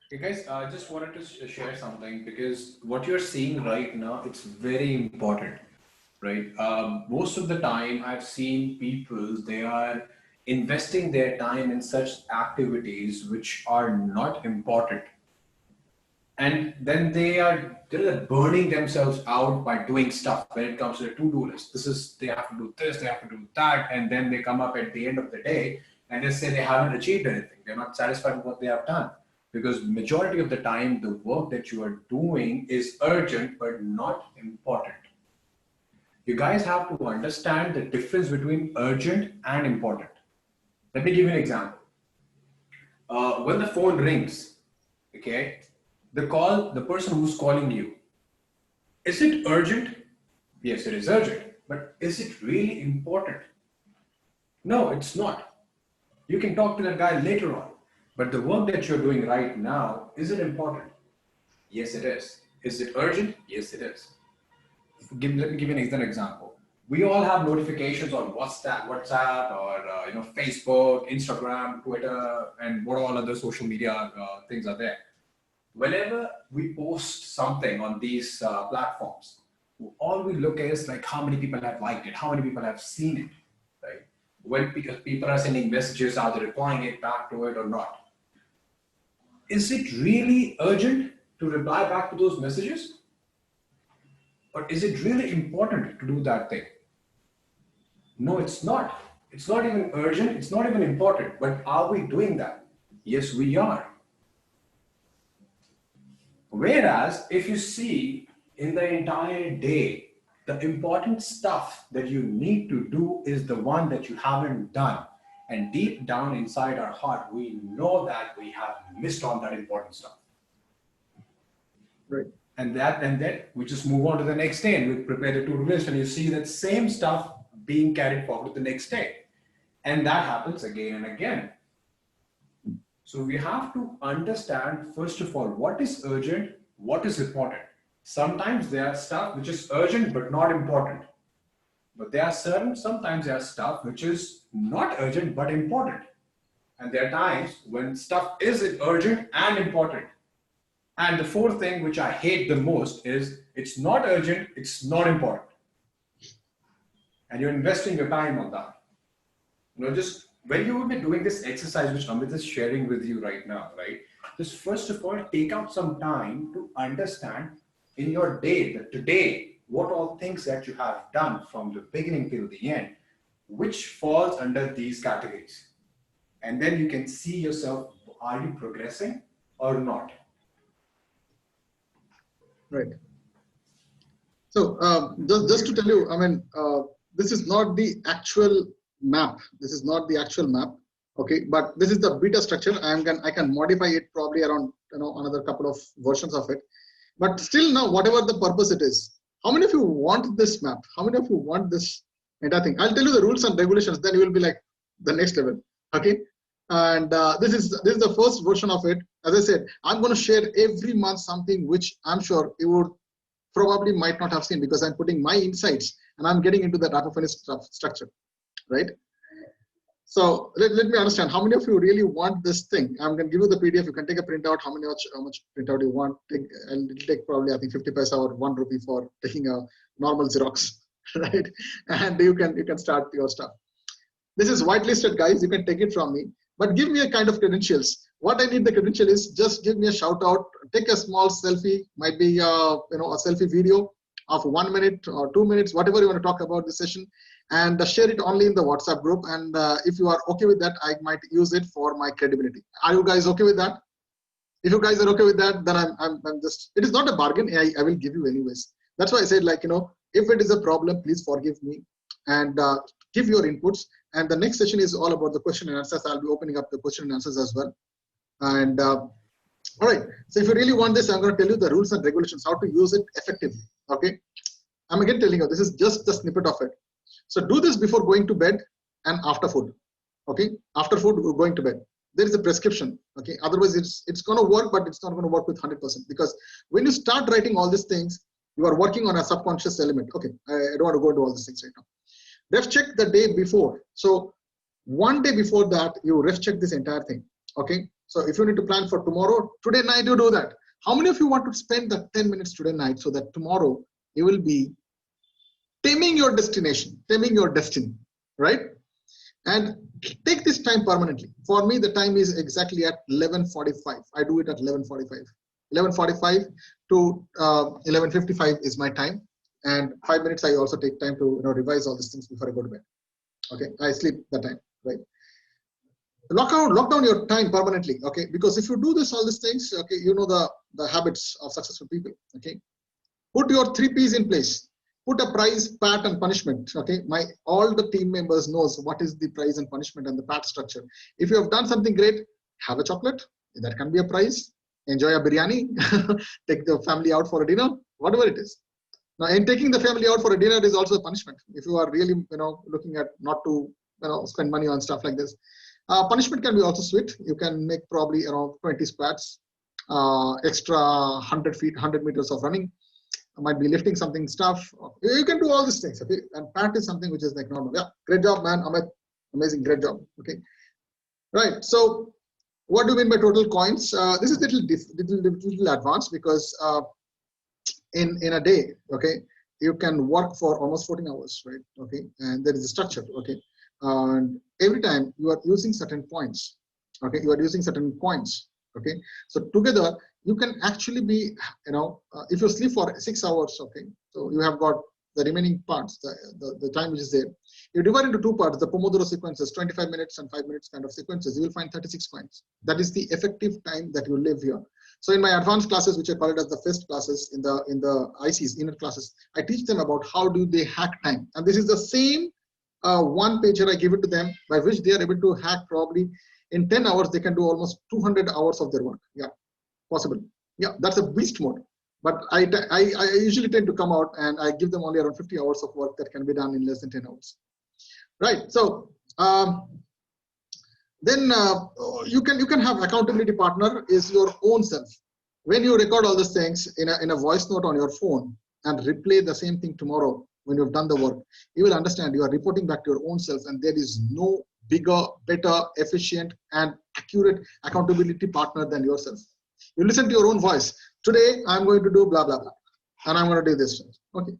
Okay, guys, I just wanted to share something, because what you're seeing right now, it's very important. Right. Most of the time I've seen people, they are investing their time in such activities which are not important. And then they're burning themselves out by doing stuff when it comes to the to-do list. They have to do this, they have to do that. And then they come up at the end of the day and they say they haven't achieved anything. They're not satisfied with what they have done. Because majority of the time, the work that you are doing is urgent, but not important. You guys have to understand the difference between urgent and important. Let me give you an example. When the phone rings, okay, the person who's calling you, is it urgent? Yes, it is urgent, but is it really important? No, it's not. You can talk to that guy later on, but the work that you're doing right now, is it important? Yes, it is. Is it urgent? Yes, it is. Let me give you an example. We all have notifications on WhatsApp, or Facebook, Instagram, Twitter, and what all other social media things are there. Whenever we post something on these platforms, all we look at is like how many people have liked it, how many people have seen it, right? When people are sending messages, are they replying it back to it or not? Is it really urgent to reply back to those messages? Or is it really important to do that thing? No, it's not. It's not even urgent. It's not even important. But are we doing that? Yes, we are. Whereas if you see in the entire day, the important stuff that you need to do is the one that you haven't done. And deep down inside our heart, we know that we have missed on that important stuff. Right. And then we just move on to the next day and we prepare the to-do list, and you see that same stuff being carried forward the next day. And that happens again and again. So we have to understand, first of all, what is urgent, what is important. Sometimes there are stuff which is urgent but not important. But there are sometimes there are stuff which is not urgent but important. And there are times when stuff is urgent and important. And the fourth thing which I hate the most is it's not urgent, it's not important. And you're investing your time on that. Just when you will be doing this exercise, which Amit is sharing with you right now, right? Just first of all, take out some time to understand in your day, that today, what all things that you have done from the beginning till the end, which falls under these categories. And then you can see yourself, are you progressing or not? Right. So just to tell you, I mean, this is not the actual map. This is not the actual map. Okay, but this is the beta structure. I can modify it probably around another couple of versions of it. But still now, whatever the purpose it is, how many of you want this map? How many of you want this entire thing? I'll tell you the rules and regulations. Then you will be like the next level. Okay, and this is the first version of it. As I said, I'm going to share every month something which I'm sure you would probably might not have seen, because I'm putting my insights and I'm getting into that Rapid structure, right? So let me understand, how many of you really want this thing? I'm going to give you the PDF. You can take a printout. How much printout you want? It'll take probably, I think, 50 paisa or 1 rupee for taking a normal Xerox, right? And you can start your stuff. This is whitelisted, guys. You can take it from me, but give me a kind of credentials. What I need the credential is just give me a shout out. Take a small selfie, might be a selfie video of 1 minute or 2 minutes, whatever you want to talk about this session, and share it only in the WhatsApp group. And if you are okay with that, I might use it for my credibility. Are you guys okay with that? If you guys are okay with that, then I'm just, it is not a bargain. I will give you anyways. That's why I said, like, if it is a problem, please forgive me and give your inputs. And the next session is all about the question and answers. I'll be opening up the question and answers as well. And all right, so if you really want this, I'm going to tell you the rules and regulations, how to use it effectively. Okay, I'm again telling you, this is just the snippet of it. So do this before going to bed and after food. Okay, after food, we're going to bed. There is a prescription. Okay, otherwise it's going to work, but it's not going to work with 100%, because when you start writing all these things, you are working on a subconscious element. Okay, I don't want to go into all these things right now. Ref check the day before. So 1 day before that, you ref check this entire thing. Okay, so if you need to plan for tomorrow, today night you do that. How many of you want to spend the 10 minutes today night so that tomorrow you will be taming your destination, taming your destiny, right? And take this time permanently. For me, the time is exactly at 11:45. I do it at 11:45. 11:45 to 11:55 is my time. And 5 minutes, I also take time to revise all these things before I go to bed. Okay, I sleep that time, right? Lock down your time permanently. Okay, because if you do all these things, okay, you know the habits of successful people. Okay, put your 3 P's in place. Put a prize, pat, and punishment. Okay, all the team members knows what is the prize and punishment and the pat structure. If you have done something great, have a chocolate. That can be a prize. Enjoy a biryani. Take the family out for a dinner. Whatever it is. Now, in taking the family out for a dinner is also a punishment. If you are really, looking at not to, spend money on stuff like this. Punishment can be also sweet. You can make probably around 20 squats, extra 100 meters of running. Might be lifting something stuff. You can do all these things. Okay, and pat is something which is like normal. Yeah, great job, man. Amit, amazing, great job. Okay, right. So, what do you mean by total coins? This is little advanced, because in a day, okay, you can work for almost 14 hours, right? Okay, and there is a structure. Okay, and every time you are using certain points. Okay, you are using certain points. Okay, so together you can actually be, if you sleep for 6 hours, okay, so you have got the remaining parts, the time which is there. You divide into 2 parts, the Pomodoro sequences, 25 minutes and 5 minutes kind of sequences. You will find 36 coins. That is the effective time that you live here. So in my advanced classes, which I call it as the first classes, in the ICs, inner classes, I teach them about how do they hack time. And this is the same one pager I give it to them, by which they are able to hack probably in 10 hours, they can do almost 200 hours of their work. Yeah, possible. Yeah, that's a beast mode. But I usually tend to come out and I give them only around 50 hours of work that can be done in less than 10 hours. Right. So then you can have accountability partner is your own self. When you record all these things in a voice note on your phone and replay the same thing tomorrow when you've done the work, you will understand you are reporting back to your own self, and there is no bigger, better, efficient, and accurate accountability partner than yourself. You listen to your own voice. Today, I'm going to do blah, blah, blah, and I'm going to do this. Okay.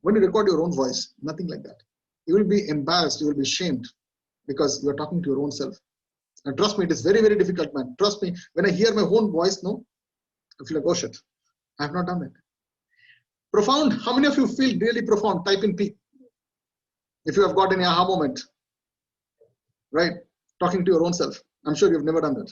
When you record your own voice, nothing like that. You will be embarrassed. You will be shamed, because you're talking to your own self. And trust me, it is very, very difficult, man. Trust me. When I hear my own voice, no, I feel like, oh shit, I have not done that. Profound. How many of you feel really profound? Type in P. If you have got any aha moment, right? Talking to your own self. I'm sure you've never done that.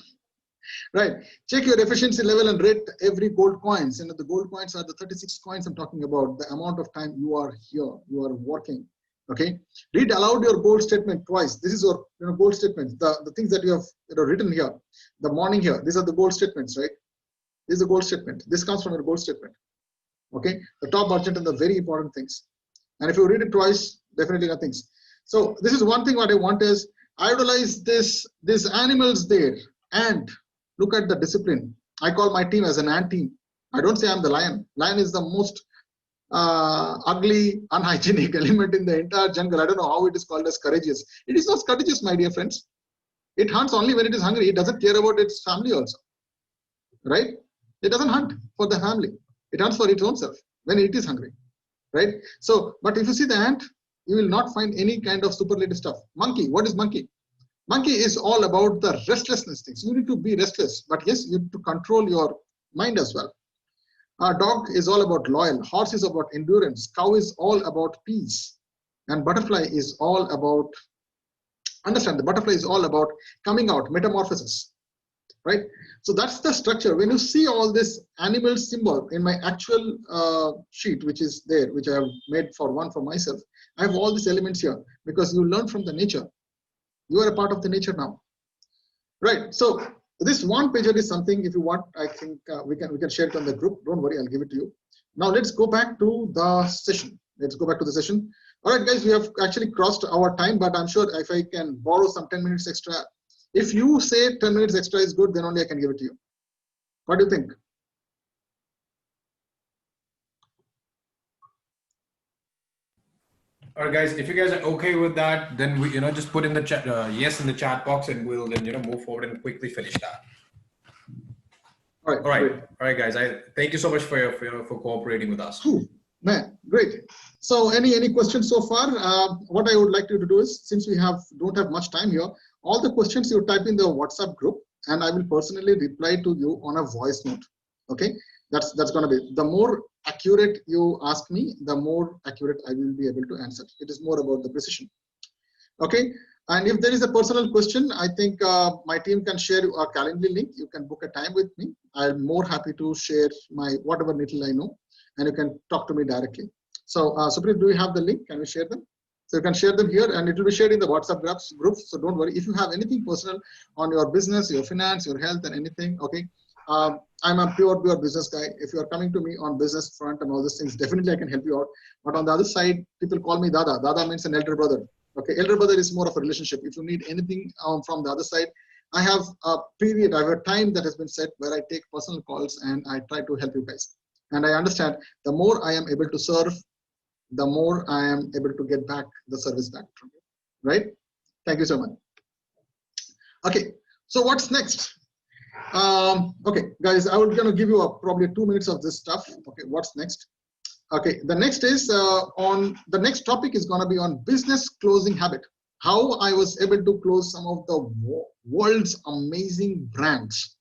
Right. Check your efficiency level and rate every gold coins. The gold coins are the 36 coins I'm talking about, the amount of time you are here, you are working. Okay. Read aloud your goal statement twice. This is your goal statements, the things that you have written here, the morning here. These are the goal statements, right? This is the goal statement. This comes from your goal statement. Okay. The top urgent and the very important things. And if you read it twice, definitely nothing. So this is one thing what I want is idolize these animals there and look at the discipline. I call my team as an ant team. I don't say I'm the lion. Lion is the most ugly, unhygienic element in the entire jungle. I don't know how it is called as courageous. It is not courageous, my dear friends. It hunts only when it is hungry. It doesn't care about its family also. Right? It doesn't hunt for the family. It hunts for its own self when it is hungry. Right? So, but if you see the ant, you will not find any kind of superlative stuff. Monkey, what is monkey? Monkey is all about the restlessness things. You need to be restless, but yes, you need to control your mind as well. Dog is all about loyal. Horse is about endurance. Cow is all about peace. And butterfly is all about, understand, the butterfly is all about coming out, metamorphosis, right? So that's the structure. When you see all this animal symbol in my actual sheet, which is there, which I have made for myself, I have all these elements here because you learn from the nature. You are a part of the nature now, right? So this one pager is something, if you want, I think we can share it on the group. Don't worry, I'll give it to you. Now let's go back to the session. Let's go back to the session. All right, guys, we have actually crossed our time, but I'm sure if I can borrow some 10 minutes extra, if you say 10 minutes extra is good, then only I can give it to you. What do you think? All right, guys, if you guys are okay with that, then we, just put in the chat, yes in the chat box, and we'll then, move forward and quickly finish that. All right, guys. I thank you so much for cooperating with us. Cool, man, great. So, any questions so far? What I would like you to do is, since we don't have much time here, all the questions you type in the WhatsApp group, and I will personally reply to you on a voice note. Okay, that's going to be the more accurate you ask me, the more accurate I will be able to answer. It is more about the precision. Okay, and if there is a personal question, I think my team can share a Calendly link. You can book a time with me. I'm more happy to share my whatever little I know, and you can talk to me directly. So, Supreet, do you have the link? Can we share them? So you can share them here, and it will be shared in the WhatsApp groups. So don't worry. If you have anything personal on your business, your finance, your health, and anything, okay. I'm a pure business guy. If you are coming to me on business front and all these things, definitely I can help you out. But on the other side, people call me Dada. Dada means an elder brother. Okay, elder brother is more of a relationship. If you need anything from the other side, I have a period, I have a time that has been set where I take personal calls and I try to help you guys. And I understand the more I am able to serve, the more I am able to get back the service back from you. Right? Thank you so much. Okay, so what's next? Okay, guys, I was going to give you probably 2 minutes of this stuff. Okay, what's next? Okay, the next is the next topic is going to be on business closing habit. How I was able to close some of the world's amazing brands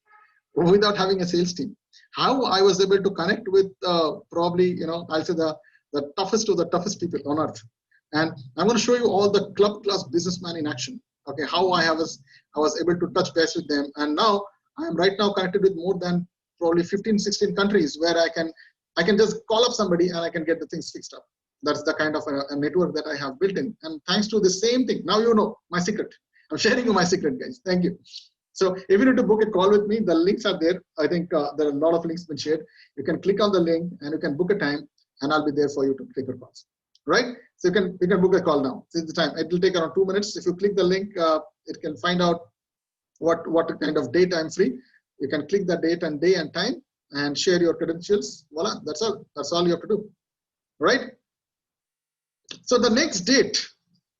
without having a sales team. How I was able to connect with probably, I'll say the toughest of the toughest people on earth. And I'm going to show you all the club class businessman in action. Okay, how I was able to touch base with them. And now I am right now connected with more than probably 15, 16 countries where I can just call up somebody and I can get the things fixed up. That's the kind of a network that I have built in. And thanks to the same thing, now you know my secret. I'm sharing you my secret, guys. Thank you. So if you need to book a call with me, the links are there. I think there are a lot of links been shared. You can click on the link and you can book a time and I'll be there for you to take your calls. Right? So you can book a call now. This is the time. It will take around 2 minutes. If you click the link, it can find out what kind of date I'm free. You can click the date and day and time and share your credentials. Voila, that's all. That's all you have to do. Right? So the next date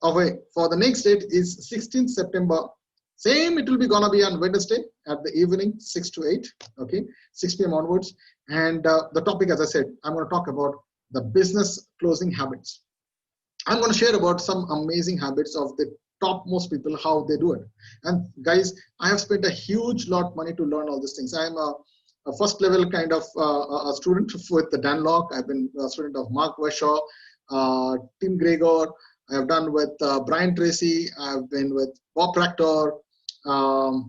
for the next date is 16th September. Same, it will be gonna be on Wednesday at the evening, 6 to 8. Okay, 6 p.m. onwards. And the topic, as I said, I'm going to talk about the business closing habits. I'm going to share about some amazing habits of the topmost people, how they do it. And guys, I have spent a huge lot of money to learn all these things. I'm a first level kind of a student with the Dan Locke. I've been a student of Mark Weshaw, Tim Gregor, I have done with Brian Tracy. I've been with Bob Proctor, Ronald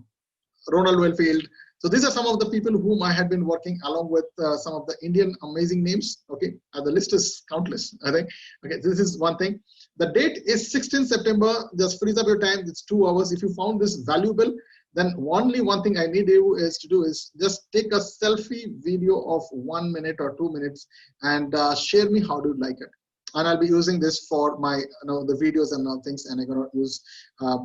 Wellfield. So these are some of the people whom I had been working along with some of the Indian amazing names. Okay, the list is countless. I think. Okay, this is one thing. The date is 16 September. Just freeze up your time. It's 2 hours. If you found this valuable, then only one thing I need you is to do is just take a selfie video of 1 minute or 2 minutes and share me how do you like it. And I'll be using this for my the videos and all things, and I'm gonna use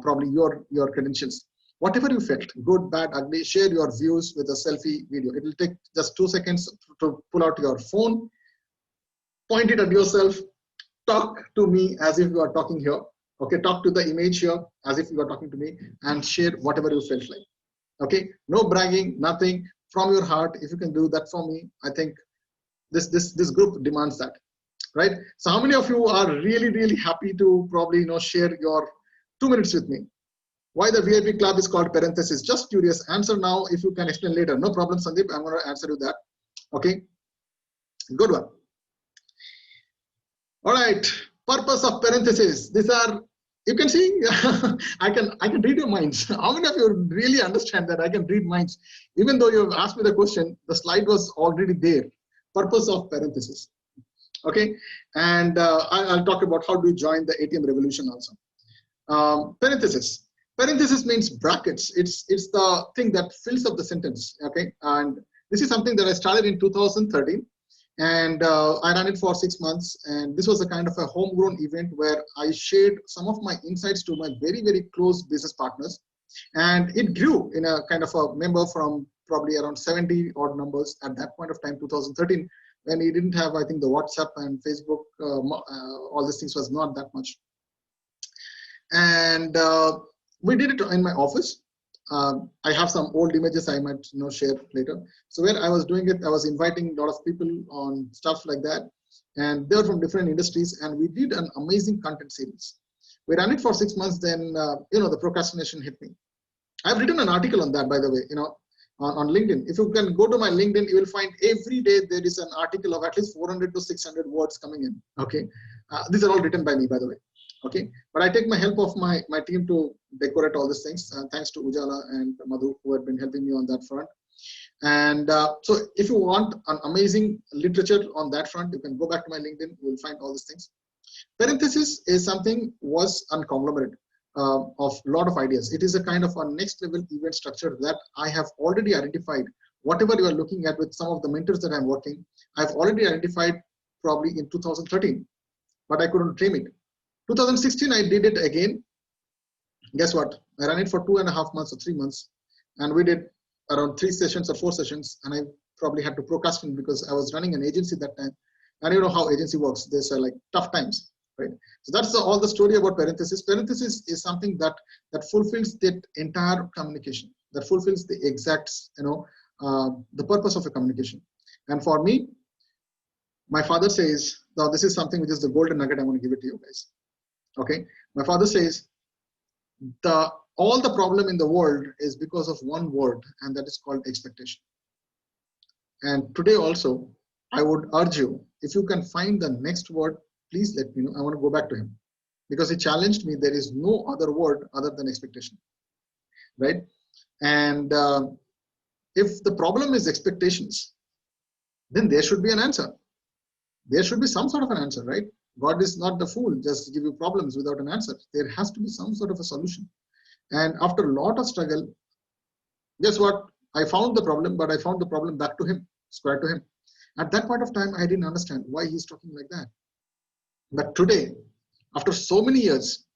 probably your credentials. Whatever you felt, good, bad, ugly, share your views with a selfie video. It will take just 2 seconds to pull out your phone, point it at yourself, talk to me as if you are talking here. Okay, talk to the image here as if you are talking to me, and share whatever you felt like. Okay, no bragging, nothing, from your heart. If you can do that for me, I think this group demands that, right? So how many of you are really happy to probably share your 2 minutes with me? Why the VIP club is called parenthesis? Just curious. Answer now. If you can explain later, no problem, Sandeep. I'm going to answer you that. Okay, good one. All right. Purpose of parentheses. These are, you can see, I can read your minds. How many of you really understand that I can read minds? Even though you have asked me the question, the slide was already there. Purpose of parentheses. Okay, and I'll talk about how do you join the ATM revolution also. Parentheses. Parenthesis means brackets. It's the thing that fills up the sentence. Okay, and this is something that I started in 2013, and I ran it for 6 months. And this was a kind of a homegrown event where I shared some of my insights to my very close business partners, and it grew in a kind of a member from probably around 70 odd numbers at that point of time, 2013, when we didn't have, I think, the WhatsApp and Facebook. All these things was not that much, and we did it in my office. I have some old images I might share later. So where I was doing it, I was inviting a lot of people on stuff like that, and they were from different industries, and we did an amazing content series. We ran it for 6 months. Then the procrastination hit me. I've written an article on that, by the way, on LinkedIn. If you can go to my LinkedIn, you will find every day there is an article of at least 400 to 600 words coming in. Okay, these are all written by me, by the way. Okay, but I take my help of my team to decorate all these things. Thanks to Ujala and Madhu, who have been helping me on that front. And so if you want an amazing literature on that front, you can go back to my LinkedIn. You will find all these things. Parenthesis is something was a conglomerate of a lot of ideas. It is a kind of a next level event structure that I have already identified. Whatever you are looking at with some of the mentors that I'm working, I've already identified probably in 2013, but I couldn't frame it. 2016, I did it again. Guess what? I ran it for 2.5 months or 3 months, and we did around 3 sessions or 4 sessions, and I probably had to procrastinate because I was running an agency that time, and you know how agency works. There's like tough times, right? So that's all the story about parenthesis. Parenthesis is something that fulfills the entire communication, that fulfills the exact, the purpose of a communication. And for me, my father says, now this is something which is the golden nugget. I want to give it to you guys. Okay, my father says all the problem in the world is because of one word, and that is called expectation. And today also, I would urge you, if you can find the next word, please let me know. I want to go back to him because he challenged me. There is no other word other than expectation, right? And if the problem is expectations, then there should be an answer. There should be some sort of an answer, right? God is not the fool, just give you problems without an answer. There has to be some sort of a solution. And after a lot of struggle, guess what? I found the problem, but I found the problem back to him, square to him. At that point of time, I didn't understand why he's talking like that. But today, after so many years,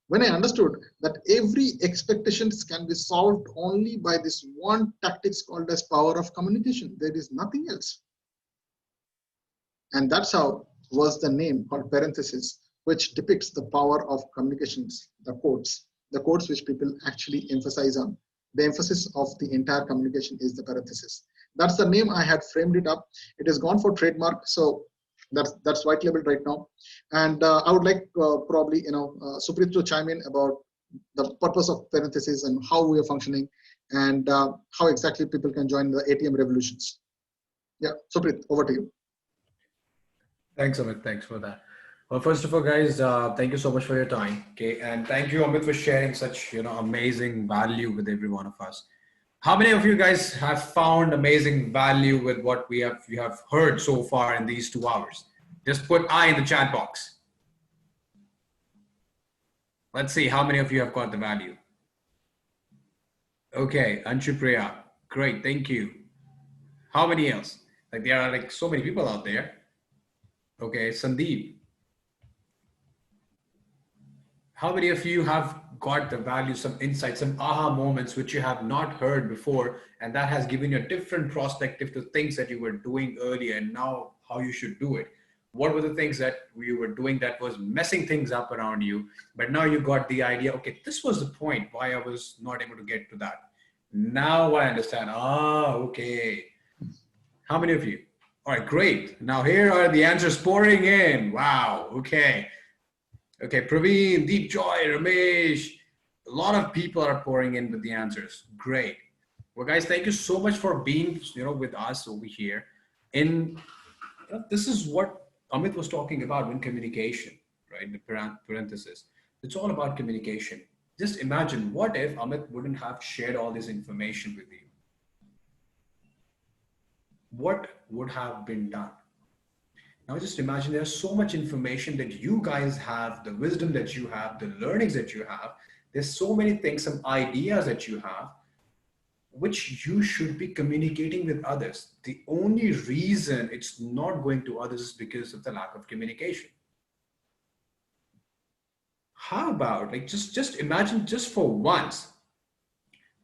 when I understood that every expectations can be solved only by this one tactics called as power of communication, there is nothing else. And that's how was the name called parenthesis, which depicts the power of communications, the quotes which people actually emphasize on. The emphasis of the entire communication is the parenthesis. That's the name I had framed it up. It is gone for trademark, so that's white labeled right now. And I would like probably Suprit to chime in about the purpose of parenthesis and how we are functioning, and how exactly people can join the ATM revolutions. Yeah, Suprit, over to you. Thanks, Amit. Thanks for that. Well, first of all, guys, thank you so much for your time. Okay, and thank you, Amit, for sharing such amazing value with every one of us. How many of you guys have found amazing value with what you have heard so far in these 2 hours? Just put I in the chat box. Let's see how many of you have got the value. Okay, Anshupriya, great, thank you. How many else? Like there are like so many people out there. Okay, Sandeep. How many of you have got the value, some insights, some aha moments which you have not heard before, and that has given you a different perspective to things that you were doing earlier and now how you should do it? What were the things that you were doing that was messing things up around you, but now you got the idea, okay, this was the point why I was not able to get to that. Now I understand. Ah, okay. How many of you? All right, great. Now here are the answers pouring in. Wow, okay. Okay, Praveen, Deep Joy, Ramesh, a lot of people are pouring in with the answers. Great. Well, guys, thank you so much for being, with us over here. In this is what Amit was talking about when communication, right? The parenthesis. It's all about communication. Just imagine what if Amit wouldn't have shared all this information with you? What would have been done? Now just imagine there's so much information that you guys have, the wisdom that you have, the learnings that you have. There's so many things, some ideas that you have, which you should be communicating with others. The only reason it's not going to others is because of the lack of communication. How about like just imagine just for once,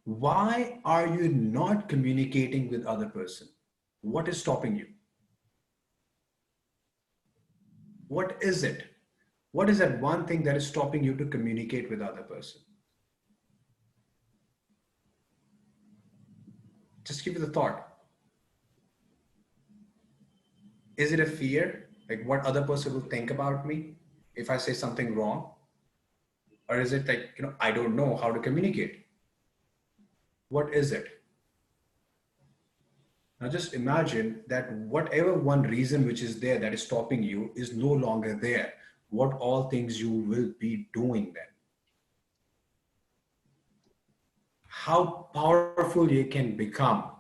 why are you not communicating with other person? What is stopping you? What is it? What is that one thing that is stopping you to communicate with other person? Just give it a thought. Is it a fear? Like what other person will think about me if I say something wrong? Or is it like, I don't know how to communicate? What is it? Now just imagine that whatever one reason which is there that is stopping you is no longer there. What all things you will be doing then? How powerful you can become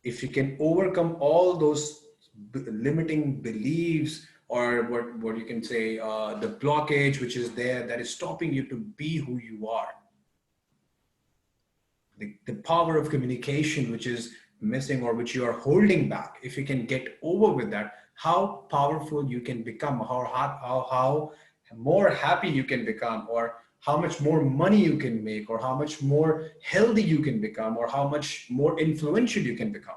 if you can overcome all those limiting beliefs, or what you can say, the blockage which is there that is stopping you to be who you are. The power of communication which is missing or which you are holding back, if you can get over with that, how powerful you can become, how more happy you can become, or how much more money you can make, or how much more healthy you can become, or how much more influential you can become.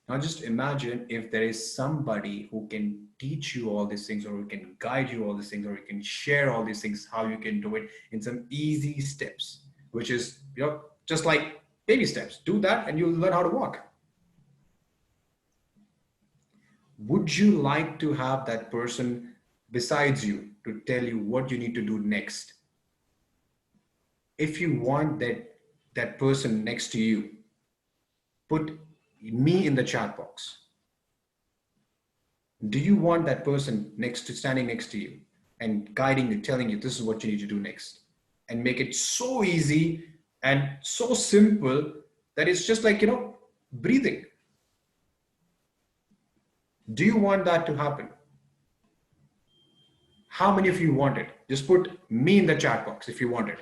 Now just imagine if there is somebody who can teach you all these things, or who can guide you all these things, or who can share all these things, how you can do it in some easy steps, which is, just like baby steps. Do that and you'll learn how to walk. Would you like to have that person besides you to tell you what you need to do next? If you want that person next to you, put me in the chat box. Do you want that person standing next to you and guiding you, telling you this is what you need to do next, and make it so easy and so simple that it's just like, breathing? Do you want that to happen? How many of you want it? Just put me in the chat box if you want it.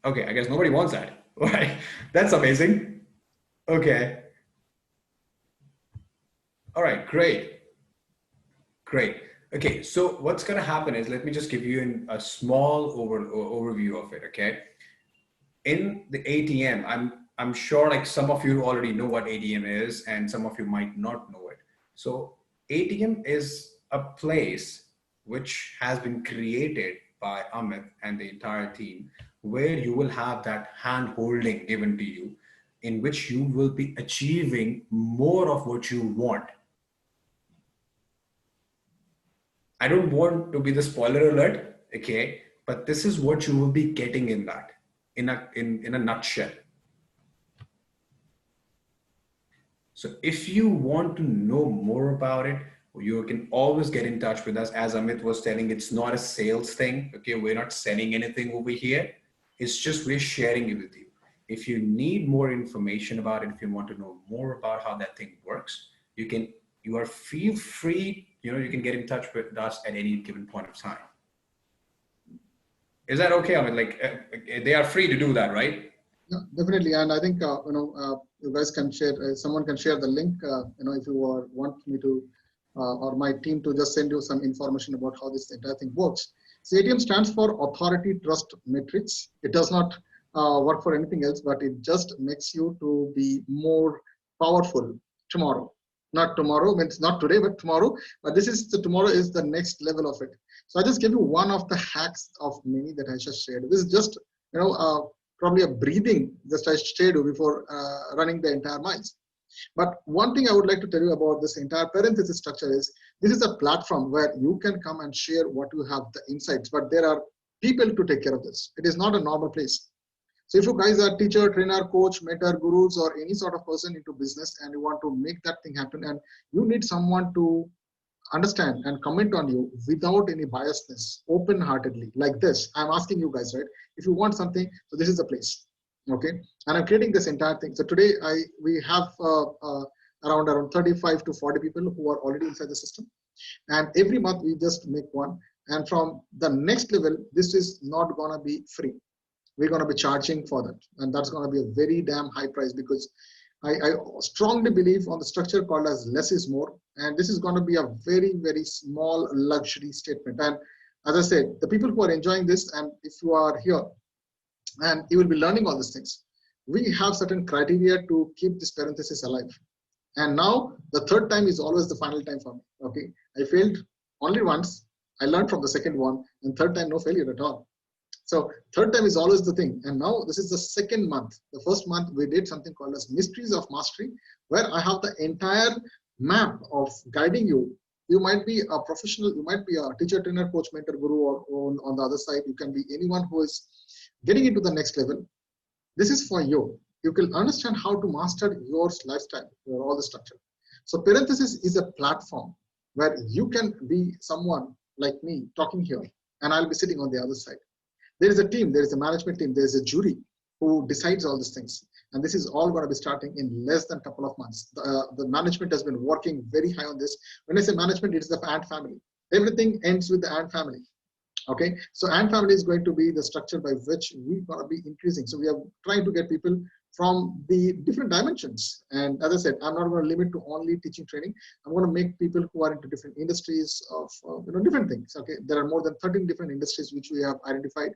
Okay, I guess nobody wants that. All right, that's amazing. Okay. All right, great. Great. Okay, so what's going to happen is, let me just give you a small overview of it, okay? In the ATM, I'm sure like some of you already know what ATM is and some of you might not know it. So ATM is a place which has been created by Amit and the entire team, where you will have that hand holding given to you, in which you will be achieving more of what you want. I don't want to be the spoiler alert, okay, but this is what you will be getting in that, in a nutshell. So if you want to know more about it, you can always get in touch with us. As Amit was telling, it's not a sales thing. Okay, we're not selling anything over here. It's just we're sharing it with you. If you need more information about it, if you want to know more about how that thing works, you are feel free, you can get in touch with us at any given point of time. Is that okay? I mean, like they are free to do that, right? Yeah, definitely. And I think you guys can share. Someone can share the link. If you want me to, or my team to just send you some information about how this entire thing works. So ATM stands for Authority Trust Matrix. It does not work for anything else, but it just makes you to be more powerful tomorrow. Not tomorrow, means not today, but tomorrow. But tomorrow is the next level of it. So I just give you one of the hacks of many that I just shared. This is just probably a breathing just I shared before running the entire miles. But one thing I would like to tell you about this entire parenthesis structure is this is a platform where you can come and share what you have, the insights, but there are people to take care of this. It is not a normal place. So if you guys are teacher, trainer, coach, mentor, gurus, or any sort of person into business and you want to make that thing happen and you need someone to understand and comment on you without any biasness, open-heartedly, like this. I'm asking you guys, right? If you want something, so this is the place, okay? And I'm creating this entire thing. So today we have around 35 to 40 people who are already inside the system. And every month we just make one. And from the next level, this is not gonna be free. We're gonna be charging for that. And that's gonna be a very damn high price because I strongly believe on the structure called as less is more. And this is going to be a very, very small luxury statement. And as I said, the people who are enjoying this, and if you are here and you will be learning all these things, we have certain criteria to keep this parenthesis alive. And now the third time is always the final time for me. Okay. I failed only once. I learned from the second one, and third time, no failure at all. So third time is always the thing. And now this is the second month. The first month we did something called as Mysteries of Mastery, where I have the entire map of guiding you. You might be a professional, you might be a teacher, trainer, coach, mentor, guru, or on the other side, you can be anyone who is getting into the next level. This is for you. You can understand how to master your lifestyle, all the structure. So parenthesis is a platform where you can be someone like me talking here, and I'll be sitting on the other side. There is a team, there is a management team, there is a jury who decides all these things. And this is all going to be starting in less than a couple of months. The management has been working very high on this. When I say management, it's the Ant family. Everything ends with the Ant family. Okay, so Ant family is going to be the structure by which we're going to be increasing. So we are trying to get people from the different dimensions. And as I said, I'm not going to limit to only teaching training. I'm going to make people who are into different industries of different things. Okay, there are more than 13 different industries which we have identified.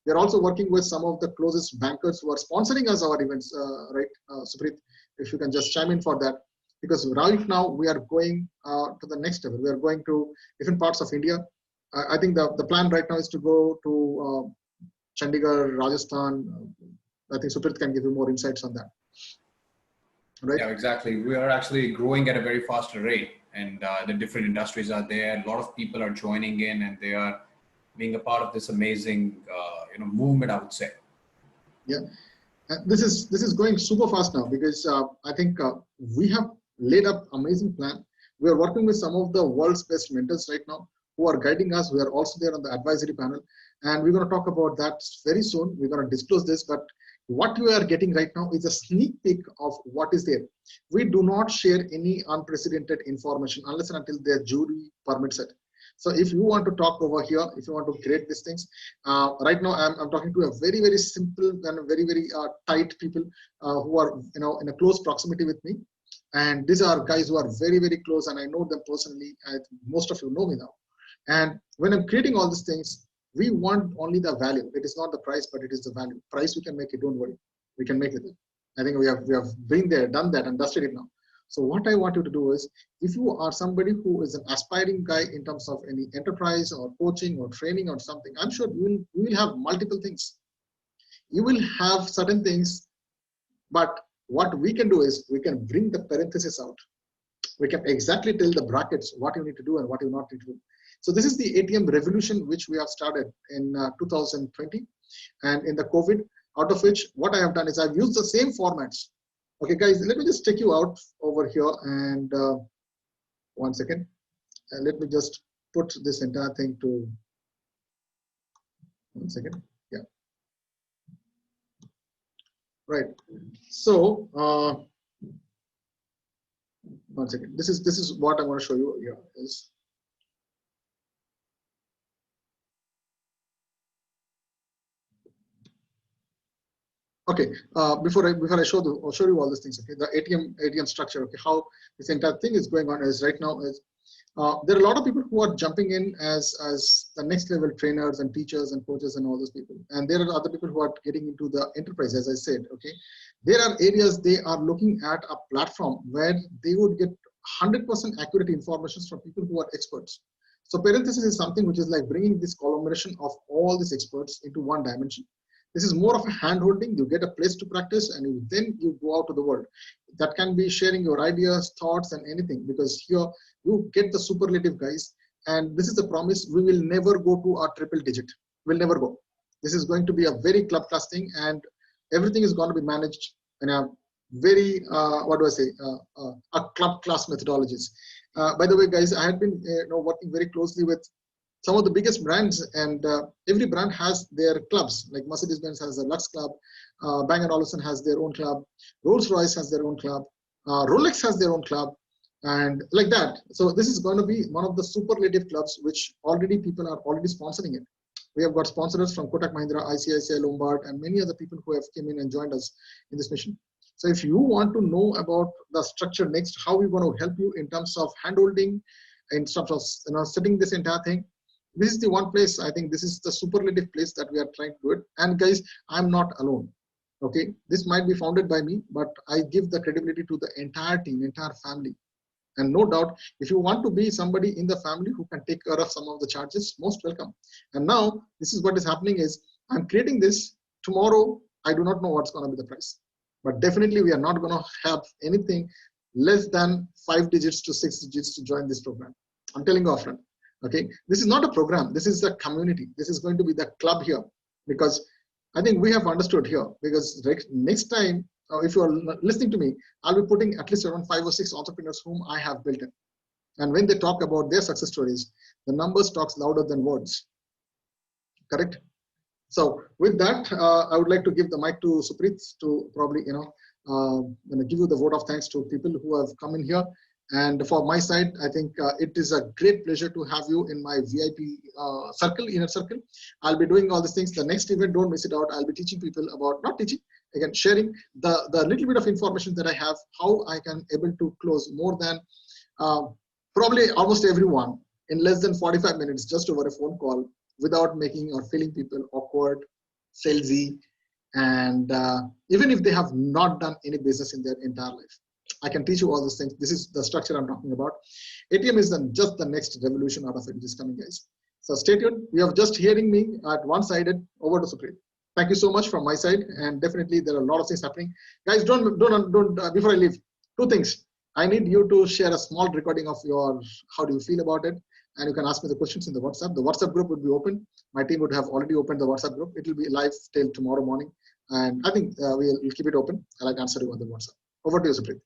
We are also working with some of the closest bankers who are sponsoring us our events, right? Suprit, if you can just chime in for that. Because right now we are going to the next level. We are going to different parts of India. I think the plan right now is to go to Chandigarh, Rajasthan. I think Suprit can give you more insights on that. Right? Yeah, exactly. We are actually growing at a very faster rate, and the different industries are there. A lot of people are joining in, and they are being a part of this amazing, movement, I would say. Yeah, this is going super fast now because I think we have laid up amazing plan. We are working with some of the world's best mentors right now who are guiding us. We are also there on the advisory panel, and we're going to talk about that very soon. We're going to disclose this, but what you are getting right now is a sneak peek of what is there. We do not share any unprecedented information unless and until the jury permits it. So if you want to talk over here, if you want to create these things, right now I'm talking to a very, very simple and very, very tight people who are in a close proximity with me. And these are guys who are very, very close, and I know them personally. Most of you know me now. And when I'm creating all these things, we want only the value. It is not the price, but it is the value. Price we can make it, don't worry. We can make it. I think we have been there, done that, and dusted it now. So what I want you to do is, if you are somebody who is an aspiring guy in terms of any enterprise or coaching or training or something, I'm sure you will have multiple things. You will have certain things, but what we can do is we can bring the parenthesis out. We can exactly tell the brackets what you need to do and what you not need to do. So this is the ATM revolution which we have started in 2020 and in the COVID, out of which what I have done is I've used the same formats Okay, guys, let me just take you out over here and 1 second. Let me just put this entire thing to 1 second. Yeah. Right. So 1 second. This is what I'm going to show you here is. Okay, before I show you all these things. Okay, the ATM structure. Okay, how this entire thing is going on is right now is there are a lot of people who are jumping in as the next level trainers and teachers and coaches and all those people, and there are other people who are getting into the enterprise. As I said, okay, there are areas they are looking at a platform where they would get 100% accurate information from people who are experts. So parenthesis is something which is like bringing this conglomeration of all these experts into one dimension. This is more of a hand holding. You get a place to practice and then you go out to the world. That can be sharing your ideas, thoughts, and anything, because here you get the superlative guys. And this is the promise. We will never go to a triple digit. We'll never go. This is going to be a very club class thing, and everything is going to be managed in a very, a club class methodologies. By the way, guys, I had been working very closely with some of the biggest brands, and every brand has their clubs. Like Mercedes-Benz has a Lux Club, Bang & Olufsen has their own club, Rolls-Royce has their own club, Rolex has their own club, and like that. So this is going to be one of the superlative clubs which already people are already sponsoring it. We have got sponsors from Kotak Mahindra, ICICI, Lombard, and many other people who have came in and joined us in this mission. So if you want to know about the structure next, how we're going to help you in terms of handholding, in terms of setting this entire thing, this is the one place. I think this is the superlative place that we are trying to do it. And guys, I'm not alone. Okay, this might be founded by me, but I give the credibility to the entire team, entire family. And no doubt, if you want to be somebody in the family who can take care of some of the charges, most welcome. And now, this is what is happening is, I'm creating this. Tomorrow, I do not know what's going to be the price. But definitely, we are not going to have anything less than 5 digits to 6 digits to join this program. I'm telling you upfront. Okay, this is not a program. This is a community. This is going to be the club here, because I think we have understood here. Because next time, if you are listening to me, I'll be putting at least around 5 or 6 entrepreneurs whom I have built in. And when they talk about their success stories, the numbers talks louder than words. Correct? So with that, I would like to give the mic to Supreet to probably, give you the vote of thanks to people who have come in here. And for my side, I think it is a great pleasure to have you in my VIP circle, inner circle. I'll be doing all these things. The next event, don't miss it out. I'll be teaching people about, not teaching, again, sharing the little bit of information that I have, how I can able to close more than probably almost everyone in less than 45 minutes just over a phone call without making or feeling people awkward, salesy, and even if they have not done any business in their entire life. I can teach you all those things. This is the structure I'm talking about. ATM is just the next revolution out of it, which is coming, guys. So stay tuned. You have just hearing me at one-sided. Over to Supreet. Thank you so much from my side, and definitely there are a lot of things happening. Guys, don't before I leave, 2 things. I need you to share a small recording of your how do you feel about it, and you can ask me the questions in the WhatsApp. The WhatsApp group would be open. My team would have already opened the WhatsApp group. It will be live till tomorrow morning, and I think we'll keep it open. I'll answer you on the WhatsApp. Over to you, Supreet.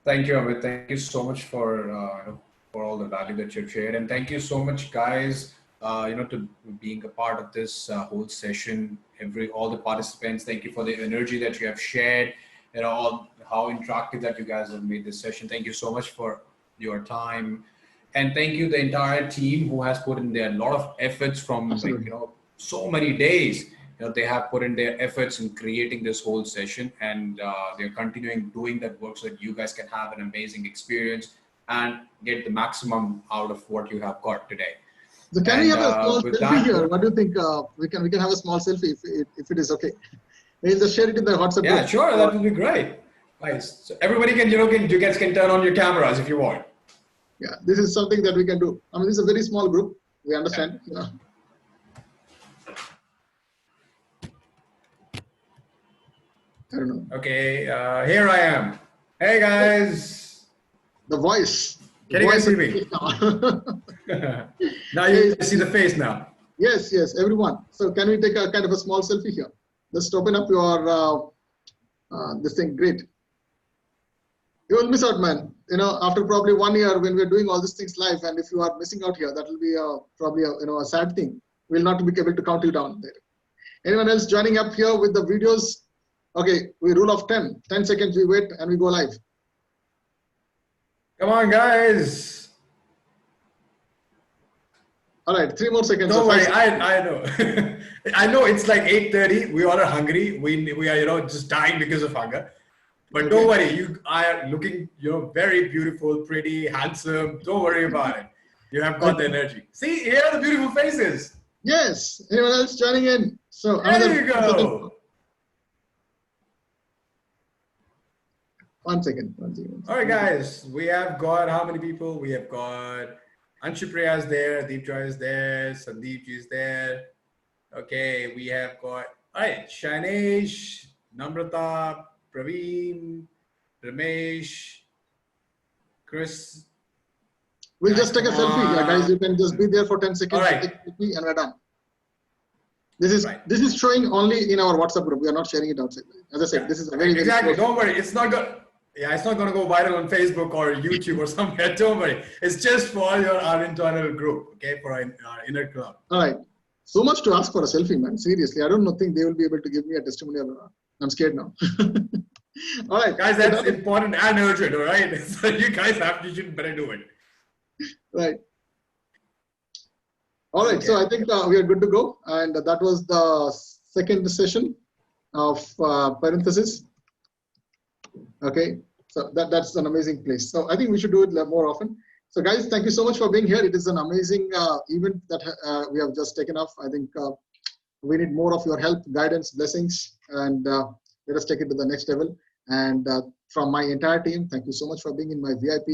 Thank you, Amit. Thank you so much for all the value that you've shared, and thank you so much, guys. To being a part of this whole session. All the participants. Thank you for the energy that you have shared. All how interactive that you guys have made this session. Thank you so much for your time, and thank you the entire team who has put in there a lot of efforts from so many days. They have put in their efforts in creating this whole session, and they're continuing doing that work so that you guys can have an amazing experience and get the maximum out of what you have got today. So can we have a small selfie here? What do you think? We can have a small selfie if it is okay. We'll just share it in the WhatsApp group. Yeah, sure, that would be great. Nice. So everybody can, you guys can turn on your cameras if you want. Yeah, this is something that we can do. I mean, this is a very small group. We understand. Yeah. I don't know. Okay, here I am. Hey guys. The voice. Can you guys see me? Now you see the face now. Yes, yes, everyone. So can we take a kind of a small selfie here? Just open up your this thing. Great. You will miss out, man. You know, after probably 1 year when we're doing all these things live, and if you are missing out here, that will be probably a sad thing. We'll not be able to count you down there. Anyone else joining up here with the videos? Okay, we rule of 10. 10 seconds we wait and we go live. Come on, guys. All right, 3 more seconds. Don't worry, I know. I know it's like 8:30. We all are hungry. We are just dying because of hunger. But don't worry, you are looking very beautiful, pretty, handsome. Don't worry about it. You have got the energy. See, here are the beautiful faces. Yes. Anyone else joining in? So there you go. 1 second. All right, guys. We have got how many people? We have got Anshupriya is there, Deepjoy is there, Sandeep is there. Okay, we have got all right, Shainesh, Namrata, Praveen, Ramesh, Chris. We'll just take a selfie, guys. You can just be there for 10 seconds. All right. Take a selfie and we're done. This is showing only in our WhatsApp group. We are not sharing it outside. As I said, this is a very exactly. Don't worry. It's not going. Yeah, it's not going to go viral on Facebook or YouTube or somewhere. Don't worry. It's just for our internal group. Okay, for our inner club. All right. So much to ask for a selfie, man. Seriously, I don't think they will be able to give me a testimonial. I'm scared now. All right, guys. That's important and urgent. All right. So you guys you should better do it. Right. All right. Okay. So I think we are good to go, and that was the second session of parenthesis. Okay, so that's an amazing place. So I think we should do it more often. So guys, thank you so much for being here. It is an amazing event that we have just taken off. I think we need more of your help, guidance, blessings, and let us take it to the next level. And from my entire team, thank you so much for being in my VIP,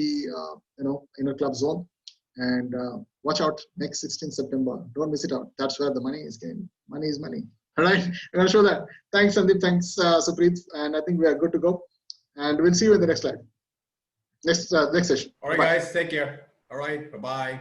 inner club zone. And watch out next 16th September. Don't miss it out. That's where the money is gained. Money is money. All right, I'm going to show that. Thanks, Sandeep. Thanks, Supreet. And I think we are good to go. And we'll see you in the next slide. Next session. All right, guys. Take care. All right. Bye-bye.